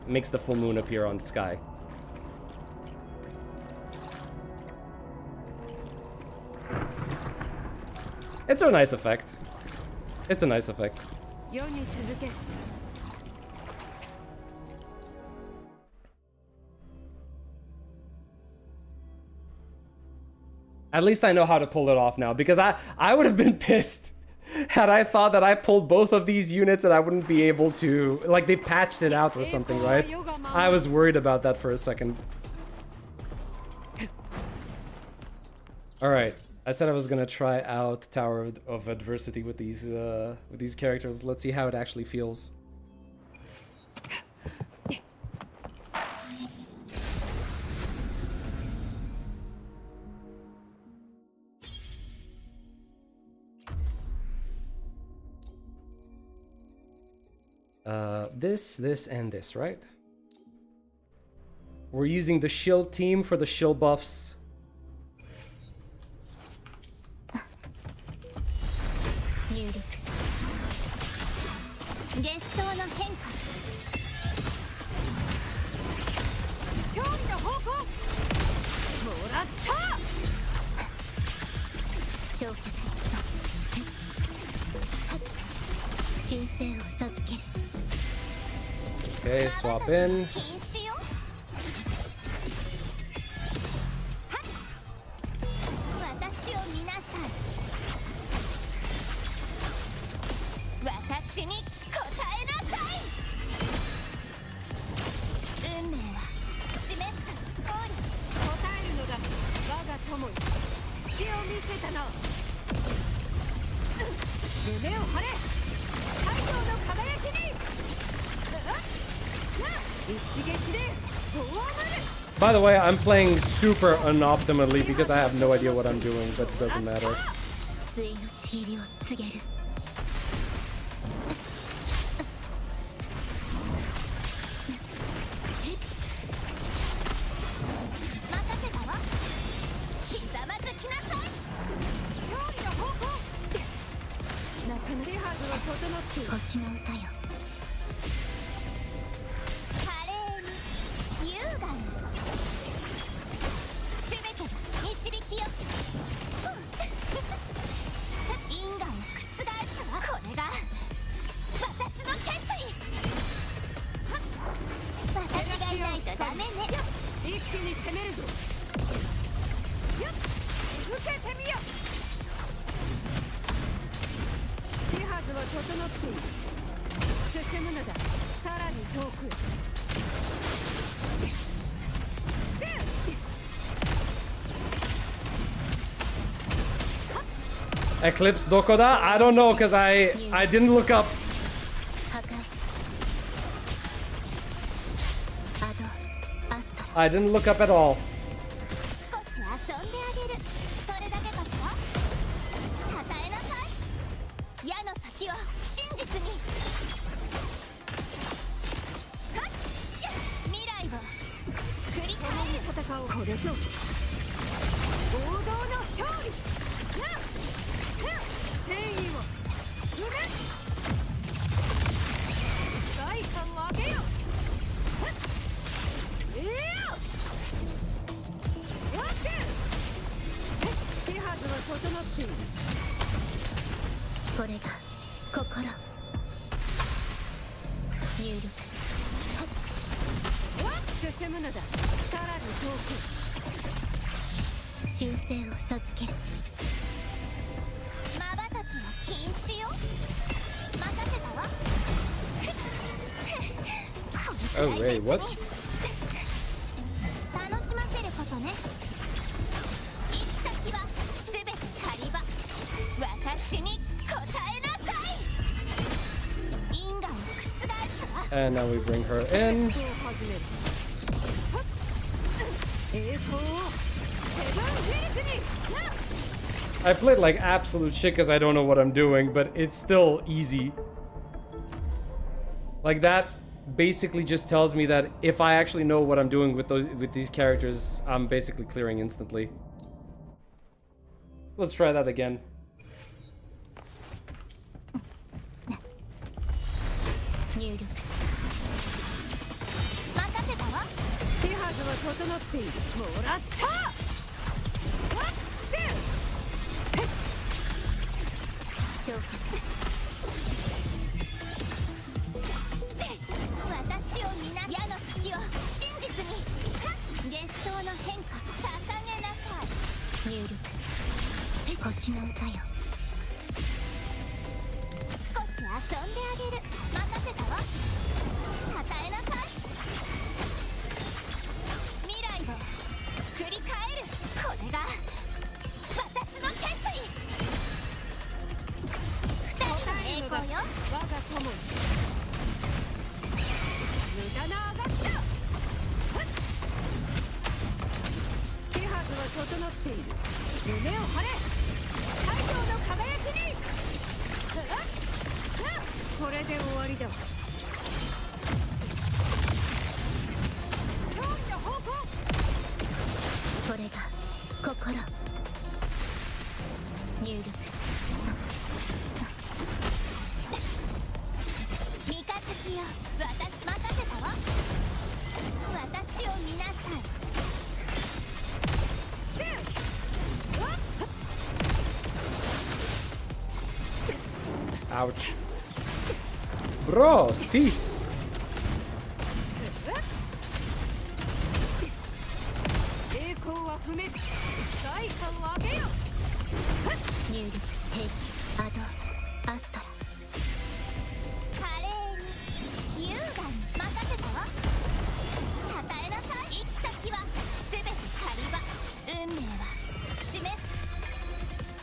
makes the full moon appear on the sky. It's a nice effect. It's a nice effect. At least I know how to pull it off now, because I would have been pissed had I thought that I pulled both of these units and I wouldn't be able to... Like, they patched it out or something, right? I was worried about that for a second. Alright. I said I was gonna try out Tower of Adversity with these characters. Let's see how it actually feels. This, and this, right? We're using the shield team for the shield buffs. Okay, swap in. By the way, I'm playing super unoptimally because I have no idea what I'm doing, but it doesn't matter. Eclipse Dokoda? I don't know, because I didn't look up. I didn't look up at all. 進むのだ。さらに遠く。神聖を授ける。瞬きは禁止よ。任せたわ。Oh wait, what? 楽しませることね。行き先はすべて狩り場。私に答えなさい。因果を覆すわ。 And now we bring her in. I played like absolute shit because I don't know what I'm doing, but it's still easy. Like that basically just tells me that if I actually know what I'm doing with these characters, I'm basically clearing instantly. Let's try that again. 入力。任せたわ。手はずは整っている。もらった。消化。私を見な。矢の隙を真実に。幻想の変化捧げなさい。入力。星の歌よ。少し遊んであげる。任せたわ。与えなさい。未来を作り変える。これが私の決意。二人の栄光よ。我が友に無駄なあがった。手はずは整っている。夢を張れ。太陽の輝きに。これで終わりだ。これが心。入力。三日月よ。私任せたわ。私を見なさい。 Ouch. Bro, cease. 栄光は不滅。代価を上げよ。入力。兵器。アド。アストラ。華麗に優雅に任せたわ。与えなさい。行き先はすべて狩り場。運命は示す。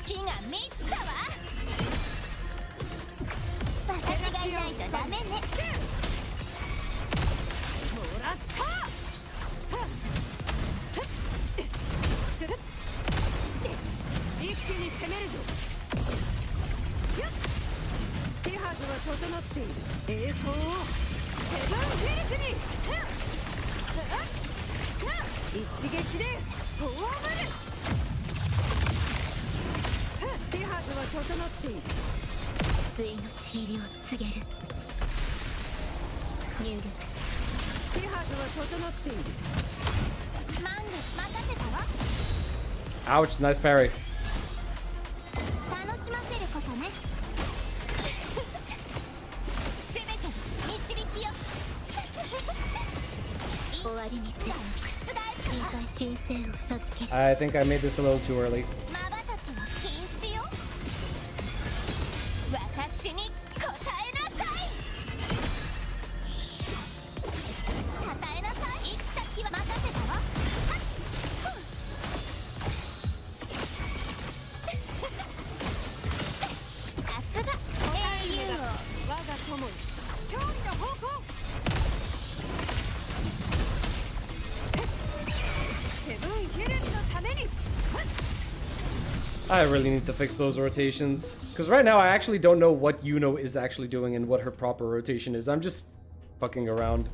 月が満ちたわ。私がいないとダメね。もらった。一気に攻めるぞ。手はずは整っている。栄光をセブンフィルズに。一撃で葬る。手はずは整っている。対のちりを告げる。入力。手はずは整っている。満月任せたわ。 Ouch, nice parry. 楽しませることね。せめて導きよ。終わりにする。深海神聖を授ける。 I think I made this a little too early. 瞬きは禁止よ。私に答えなさい。与えなさい。行き先は任せたわ。さすが英雄王。我が友に勝利の方向。セブンヒルズのために。 I really need to fix those rotations. Because right now I actually don't know what Iuno is actually doing and what her proper rotation is. I'm just fucking around.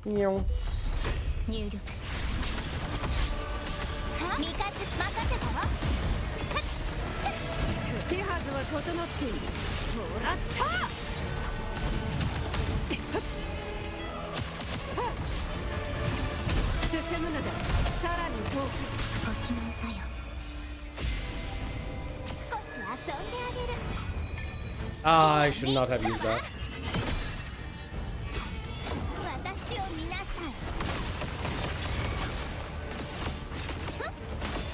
Meow. 入力。三日月任せたわ。手はずは整っている。もらった。進むのだ。さらに遠く。星の歌よ。少し遊んであげる。Ah, I should not have used that. 私を見なさい。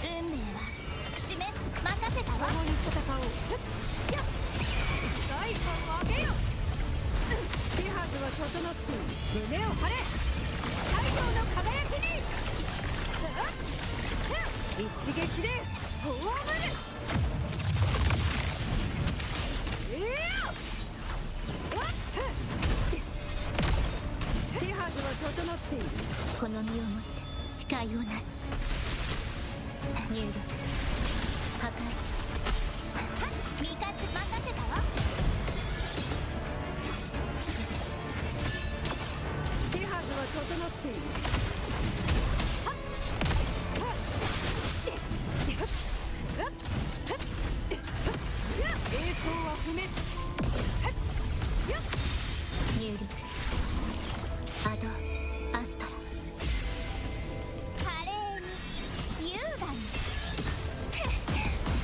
運命は示す。任せたわ。共に戦おう。よっ。大根をあげよ。手はずは整って胸を張れ。太陽の輝きに。一撃で葬る。手はずは整っている。この身を持ち誓いをなす。入力破壊。味方任せたわ。手はずは整っている。栄光は不滅。入力アドアストラ。華麗に優雅に。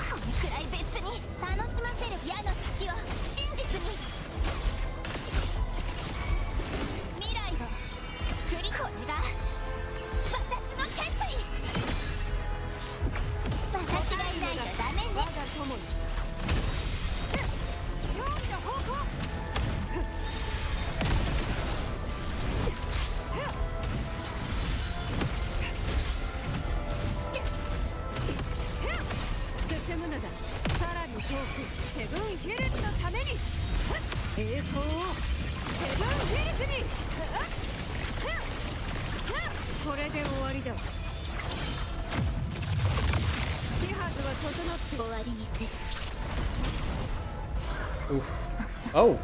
このくらい別に楽しませる。矢の先を真実に。未来を作り。これが私の決意。私がいないとダメね。我が友に勝利の方向。進むのだ。さらに遠くセブンヒルズのために。栄光をセブンヒルズに。これで終わりだ。手はずは整って終わりにする。Oof. Oh.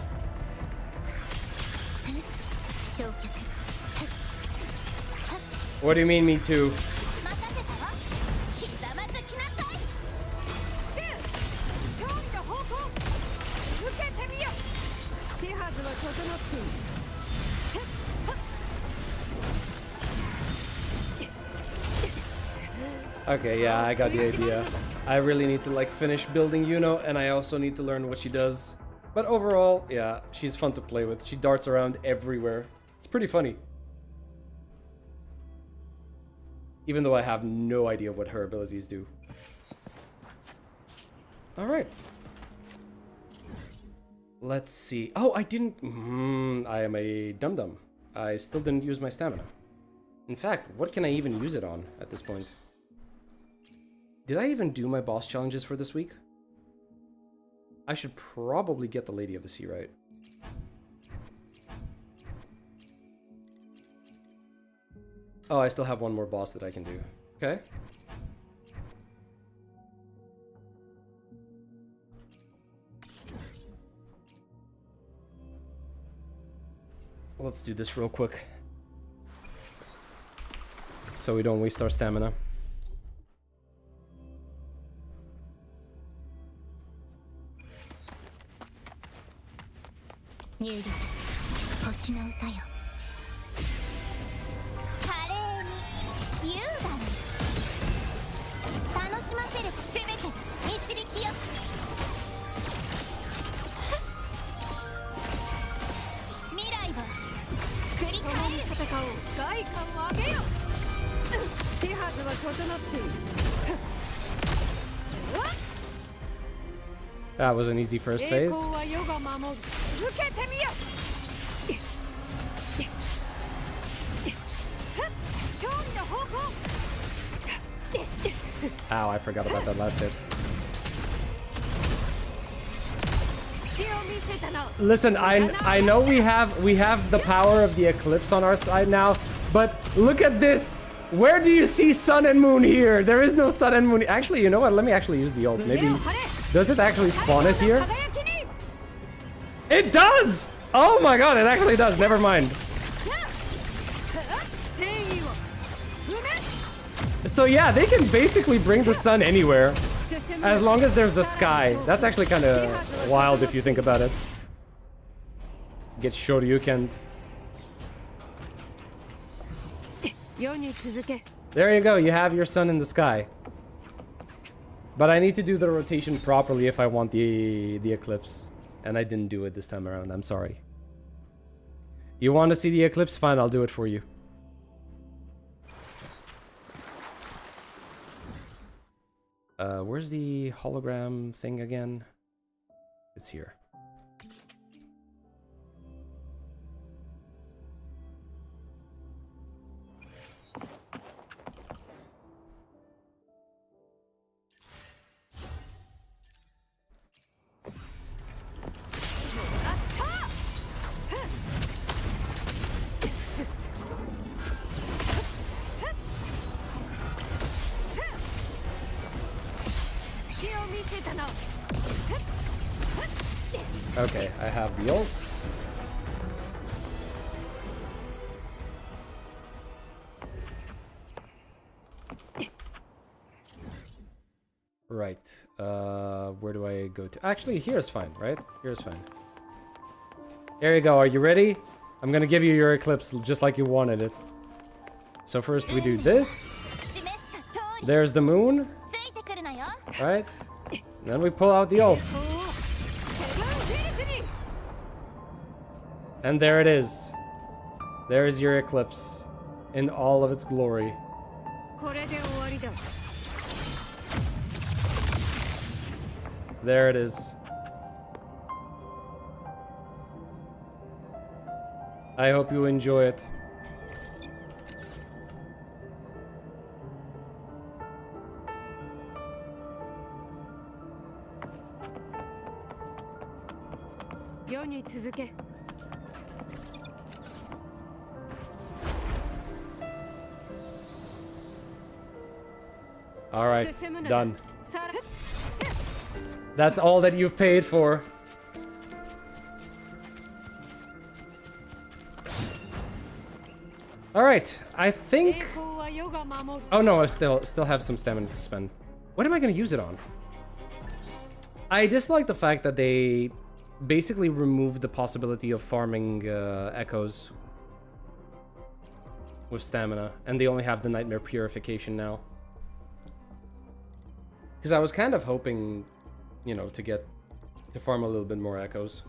焼却。 What do you mean, me too? 任せたわ。ひざまずきなさい。勝利の方向受けてみよ。手はずは整っている。Okay, yeah, I got the idea. I really need to like finish building Iuno, and I also need to learn what she does. But overall, yeah, she's fun to play with. She darts around everywhere. It's pretty funny. Even though I have no idea what her abilities do. Alright. Let's see. Oh, I didn't... I am a dum-dum. I still didn't use my stamina. In fact, what can I even use it on at this point? Did I even do my boss challenges for this week? I should probably get the Lady of the Sea right. Oh, I still have one more boss that I can do. Okay. Let's do this real quick, so we don't waste our stamina.入力星の歌よ。華麗に優雅に。楽しませる。せめて導きよ。未来を作り変える。戦おう。外観を上げよ。手はずは整っている。That was an easy first phase. Ow, I forgot about that last hit. Listen, I know we have the power of the eclipse on our side now, but look at this. Where do you see sun and moon here? There is no sun and moon. Actually, you know what? Let me actually use the ult. Maybe. Does it actually spawn it here? It does! Oh my god, it actually does. Never mind. So yeah, they can basically bring the sun anywhere, as long as there's a sky. That's actually kind of wild if you think about it. Get Shoryuken. There you go, you have your sun in the sky. But I need to do the rotation properly if I want the eclipse. and I didn't do it this time around. I'm sorry. You want to see the eclipse? Fine, I'll do it for you. Where's the hologram thing again? It's here. Okay, I have the ult. Right. Where do I go to? Actually, here's fine, right? Here's fine. There you go. Are you ready? I'm gonna give you your eclipse just like you wanted it. So first we do this. There's the moon. Right? Then we pull out the ult. And there it is. There is your eclipse in all of its glory. There it is. I hope you enjoy it. All right, done. That's all that you've paid for. All right, I think. Oh no, I still have some stamina to spend. What am I gonna use it on? I dislike the fact that they basically removed the possibility of farming echoes with stamina, and they only have the nightmare purification now. Because I was kind of hoping, you know, to farm a little bit more echoes.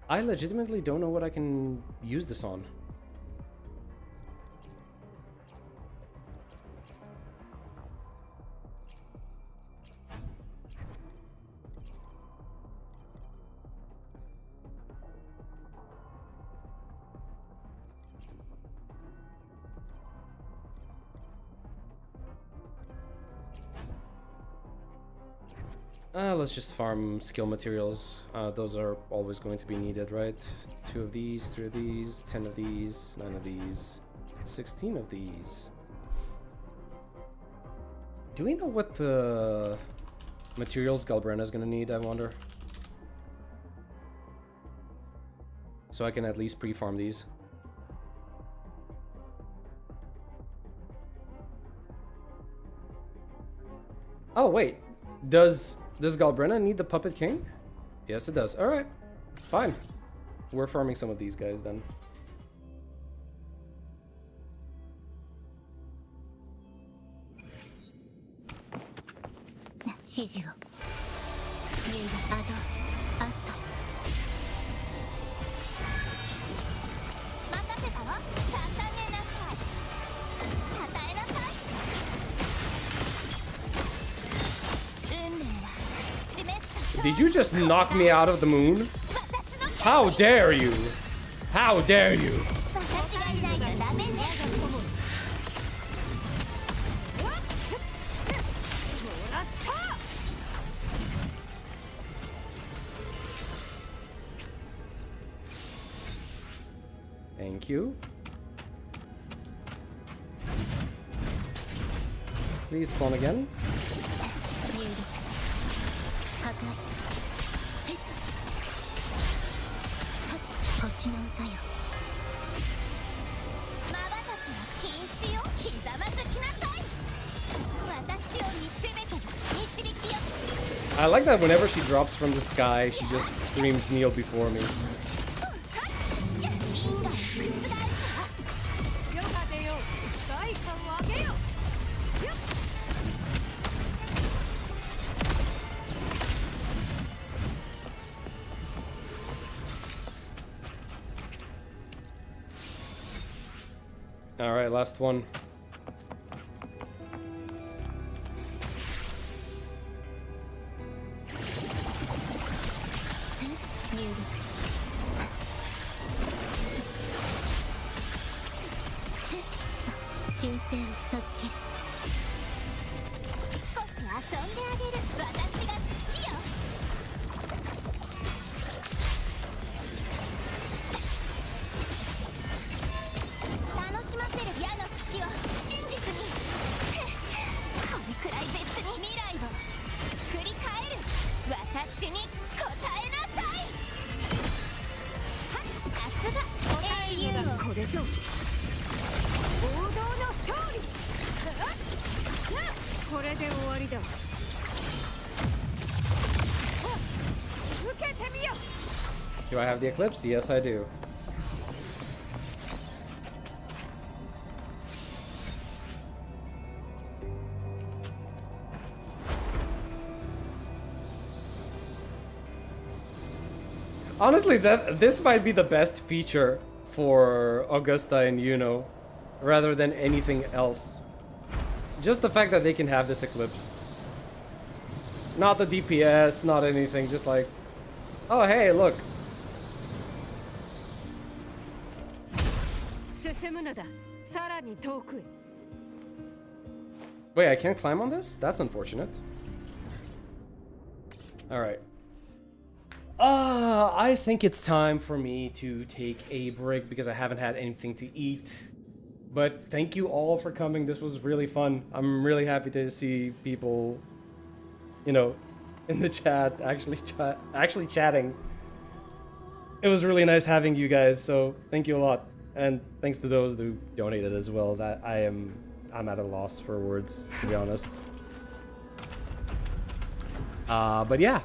I legitimately don't know what I can use this on. Let's just farm skill materials. Those are always going to be needed, right? 2 of these, 3 of these, 10 of these, 9 of these, 16 of these. Do we know what materials Galbrenna's gonna need, I wonder? So I can at least pre-farm these. Oh, wait. Does Galbrenna need the Puppet King? Yes, it does. Alright. Fine. We're farming some of these guys then. Did you just knock me out of the moon? How dare you? How dare you? Thank you. Please spawn again. I like that whenever she drops from the sky, she just screams kneel before me. Alright, last one. Do I have the Eclipse? Yes, I do. Honestly, this might be the best feature for Augusta and Iuno, rather than anything else. Just the fact that they can have this Eclipse. Not the DPS, not anything, just like, oh hey, look. Wait, I can't climb on this? That's unfortunate. Alright. I think it's time for me to take a break because I haven't had anything to eat. But thank you all for coming. This was really fun. I'm really happy to see people, you know, in the chat, actually chatting. It was really nice having you guys, so thank you a lot. And thanks to those who donated as well. That I'm at a loss for words, to be honest. But yeah,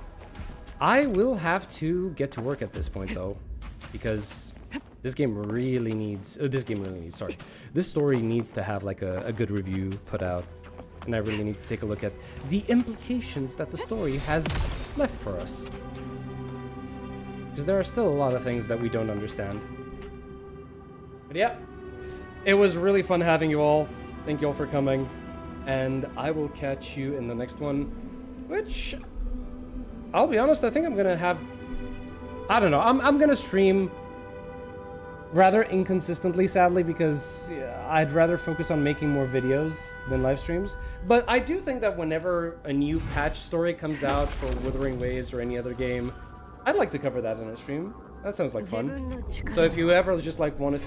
I will have to get to work at this point though, because this game really needs. Sorry, this story needs to have like a good review put out, and I really need to take a look at the implications that the story has left for us, because there are still a lot of things that we don't understand. But yeah, it was really fun having you all. Thank you all for coming, and I will catch you in the next one, which, I'll be honest, I think I'm gonna have, I don't know, I'm gonna stream rather inconsistently, sadly, because I'd rather focus on making more videos than live streams. But I do think that whenever a new patch story comes out for Wuthering Waves or any other game, I'd like to cover that in a stream. That sounds like fun. So if you ever just like want to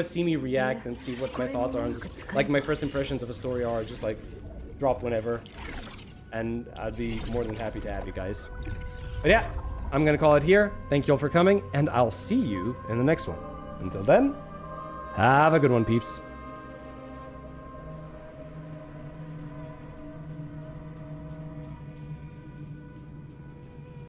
see me react and see what my thoughts are on this, like my first impressions of a story are, just like drop whenever, and I'd be more than happy to have you guys. But yeah, I'm gonna call it here. Thank you all for coming, and I'll see you in the next one. Until then, have a good one, peeps.